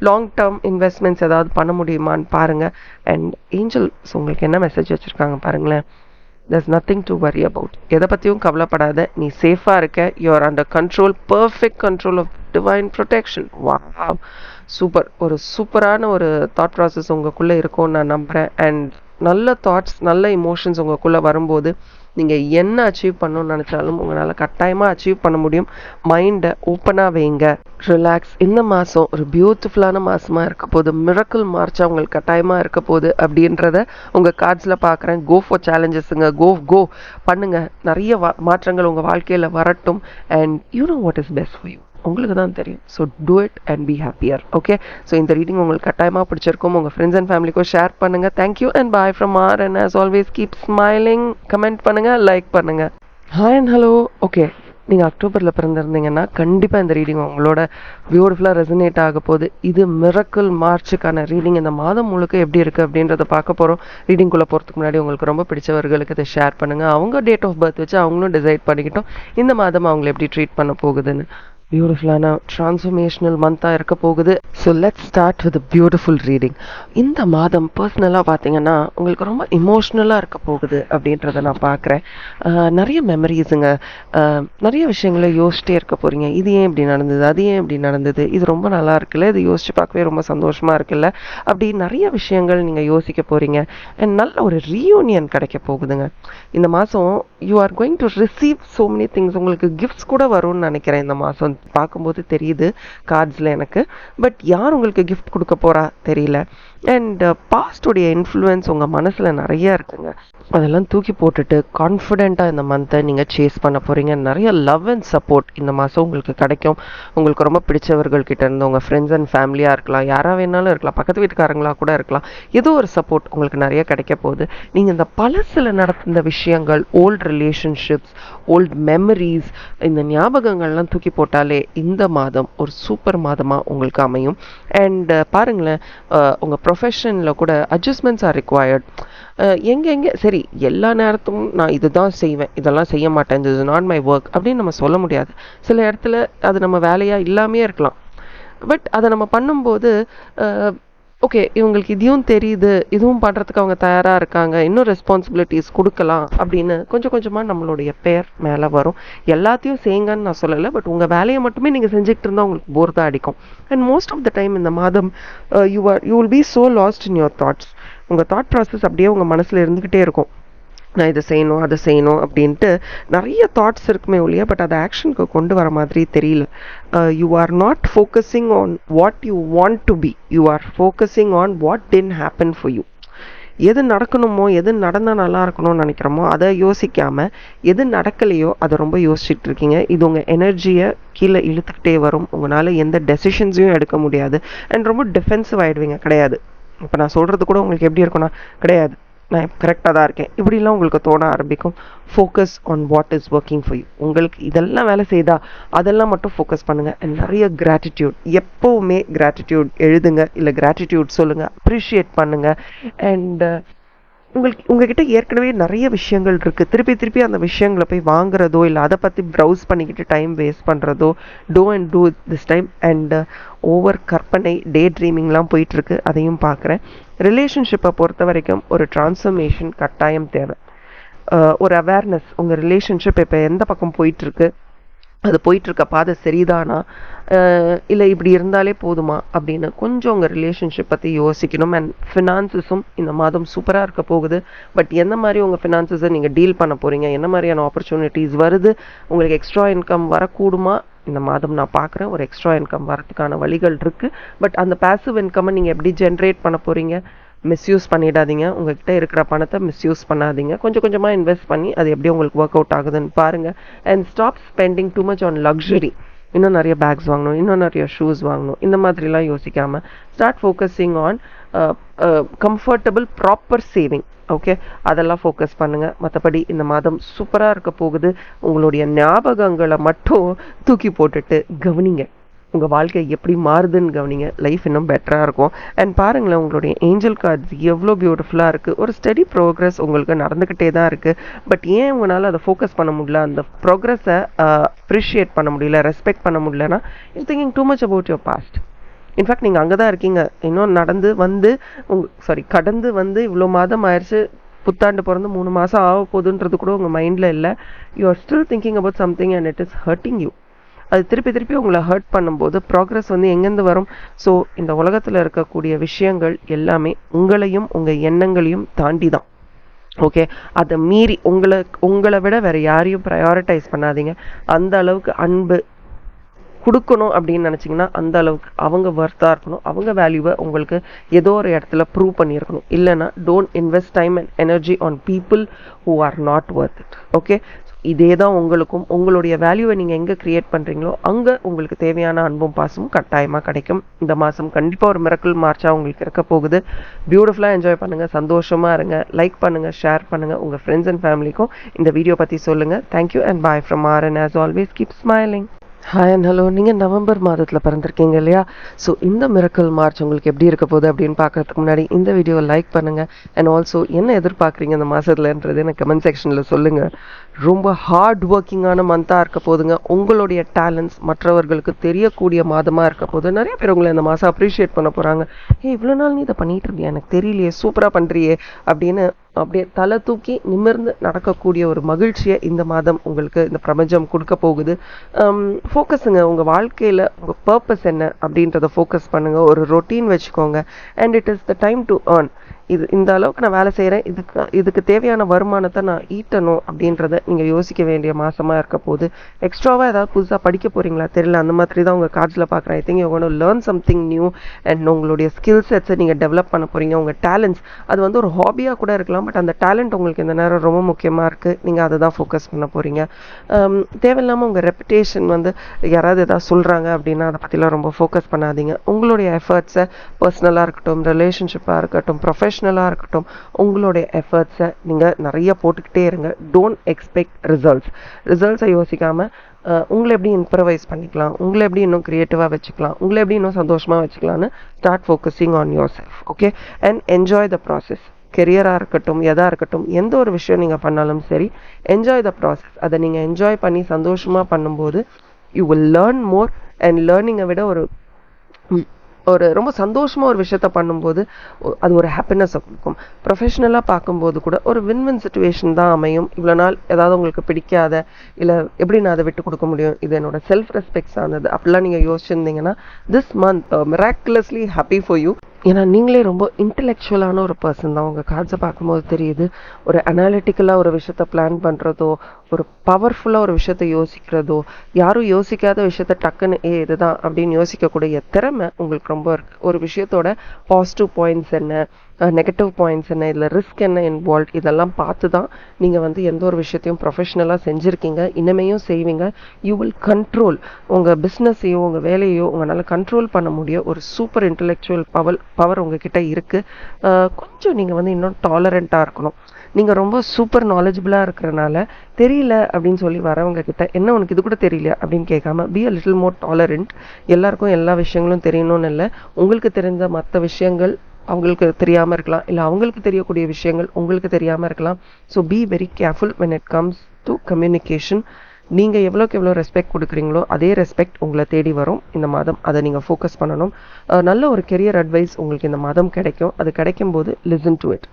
லாங் டேர்ம் இன்வெஸ்ட்மெண்ட்ஸ் ஏதாவது பண்ண முடியுமான்னு பாருங்கள். அண்ட் ஏஞ்சல்ஸ் உங்களுக்கு என்ன மெசேஜ் வச்சுருக்காங்க பாருங்களேன். there's nothing to worry about. எதை பற்றியும் கவலைப்படாத, நீ சேஃபாக இருக்க. you're under control, perfect control of divine protection. wow, super. ஒரு சூப்பரான ஒரு தாட் ப்ராசஸ் உங்களுக்குள்ளே இருக்கும்னு நான் நம்புகிறேன். அண்ட் நல்ல தாட்ஸ் நல்ல இமோஷன்ஸ் உங்களுக்குள்ளே வரும்போது நீங்கள் என்ன அச்சீவ் பண்ணணும்னு நினச்சாலும் உங்களால் கட்டாயமாக அச்சீவ் பண்ண முடியும். மைண்டை ஓப்பனாக வைங்க, ரிலாக்ஸ். இந்த மாதம் ஒரு பியூட்டிஃபுல்லான மாதமாக இருக்க போகுது. மிரக்கிள் மார்ச்சாக உங்களுக்கு கட்டாயமாக இருக்க போகுது அப்படின்றத உங்கள் கார்ட்ஸில் பார்க்குறேன். கோ ஃபார் சேலஞ்சஸுங்க, கோ பண்ணுங்க. நிறைய மாற்றங்கள் உங்கள் வாழ்க்கையில் வரட்டும். And you know what is best for you. உங்களுக்கு தான் தெரியும். So do it and be happier. Okay, so இந்த ரீடிங் உங்களுக்கு கட்டாயமாக பிடிச்சிருக்கும். உங்கள் ஃப்ரெண்ட்ஸ் அண்ட் ஃபேமிலிக்கும் ஷேர் பண்ணுங்கள். Thank you and bye from R. And as always keep smiling. Comment பண்ணுங்கள், லைக் பண்ணுங்கள். Hi and hello. ஓகே, நீங்கள் அக்டோபரில் பிறந்திருந்தீங்கன்னா கண்டிப்பாக இந்த ரீடிங் உங்களோட பியூட்டிஃபுல்லாக ரெசனேட் ஆக போகுது. இது மிரக்கிள் மார்ச்சுக்கான ரீடிங். இந்த மாதம் முழுக்க எப்படி இருக்குது அப்படின்றத பார்க்க போகிறோம். ரீடிங்குள்ளே போகிறதுக்கு முன்னாடி உங்களுக்கு ரொம்ப பிடிச்சவர்களுக்கு இதை ஷேர் பண்ணுங்கள். அவங்க டேட் ஆஃப் பர்த் வச்சு அவங்களும் டிசைட் பண்ணிக்கிட்டோம் இந்த மாதம் அவங்களை எப்படி ட்ரீட் பண்ண போகுதுன்னு. பியூட்டிஃபுல்லான ட்ரான்ஸ்ஃபர்மேஷனல் மந்தாக இருக்க போகுது. So let's start with beautiful reading. இந்த மாதம் பர்சனலாக பார்த்தீங்கன்னா உங்களுக்கு ரொம்ப இமோஷ்னலாக இருக்க போகுது அப்படின்றத நான் பார்க்குறேன். நிறைய மெமரிஸுங்க, நிறைய விஷயங்களை யோசிச்சிட்டே இருக்க போகிறீங்க. இது ஏன் இப்படி நடந்தது, அது ஏன் இப்படி நடந்தது, இது ரொம்ப நல்லா இருக்குல்ல, இது யோசிச்சு பார்க்கவே ரொம்ப சந்தோஷமாக இருக்குல்ல, அப்படி நிறைய விஷயங்கள் நீங்கள் யோசிக்க போகிறீங்க. அண்ட் நல்ல ஒரு ரீயூனியன் கிடைக்க போகுதுங்க இந்த மாதம். You are going to receive so many things. உங்களுக்கு கிஃப்ட்ஸ் கூட வரும்னு நினைக்கிறேன் இந்த மாதம். பார்க்கும்போது தெரியுது கார்ட்ஸில் எனக்கு. பட் யார் உங்களுக்கு கிஃப்ட் கொடுக்க போகிறா தெரியல. அண்ட் பாஸ்டோடைய இன்ஃப்ளூயன்ஸ் உங்கள் மனசில் நிறைய இருக்குங்க. அதெல்லாம் தூக்கி போட்டுட்டு கான்ஃபிடெண்ட்டாக இந்த மந்த்தை நீங்கள் சேஸ் பண்ண போகிறீங்க. நிறைய லவ் அண்ட் சப்போர்ட் இந்த மாதம் உங்களுக்கு கிடைக்கும். உங்களுக்கு ரொம்ப பிடிச்சவர்கள்கிட்ட இருந்து, உங்கள் ஃப்ரெண்ட்ஸ் அண்ட் ஃபேமிலியாக இருக்கலாம், யாராக வேணாலும் இருக்கலாம், பக்கத்து வீட்டுக்காரங்களாக கூட இருக்கலாம், ஏதோ ஒரு சப்போர்ட் உங்களுக்கு நிறைய கிடைக்க போகுது. நீங்கள் இந்த பழசில் நடந்த விஷயங்கள், ஓல்டு ரிலேஷன்ஷிப்ஸ், ஓல்டு மெமரிஸ், இந்த ஞாபகங்கள்லாம் தூக்கி போட்டாலே இந்த மாதம் ஒரு சூப்பர் மாதமாக உங்களுக்கு அமையும். அண்ட் பாருங்களேன், உங்கள் ப்ரொஃபஷனில் கூட அட்ஜஸ்ட்மெண்ட்ஸ் ஆர் ரிக்வயர்ட். எங்கே சரி எல்லா நேரத்தும் நான் இதுதான் செய்வேன், இதெல்லாம் செய்ய மாட்டேன், this is not my work அப்படின்னு நம்ம சொல்ல முடியாது. சில இடத்துல அது நம்ம வேலையாக இல்லாமே இருக்கலாம். பட் அதை நம்ம பண்ணும்போது ஓகே, இவங்களுக்கு இதையும் தெரியுது, இதுவும் பண்ணுறதுக்கு அவங்க தயாராக இருக்காங்க, இன்னும் ரெஸ்பான்சிபிலிட்டிஸ் கொடுக்கலாம் அப்படின்னு கொஞ்சம் கொஞ்சமாக நம்மளுடைய பேர் மேலே வரும். எல்லாத்தையும் செய்யுங்கன்னு நான் சொல்லலை, பட் உங்கள் வேலையை மட்டுமே நீங்கள் செஞ்சுக்கிட்டு இருந்தால் உங்களுக்கு போர் தான் அடிக்கும். And most of the time இந்த மாதம் you will be so lost in your thoughts. உங்கள் தாட் ப்ராசஸ் அப்படியே உங்கள் மனசில் இருந்துக்கிட்டே இருக்கும். நான் இதை செய்யணும், அதை செய்யணும் அப்படின்ட்டு நிறைய தாட்ஸ் இருக்குமே ஒழிய, பட் அதை ஆக்ஷனுக்கு கொண்டு வர மாதிரி தெரியல. You are not focusing on what you want to be, you are focusing on what did happen for you. எது நடக்கணுமோ, எது நடந்தால் நல்லா இருக்கணும்னு நினைக்கிறோமோ அதை யோசிக்காமல், எது நடக்கலையோ அதை ரொம்ப யோசிச்சுட்டு இருக்கீங்க. இது உங்கள் எனர்ஜியை கீழே இழுத்துக்கிட்டே வரும். உங்களால் எந்த டெசிஷன்ஸையும் எடுக்க முடியாது. அண்ட் ரொம்ப டிஃபென்சிவ் ஆகிடுவீங்க. கிடையாது, இப்போ நான் சொல்கிறது கூட உங்களுக்கு எப்படி இருக்குன்னா, கிடையாது நான் கரெக்டாக தான் இருக்கேன், இப்படிலாம் உங்களுக்கு தோண ஆரம்பிக்கும். Focus on what is working for you. உங்களுக்கு இதெல்லாம் வேலை செய்தா அதெல்லாம் மட்டும் ஃபோக்கஸ் பண்ணுங்கள். அண்ட் நிறைய கிராட்டிடியூட், எப்போவுமே கிராட்டிடியூட் எழுதுங்க, இல்லை கிராட்டிடியூட் சொல்லுங்கள், அப்ரிஷியேட் பண்ணுங்கள். அண்ட் உங்ககிட்ட ஏற்கனவே நிறைய விஷயங்கள் இருக்குது, திருப்பி அந்த விஷயங்களை போய் வாங்குறதோ இல்லை அதை பற்றி ப்ரௌஸ் பண்ணிக்கிட்டு டைம் வேஸ்ட் பண்ணுறதோ do this time. And over கற்பனை, டே ட்ரீமிங்லாம் போயிட்டுருக்கு, அதையும் பார்க்குறேன். ரிலேஷன்ஷிப்பை பொறுத்த வரைக்கும் ஒரு டிரான்ஸ்ஃபர்மேஷன் கட்டாயம் தேவை. ஒரு அவேர்னஸ், உங்கள் ரிலேஷன்ஷிப் இப்போ எந்த பக்கம் போயிட்டுருக்கு, அது போயிட்டுருக்க பாதை சரிதானா, இல்லை இப்படி இருந்தாலே போதுமா அப்படின்னு கொஞ்சம் உங்கள் ரிலேஷன்ஷிப் பற்றி யோசிக்கணும். அண்ட் ஃபினான்சஸும் இந்த மாதம் சூப்பராக இருக்க போகுது. பட் எந்த மாதிரி உங்கள் ஃபினான்சஸை நீங்கள் டீல் பண்ண போகிறீங்க, என்ன மாதிரியான ஆப்பர்ச்சுனிட்டிஸ் வருது, உங்களுக்கு எக்ஸ்ட்ரா இன்கம் வரக்கூடுமா இந்த மாதம் நான் பார்க்குறேன். ஒரு எக்ஸ்ட்ரா இன்கம் வரதுக்கான வழிகள் இருக்குது. பட் அந்த பேசிவ் இன்கம்மை நீங்கள் எப்படி ஜென்ரேட் பண்ண போகிறீங்க, மிஸ்யூஸ் பண்ணிடாதீங்க. உங்கள்கிட்ட இருக்கிற பணத்தை மிஸ்யூஸ் பண்ணாதீங்க. கொஞ்சம் கொஞ்சமாக இன்வெஸ்ட் பண்ணி அது எப்படி உங்களுக்கு ஒர்க் அவுட் ஆகுதுன்னு பாருங்கள். And stop spending too much on luxury. இன்னும் நிறைய பேக்ஸ் வாங்கணும், இன்னும் நிறைய ஷூஸ் வாங்கணும், இந்த மாதிரிலாம் யோசிக்காமல் start focusing on comfortable proper saving. Okay, அதெல்லாம் ஃபோக்கஸ் பண்ணுங்கள். மற்றபடி இந்த மாதம் சூப்பராக இருக்க போகுது. உங்களுடைய ஞாபகங்களை மட்டும் தூக்கி போட்டுட்டு கவனிங்க, உங்கள் வாழ்க்கை எப்படி மாறுதுன்னு கவனிங்க. லைஃப் இன்னும் பெட்டராக இருக்கும். அண்ட் பாருங்களேன், உங்களுடைய ஏஞ்சல் கார்ட்ஸ் எவ்வளோ பியூட்டிஃபுல்லாக இருக்குது. ஒரு ஸ்டடி ப்ரோக்ரஸ் உங்களுக்கு நடந்துக்கிட்டே தான் இருக்குது. பட் ஏன் உங்களால் அதை ஃபோக்கஸ் பண்ண முடியல, அந்த ப்ரோக்ரஸை அப்ரிஷியேட் பண்ண முடியல, ரெஸ்பெக்ட் பண்ண முடியலன்னா you thinking too much about your past. In fact நீங்கள் அங்கே தான் இருக்கீங்க. இன்னும் கடந்து வந்து இவ்வளோ மாதம் ஆயிடுச்சு, புத்தாண்டு பிறந்து 3 மாதம் ஆக போகுதுன்றது கூட உங்கள் மைண்டில் இல்லை. You are still thinking about something and it is hurting you. அது திருப்பி திருப்பி உங்களை ஹர்ட் பண்ணும்போது ப்ராக்ரஸ் வந்து எங்கேருந்து வரும்? ஸோ இந்த உலகத்தில் இருக்கக்கூடிய விஷயங்கள் எல்லாமே உங்களையும் உங்கள் எண்ணங்களையும் தாண்டி தான். ஓகே, அதை மீறி உங்களை விட வேற யாரையும் ப்ரையாரிட்டைஸ் பண்ணாதீங்க. அந்த அளவுக்கு அன்பு கொடுக்கணும் அப்படின்னு நினச்சிங்கன்னா அந்த அளவுக்கு அவங்க வர்த்தாக இருக்கணும். அவங்க வேல்யூவை உங்களுக்கு ஏதோ ஒரு இடத்துல ப்ரூவ் பண்ணியிருக்கணும். இல்லைன்னா don't invest time and energy on people who are not worth it. Okay, இதே தான் உங்களுக்கும். உங்களுடைய வேல்யூவை நீங்கள் எங்கே க்ரியேட் பண்ணுறீங்களோ அங்கே உங்களுக்கு தேவையான அன்பும் பாசமும் கட்டாயமாக கிடைக்கும். இந்த மாதம் கண்டிப்பாக ஒரு மிரக்கல் மார்ச்சாக உங்களுக்கு இருக்க போகுது. பியூட்டிஃபுல்லாக என்ஜாய் பண்ணுங்கள், சந்தோஷமாக இருங்க, லைக் பண்ணுங்கள், ஷேர் பண்ணுங்கள், உங்கள் ஃப்ரெண்ட்ஸ் அண்ட் ஃபேமிலிக்கும் இந்த வீடியோ பற்றி சொல்லுங்கள். Thank you and bye from R N. As always keep smiling. Hi and hello. நீங்கள் நவம்பர் மாதத்தில் பிறந்திருக்கீங்க இல்லையா? ஸோ இந்த மிரக்கல் மார்ச் உங்களுக்கு எப்படி இருக்க போகுது அப்படின்னு பார்க்கறதுக்கு முன்னாடி இந்த வீடியோவை லைக் பண்ணுங்கள். அண்ட் ஆல்சோ என்ன எதிர்பார்க்குறீங்க இந்த மாதத்துலன்றது எனக்கு கமெண்ட் செக்ஷனில் சொல்லுங்கள். ரொம்ப ஹார்ட் ஒர்க்கிங்கான மந்தாக இருக்க போதுங்க. உங்களுடைய டேலண்ட்ஸ் மற்றவர்களுக்கு தெரியக்கூடிய மாதமாக இருக்க போது. நிறைய பேர் உங்களை இந்த மாதம் அப்ரிஷியேட் பண்ண போகிறாங்க. இவ்வளோ நாள் நீ இதை பண்ணிகிட்டு இருந்தியா, எனக்கு தெரியலையே, சூப்பராக பண்ணுறியே அப்படின்னு அப்படியே தலை தூக்கி நிமிர்ந்து நடக்கக்கூடிய ஒரு மகிழ்ச்சியை இந்த மாதம் உங்களுக்கு இந்த பிரபஞ்சம் கொடுக்க போகுது. ஃபோக்கஸுங்க, உங்கள் வாழ்க்கையில் உங்கள் பர்பஸ் என்ன அப்படின்றத ஃபோக்கஸ் பண்ணுங்கள். ஒரு ரொட்டீன் வச்சுக்கோங்க. And it is the time to earn. இந்த அளவுக்கு நான் வேலை செய்கிறேன், இதுக்கு தேவையான வருமானத்தை நான் ஈட்டணும் அப்படின்றத நீங்கள் யோசிக்க வேண்டிய மாதமாக இருக்க போது. எக்ஸ்ட்ராவாக ஏதாவது புதுசாக படிக்க போகிறீங்களா தெரியல, அந்த மாதிரி தான் உங்கள் கார்ட்ஸில் பார்க்குறேன். I think you gonna learn something new. And உங்களுடைய ஸ்கில் செட்ஸை நீங்கள் டெவலப் பண்ண போகிறீங்க. உங்கள் டேலண்ட்ஸ், அது வந்து ஒரு ஹாபியாக கூட இருக்கலாம், பட் அந்த டேலண்ட் உங்களுக்கு இந்த நேரம் ரொம்ப முக்கியமாக இருக்குது. நீங்கள் அதை தான் ஃபோக்கஸ் பண்ண போகிறீங்க. தேவையில்லாமல் உங்கள் ரெப்புடேஷன் வந்து யாராவது எதாவது சொல்கிறாங்க அப்படின்னா அதை பற்றிலாம் ரொம்ப ஃபோக்கஸ் பண்ணாதீங்க. உங்களுடைய எஃபர்ட்ஸை பர்சனலாக இருக்கட்டும், ரிலேஷன்ஷிப்பாக இருக்கட்டும், ப்ரொஃபஷ்னலாக இருக்கட்டும், உங்களுடைய எஃபர்ட்ஸை நீங்கள் நிறைய போட்டுக்கிட்டே இருங்க. டோன்ட் எக்ஸ்பெக்ட் ரிசல்ட்ஸை யோசிக்காமல் உங்களை எப்படி இம்ப்ரவைஸ் பண்ணிக்கலாம், உங்களை எப்படி இன்னும் க்ரியேட்டிவாக வச்சுக்கலாம், உங்களை எப்படி இன்னும் சந்தோஷமாக வச்சுக்கலான்னு start focusing on yourself. Okay, and enjoy the process. கெரியராக இருக்கட்டும், எதாக இருக்கட்டும், எந்த ஒரு விஷயம் நீங்கள் பண்ணாலும் சரி, என்ஜாய் த ப்ராசஸ். அதை நீங்கள் என்ஜாய் பண்ணி சந்தோஷமாக பண்ணும்போது you will learn more. And லேர்னிங்கை விட ஒரு ரொம்ப சந்தோஷமாக ஒரு விஷயத்த பண்ணும்போது அது ஒரு ஹாப்பினஸை கொடுக்கும். ப்ரொஃபஷ்னலாக பார்க்கும்போது கூட ஒரு வின் சுச்சுவேஷன் தான் அமையும். இவ்வளோ நாள் ஏதாவது உங்களுக்கு பிடிக்காத, இல்லை எப்படி நான் அதை விட்டு கொடுக்க முடியும், இது என்னோட செல்ஃப் ரெஸ்பெக்ட்ஸ் ஆனது அப்படிலாம் நீங்கள் யோசிச்சிருந்தீங்கன்னா this month miraculously happy for you. ஏன்னா நீங்களே ரொம்ப இன்டெலெக்சுவலான ஒரு பர்சன் தான். உங்கள் கார்ட்ஸை பார்க்கும்போது தெரியுது. ஒரு அனாலிட்டிக்கலாக ஒரு விஷயத்த பிளான் பண்ணுறதோ, ஒரு பவர்ஃபுல்லாக ஒரு விஷயத்த யோசிக்கிறதோ, யாரும் யோசிக்காத விஷயத்த டக்குன்னு இதுதான் அப்படின்னு யோசிக்கக்கூடிய திறமை உங்களுக்கு ரொம்ப இருக்குது. ஒரு விஷயத்தோட பாசிட்டிவ் பாயிண்ட்ஸ் என்ன, நெகட்டிவ் பாயிண்ட்ஸ் என்ன, இதில் ரிஸ்க் என்ன இன்வால்வ், இதெல்லாம் பார்த்து தான் நீங்கள் வந்து எந்த ஒரு விஷயத்தையும் ப்ரொஃபஷ்னலாக செஞ்சுருக்கீங்க, இனிமையும் செய்வீங்க. யூ வில் கண்ட்ரோல் உங்கள் பிஸ்னஸையோ உங்கள் வேலையோ உங்களால் கண்ட்ரோல் பண்ண முடியும். ஒரு சூப்பர் இன்டெலெக்சுவல் பவர் உங்ககிட்ட இருக்குது. கொஞ்சம் நீங்கள் வந்து இன்னும் டாலரண்ட்டாக இருக்கணும். நீங்கள் ரொம்ப சூப்பர் நாலேஜபிளாக இருக்கிறனால தெரியல அப்படின்னு சொல்லி வரவங்க கிட்ட என்ன உனக்கு இது கூட தெரியல அப்படின்னு கேட்காம be a little more tolerant. எல்லாருக்கும் எல்லா விஷயங்களும் தெரியணும்னு இல்லை. உங்களுக்கு தெரிஞ்ச மற்ற விஷயங்கள் அவங்களுக்கு தெரியாமல் இருக்கலாம், இல்லை அவங்களுக்கு தெரியக்கூடிய விஷயங்கள் உங்களுக்கு தெரியாமல் இருக்கலாம். So be very careful when it comes to communication. நீங்கள் எவ்வளோக்கு எவ்வளோ ரெஸ்பெக்ட் கொடுக்குறீங்களோ அதே ரெஸ்பெக்ட் உங்களை தேடி வரும் இந்த மாதம். அதை நீங்கள் ஃபோக்கஸ் பண்ணணும். நல்ல ஒரு கெரியர் அட்வைஸ் உங்களுக்கு இந்த மாதம் கிடைக்கும். அது கிடைக்கும்போது லிசன் டு இட்,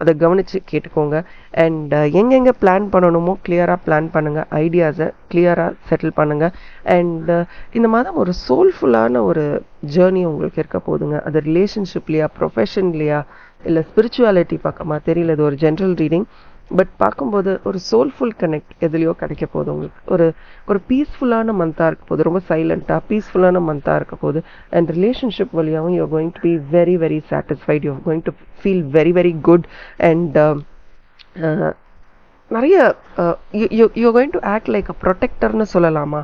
அதை கவனித்து கேட்டுக்கோங்க. அண்ட் எங்கெங்கே பிளான் பண்ணணுமோ கிளியராக பிளான் பண்ணுங்கள். ஐடியாஸை கிளியராக செட்டில் பண்ணுங்கள். அண்ட் இந்த மாதம் ஒரு சோல்ஃபுல்லான ஒரு ஜேர்னி உங்களுக்கு இருக்க போதுங்க. அது ரிலேஷன்ஷிப்லையா, ப்ரொஃபஷன்லையா, இல்லை ஸ்பிரிச்சுவாலிட்டி பக்கமாக தெரியல. இது ஒரு ஜென்ரல் ரீடிங். பட் பார்க்கும்போது ஒரு சோல்ஃபுல் கனெக்ட் எதுலையோ கிடைக்க போகுது உங்களுக்கு. ஒரு பீஸ்ஃபுல்லான மந்தாக இருக்க போகுது. ரொம்ப சைலண்ட்டாக பீஸ்ஃபுல்லான மந்தாக இருக்க போகுது. அண்ட் ரிலேஷன்ஷிப் வழியாகவும் you're going to be very very satisfied. You're going to feel very very good. And நிறைய you're going to act like a ப்ரொடெக்டர்னு சொல்லலாமா?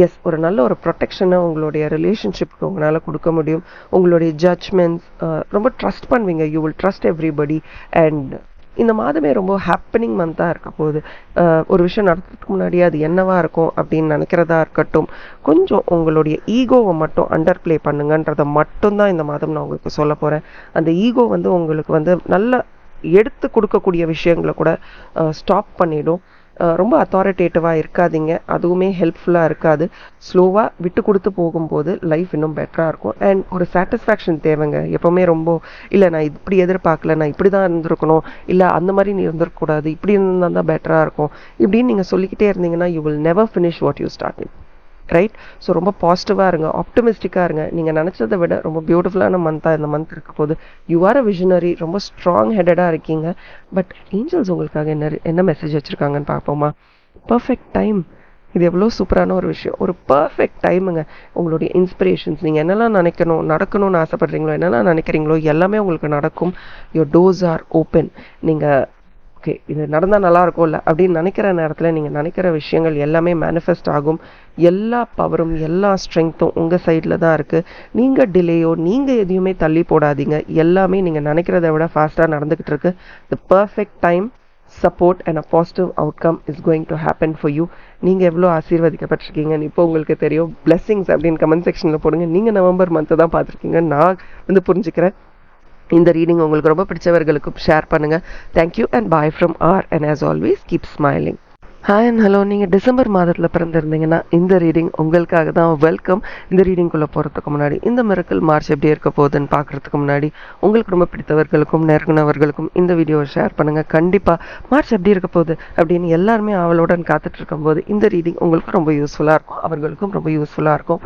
எஸ், ஒரு நல்ல ஒரு ப்ரொடெக்ஷனை உங்களுடைய ரிலேஷன்ஷிப்க்கு உங்களால் கொடுக்க முடியும். உங்களுடைய ஜட்ஜ்மெண்ட்ஸ் ரொம்ப ட்ரஸ்ட் பண்ணுவீங்க. You will trust everybody. And இந்த மாதமே ரொம்ப ஹாப்பனிங் மந்தாக இருக்க போகுது. ஒரு விஷயம் நடத்துறதுக்கு முன்னாடியே அது என்னவா இருக்கும் அப்படின்னு நினைக்கிறதா இருக்கட்டும், கொஞ்சம் உங்களுடைய ஈகோவை மட்டும் அண்டர் ப்ளே பண்ணுங்கன்றதை மட்டும்தான் இந்த மாதம் நான் உங்களுக்கு சொல்ல போகிறேன். அந்த ஈகோ வந்து உங்களுக்கு வந்து நல்ல எடுத்து கொடுக்கக்கூடிய விஷயங்களை கூட ஸ்டாப் பண்ணிடும். ரொம்ப அத்தாரிட்டேட்டிவாக இருக்காதீங்க, அதுவுமே ஹெல்ப்ஃபுல்லாக இருக்காது. ஸ்லோவாக விட்டு கொடுத்து போகும்போது லைஃப் இன்னும் பெட்டராக இருக்கும். அண்ட் ஒரு சாட்டிஸ்ஃபேக்ஷன் தேவைங்க. எப்போவுமே ரொம்ப இல்லை நான் இப்படி எதிர்பார்க்கல, நான் இப்படி தான் இருந்திருக்கணும், இல்லை அந்த மாதிரி நீ இருந்திருக்கக்கூடாது, இப்படி இருந்தால் தான் பெட்டராக இருக்கும் இப்படின்னு நீங்கள் சொல்லிக்கிட்டே இருந்தீங்கன்னா you will never finish what you starting. Right? So ரொம்ப பாசிட்டிவாக இருங்க, ஆப்டமிஸ்டிக்காக இருங்க. நீங்கள் நினச்சதை விட ரொம்ப பியூட்டிஃபுல்லான மந்த்தாக இந்த மந்த் இருக்க போது. யூ ஆர் அ விஷனரி, ரொம்ப ஸ்ட்ராங் ஹெடடாக இருக்கீங்க. பட் ஏஞ்சல்ஸ் உங்களுக்காக என்ன மெசேஜ் வச்சுருக்காங்கன்னு பார்ப்போமா? Perfect time. இது எவ்வளோ சூப்பரான ஒரு விஷயம். ஒரு பர்ஃபெக்ட் டைமுங்க. உங்களுடைய இன்ஸ்பிரேஷன்ஸ், நீங்கள் என்னெல்லாம் நடக்கணும்னு ஆசைப்படுறீங்களோ, என்னெல்லாம் நினைக்கிறீங்களோ எல்லாமே உங்களுக்கு நடக்கும். Your doors R open. நீங்கள் ஓகே இது நடந்தால் நல்லா இருக்கும்ல அப்படின்னு நினைக்கிற நேரத்தில் நீங்கள் நினைக்கிற விஷயங்கள் எல்லாமே மேனிஃபெஸ்ட் ஆகும். எல்லா பவரும் எல்லா ஸ்ட்ரென்த்தும் உங்கள் சைடில் தான் இருக்குது. நீங்கள் டிலேயோ நீங்கள் எதையுமே தள்ளி போடாதீங்க. எல்லாமே நீங்கள் நினைக்கிறத விட ஃபாஸ்ட்டாக நடந்துக்கிட்டு இருக்கு. தி perfect time, support and a positive outcome is going to happen for you. நீங்கள் எவ்வளோ ஆசீர்வதிக்கப்பட்டிருக்கீங்கன்னு இப்போ உங்களுக்கு தெரியும். blessings அப்படின்னு கமெண்ட் செக்ஷனில் போடுங்க. நீங்கள் நவம்பர் மந்த்தை தான் பார்த்துருக்கீங்க, நான் புரிஞ்சுக்கிறேன். இந்த ரீடிங் உங்களுக்கு ரொம்ப பிடிச்சவர்களுக்கு ஷேர் பண்ணுங்க. Thank you and bye from R and as always keep smiling. Hi and hello. நீங்கள் டிசம்பர் மாதத்தில் பிறந்திருந்தீங்கன்னா இந்த ரீடிங் உங்களுக்காக தான். வெல்கம். இந்த ரீடிங்குள்ளே போகிறதுக்கு முன்னாடி இந்த மிரக்கல் மார்ச் எப்படி இருக்க போகுதுன்னு பார்க்குறதுக்கு முன்னாடி உங்களுக்கு ரொம்ப பிடித்தவர்களுக்கும் நெருங்கினவர்களுக்கும் இந்த வீடியோவை ஷேர் பண்ணுங்கள். கண்டிப்பாக மார்ச் எப்படி இருக்க போகுது அப்படின்னு எல்லாருமே அவளுடன் காத்துட்டு இருக்கும்போது இந்த ரீடிங் உங்களுக்கு ரொம்ப யூஸ்ஃபுல்லாக இருக்கும், அவர்களுக்கும் ரொம்ப யூஸ்ஃபுல்லாக இருக்கும்.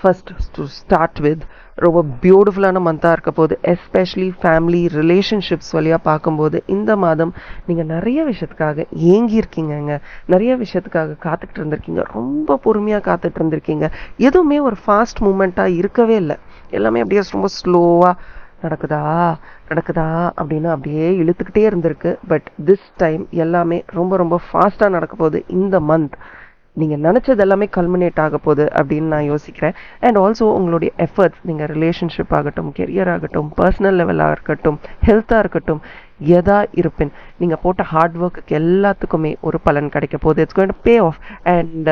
ஃபர்ஸ்ட் டு ஸ்டார்ட் வித், ரொம்ப பியூட்டிஃபுல்லான மந்தாக இருக்க போது. எஸ்பெஷலி ஃபேமிலி ரிலேஷன்ஷிப்ஸ் வழியாக பார்க்கும்போது இந்த மாதம் நீங்கள் நிறைய விஷயத்துக்காக ஏங்கியிருக்கீங்கங்க, நிறைய விஷயத்துக்காக காத்துட்டு இருந்திருக்கீங்க, ரொம்ப பொறுமையாக காத்துட்டு இருந்திருக்கீங்க. எதுவுமே ஒரு ஃபாஸ்ட் மூமெண்ட்டாக இருக்கவே இல்லை. எல்லாமே அப்படியே ரொம்ப ஸ்லோவாக நடக்குதா அப்படின்னு அப்படியே இழுத்துக்கிட்டே இருந்திருக்கு. பட் திஸ் டைம் எல்லாமே ரொம்ப ரொம்ப ஃபாஸ்ட்டாக நடக்க போகுது. இந்த மந்த் நீங்கள் நினச்சது எல்லாமே கல்மினேட் ஆக போகுது அப்படின்னு நான் யோசிக்கிறேன். அண்ட் ஆல்சோ உங்களுடைய எஃபர்ட்ஸ், நீங்கள் ரிலேஷன்ஷிப் ஆகட்டும், கெரியர் ஆகட்டும், பர்சனல் லெவலாக இருக்கட்டும், ஹெல்த்தாக இருக்கட்டும், எதா இருப்பின் நீங்கள் போட்ட ஹார்ட் ஒர்க்குக்கு எல்லாத்துக்குமே ஒரு பலன் கிடைக்க போகுது. It's going to pay off. And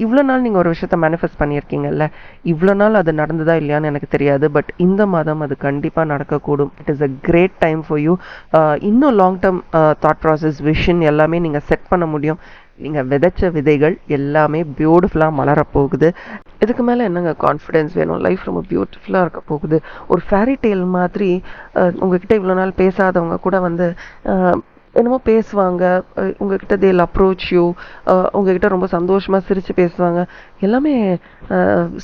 இவ்வளோ நாள் நீங்கள் ஒரு விஷயத்த மேனிஃபெஸ்ட் பண்ணியிருக்கீங்கல்ல, இவ்வளோ நாள் அது நடந்ததா இல்லையான்னு எனக்கு தெரியாது. பட் இந்த மாதம் அது கண்டிப்பாக நடக்கக்கூடும். It is a great time for you. இன்னும் long term thought process, vision எல்லாமே நீங்கள் செட் பண்ண முடியும். நீங்கள் விதைச்ச விதைகள் எல்லாமே பியூட்டிஃபுல்லாக மலரப்போகுது. இதுக்கு மேலே என்னங்க கான்ஃபிடென்ஸ் வேணும்? லைஃப் ரொம்ப பியூட்டிஃபுல்லாக இருக்க போகுது. ஒரு ஃபேரி டேல் மாதிரி உங்ககிட்ட இவ்வளோ நாள் பேசாதவங்க கூட என்னமோ பேசுவாங்க உங்ககிட்ட. தேல் அப்ரோச் யூ. உங்ககிட்ட ரொம்ப சந்தோஷமாக சிரித்து பேசுவாங்க. எல்லாமே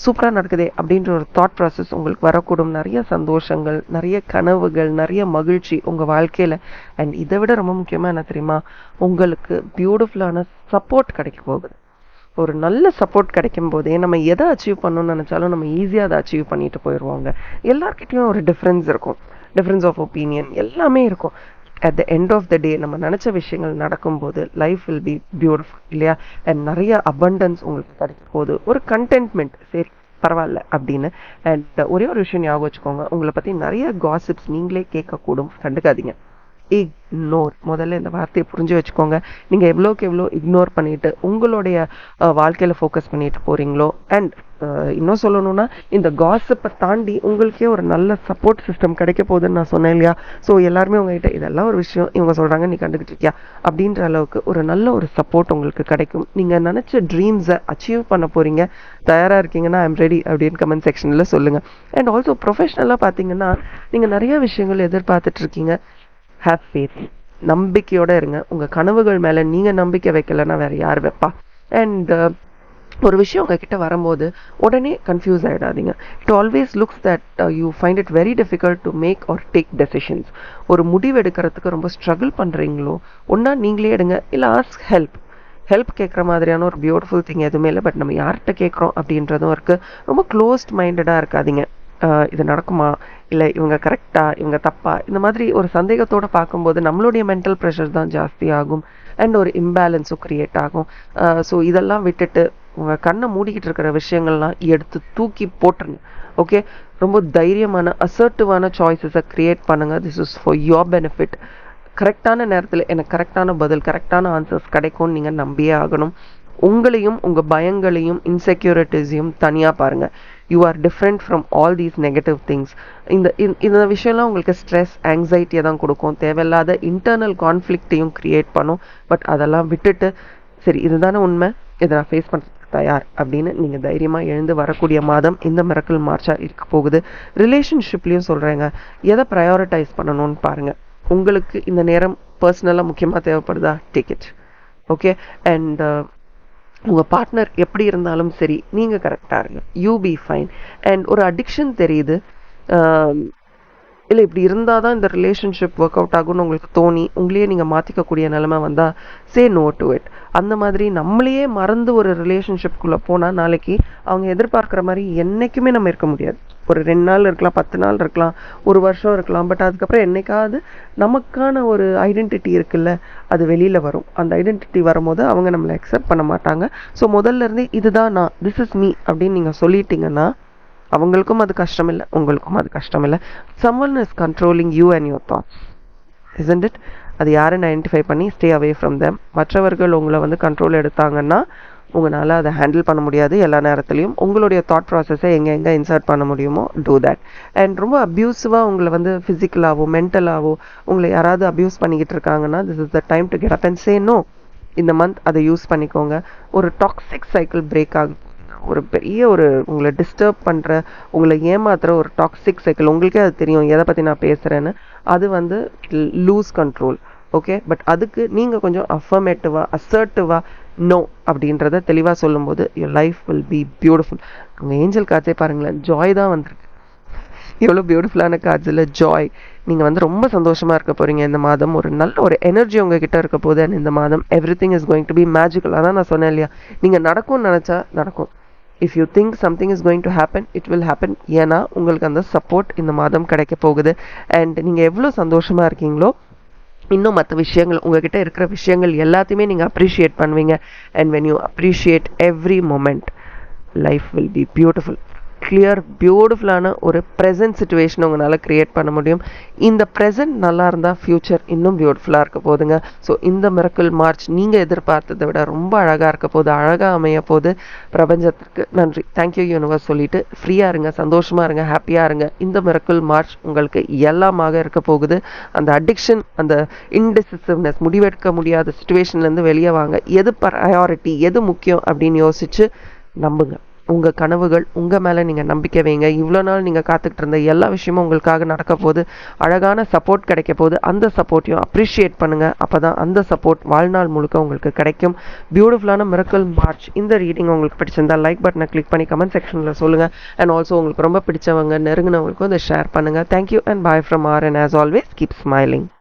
சூப்பராக நடக்குதே அப்படின்ற ஒரு தாட் ப்ராசஸ் உங்களுக்கு வரக்கூடும். நிறைய சந்தோஷங்கள், நிறைய கனவுகள், நிறைய மகிழ்ச்சி உங்கள் வாழ்க்கையில். அண்ட் இதை விட ரொம்ப முக்கியமாக என்ன தெரியுமா? உங்களுக்கு பியூட்டிஃபுல்லான சப்போர்ட் கிடைக்க போகுது. ஒரு நல்ல சப்போர்ட் கிடைக்கும் போதே நம்ம எதை அச்சீவ் பண்ணணும்னு நினச்சாலும் நம்ம ஈஸியாக அதை அச்சீவ் பண்ணிட்டு போயிடுவாங்க. எல்லார்கிட்டையும் ஒரு டிஃப்ரென்ஸ் இருக்கும், டிஃப்ரென்ஸ் ஆஃப் ஒப்பீனியன் எல்லாமே இருக்கும். At the end of the day நம்ம நினச்ச விஷயங்கள் நடக்கும்போது லைஃப் வில் பி பியூட்டிஃபுல் இல்லையா? அண்ட் நிறைய அபண்டன்ஸ் உங்களுக்கு கிடைக்கும் போது ஒரு கண்டென்ட்மெண்ட், சரி பரவாயில்ல அப்படின்னு. அண்ட் ஒரே ஒரு விஷயம் ஞாபகம் வச்சுக்கோங்க, உங்களை பற்றி நிறைய காசிப்ஸ் நீங்களே கேட்கக்கூடும், கண்டுக்காதீங்க. இக்னோர். முதல்ல இந்த வார்த்தையை புரிஞ்சு வச்சுக்கோங்க. நீங்கள் எவ்வளோக்கு எவ்வளோ இக்னோர் பண்ணிட்டு உங்களுடைய வாழ்க்கையில் ஃபோக்கஸ் பண்ணிட்டு போகிறீங்களோ, அண்ட் இன்னும் சொல்லணும்னா இந்த காசிப்பை தாண்டி உங்களுக்கே ஒரு நல்ல சப்போர்ட் சிஸ்டம் கிடைக்க போகுதுன்னு நான் சொன்னேன் இல்லையா? ஸோ எல்லாருமே உங்ககிட்ட இதெல்லாம் ஒரு விஷயம் இவங்க சொல்கிறாங்க நீ கண்டுக்கிட்டு இருக்கியா அப்படின்ற அளவுக்கு ஒரு நல்ல ஒரு சப்போர்ட் உங்களுக்கு கிடைக்கும். நீங்கள் நினச்ச ட்ரீம்ஸை அச்சீவ் பண்ண போகிறீங்க. தயாராக இருக்கீங்கன்னா ஐம் ரெடி அப்படின்னு கமெண்ட் செக்ஷனில் சொல்லுங்கள். அண்ட் ஆல்சோ ப்ரொஃபஷ்னலாக பார்த்தீங்கன்னா நீங்கள் நிறைய விஷயங்கள் எதிர்பார்த்துட்டு இருக்கீங்க. Have faith. நம்பிக்கையோடு இருங்க. உங்கள் கனவுகள் மேலே நீங்கள் நம்பிக்கை வைக்கலைன்னா வேறு யார் வைப்பா? அண்ட் ஒரு விஷயம் உங்ககிட்ட வரும்போது உடனே கன்ஃபியூஸ் ஆகிடாதீங்க. It always looks that you find it very difficult to make or take decisions. ஒரு முடிவு எடுக்கிறதுக்கு ரொம்ப ஸ்ட்ரகிள் பண்ணுறீங்களோ, ஒன்றா நீங்களே எடுங்க, இல்லை ஆஸ்க் ஹெல்ப் கேட்குற மாதிரியான ஒரு பியூட்டிஃபுல் திங் எதுவுமே இல்லை. பட் நம்ம யார்கிட்ட கேட்குறோம் அப்படின்றதும் இருக்குது. ரொம்ப க்ளோஸ்ட் மைண்டடாக இருக்காதீங்க. இது நடக்குமா, இல்லை இவங்க கரெக்டா, இவங்க தப்பா, இந்த மாதிரி ஒரு சந்தேகத்தோடு பார்க்கும்போது நம்மளுடைய மென்டல் ப்ரெஷர் தான் ஜாஸ்தி ஆகும். அண்ட் ஒரு இம்பேலன்ஸும் க்ரியேட் ஆகும். ஸோ இதெல்லாம் விட்டுட்டு உங்கள் கண்ணை மூடிக்கிட்டு இருக்கிற விஷயங்கள்லாம் எடுத்து தூக்கி போட்டுருங்க. ஓகே, ரொம்ப தைரியமான அசர்ட்டிவான சாய்ஸஸை க்ரியேட் பண்ணுங்கள். This is for your benefit. கரெக்டான நேரத்தில் எனக்கு கரெக்டான பதில், கரெக்டான ஆன்சர்ஸ் கிடைக்கும்னு நீங்கள் நம்பியே ஆகணும். உங்களையும் உங்கள் பயங்களையும் இன்செக்யூரிட்டிஸையும் தனியாக பாருங்கள். You are different from all these negative things. இந்த விஷயம்லாம் உங்களுக்கு ஸ்ட்ரெஸ், ஆங்ஸைட்டியை தான் கொடுக்கும். தேவையில்லாத இன்டர்னல் கான்ஃப்ளிக்டையும் க்ரியேட் பண்ணும். பட் அதெல்லாம் விட்டுட்டு சரி இதுதானே உண்மை, இதை நான் ஃபேஸ் பண்ணுறதுக்கு தயார் அப்படின்னு நீங்கள் தைரியமாக எழுந்து வரக்கூடிய மாதம் இந்த மிரக்கல் மார்ச்சாக இருக்க போகுது. ரிலேஷன்ஷிப்லேயும் சொல்கிறேங்க, எதை ப்ரையாரிட்டைஸ் பண்ணணும்னு பாருங்கள். உங்களுக்கு இந்த நேரம் பர்சனலாக முக்கியமாக தேவைப்படுதா, டேக் இட். ஓகே, அண்ட் உங்கள் பார்ட்னர் எப்படி இருந்தாலும் சரி, நீங்கள் கரெக்டாக இருங்க. You be fine. அண்ட் ஒரு அடிக்ஷன் தெரியுது, இல்லை இப்படி இருந்தால் தான் இந்த ரிலேஷன்ஷிப் ஒர்க் அவுட் ஆகும்னு உங்களுக்கு தோணி உங்களையே நீங்கள் மாற்றிக்கக்கூடிய நிலைமை வந்தால் சே நோ டு இட். அந்த மாதிரி நம்மளையே மறந்து ஒரு ரிலேஷன்ஷிப்குள்ளே போனால் நாளைக்கு அவங்க எதிர்பார்க்குற மாதிரி என்றைக்குமே நம்ம இருக்க முடியாது. ஒரு 2 நாள் இருக்கலாம், 10 நாள் இருக்கலாம், 1 வருஷம் இருக்கலாம். பட் அதுக்கப்புறம் என்னைக்காவது நமக்கான ஒரு ஐடென்டிட்டி இருக்குல்ல, அது வெளியில் வரும். அந்த ஐடென்டிட்டி வரும்போது அவங்க நம்மளை அக்செப்ட் பண்ண மாட்டாங்க. ஸோ முதல்ல இருந்தே இதுதான் நான், திஸ் இஸ் மீ அப்படின்னு நீங்கள் சொல்லிட்டீங்கன்னா அவங்களுக்கும் அது கஷ்டம் இல்லை, உங்களுக்கும் அது கஷ்டம் இல்லை. someone is controlling you and your thoughts, isn't it? அது யாருன்னு ஐடென்டிஃபை பண்ணி ஸ்டே அவே ஃப்ரம் them. மற்றவர்கள் உங்களை வந்து கண்ட்ரோல் எடுத்தாங்கன்னா உங்களால் அதை ஹேண்டில் பண்ண முடியாது. எல்லா நேரத்துலையும் உங்களுடைய தாட் ப்ராசஸை எங்கே இன்சர்ட் பண்ண முடியுமோ டூ தேட். அண்ட் ரொம்ப அப்யூசிவாக உங்களை வந்து ஃபிசிக்கலாகவோ மென்டலாகவோ உங்களை யாராவது அப்யூஸ் பண்ணிக்கிட்டு இருக்காங்கன்னா this is the time to get up and say no. இந்த மந்த் அதை யூஸ் பண்ணிக்கோங்க. ஒரு டாக்ஸிக் சைக்கிள் பிரேக் ஆகும். ஒரு பெரிய ஒரு உங்களை டிஸ்டர்ப் பண்ணுற, உங்களை ஏமாத்துற ஒரு டாக்ஸிக் சைக்கிள், உங்களுக்கே அது தெரியும் எதை பற்றி நான் பேசுகிறேன்னு. அது வந்து லூஸ் கண்ட்ரோல். ஓகே, பட் அதுக்கு நீங்கள் கொஞ்சம் அஃபர்மேட்டிவாக அசர்ட்டிவாக நோ அப்படின்றத தெளிவாக சொல்லும்போது your life will be beautiful. உங்கள் ஏஞ்சல் கார்ட்ஸே பாருங்களேன், ஜாய் தான் வந்திருக்கு. எவ்வளோ பியூட்டிஃபுல்லான கார்ட்ஸ் இல்லை, ஜாய். நீங்கள் வந்து ரொம்ப சந்தோஷமாக இருக்க போகிறீங்க இந்த மாதம். ஒரு நல்ல ஒரு எனர்ஜி உங்ககிட்ட இருக்க போகுது. அண்ட் இந்த மாதம் everything is going to be magical. அதான் நான் சொன்னேன் இல்லையா, நீங்கள் நடக்கும்னு நினச்சா நடக்கும். If you think something is going to happen, it will happen. ஏன்னா உங்களுக்கு அந்த சப்போர்ட் இந்த மாதம் கிடைக்க போகுது. அண்ட் நீங்கள் எவ்வளோ சந்தோஷமாக இருக்கீங்களோ இன்னும் மற்ற விஷயங்கள், உங்ககிட்ட இருக்கிற விஷயங்கள் எல்லாத்தையுமே நீங்கள் அப்ரிஷியேட் பண்ணுவீங்க. And when you appreciate every moment, life will be beautiful. Clear பியூட்டிஃபுல்லான ஒரு ப்ரெசன்ட் சுச்சுவேஷன் உங்களால் க்ரியேட் பண்ண முடியும். இந்த ப்ரெசன்ட் நல்லா இருந்தால் ஃப்யூச்சர் இன்னும் பியூட்டிஃபுல்லாக இருக்க போகுதுங்க. ஸோ இந்த மிரக்கிள் மார்ச் நீங்கள் எதிர்பார்த்ததை விட ரொம்ப அழகாக இருக்க போகுது, அழகாக அமைய போகுது. பிரபஞ்சத்திற்கு நன்றி, தேங்க்யூ யூனிவர்ஸ் சொல்லிட்டு ஃப்ரீயாக இருங்க, சந்தோஷமாக இருங்க, ஹாப்பியாக இருங்க. இந்த மிரக்கிள் மார்ச் உங்களுக்கு எல்லாமாக இருக்க போகுது. அந்த அடிக்ஷன், அந்த இன்டிசிசிவ்னஸ், முடிவெடுக்க முடியாத சுச்சுவேஷன்லேருந்து வெளியே வாங்க. எது ப்ரையாரிட்டி, எது முக்கியம் அப்படின்னு யோசிச்சு நம்புங்க. உங்கள் கனவுகள், உங்கள் மேலே நீங்கள் நம்பிக்கை வைங்க. இவ்வளோ நாள் நீங்கள் காத்துக்கிட்டு இருந்த எல்லா விஷயமும் உங்களுக்காக நடக்க போது, அழகான சப்போர்ட் கிடைக்க போது. அந்த சப்போர்ட்டையும் அப்ரிஷியேட் பண்ணுங்கள். அப்போ தான் அந்த சப்போர்ட் வாழ்நாள் முழுக்க உங்களுக்கு கிடைக்கும். பியூட்டிஃபுல்லான மிரக்கிள் மார்ச். இந்த ரீடிங் உங்களுக்கு பிடிச்சிருந்தா லைக் பட்டனை கிளிக் பண்ணி கமெண்ட் செக்ஷனில் சொல்லுங்கள். அண்ட் ஆல்சோ உங்களுக்கு ரொம்ப பிடிச்சவங்க, நெருங்கினவங்களுக்கும் இதை ஷேர் பண்ணுங்கள். Thank you and bye from R. And as always keep smiling.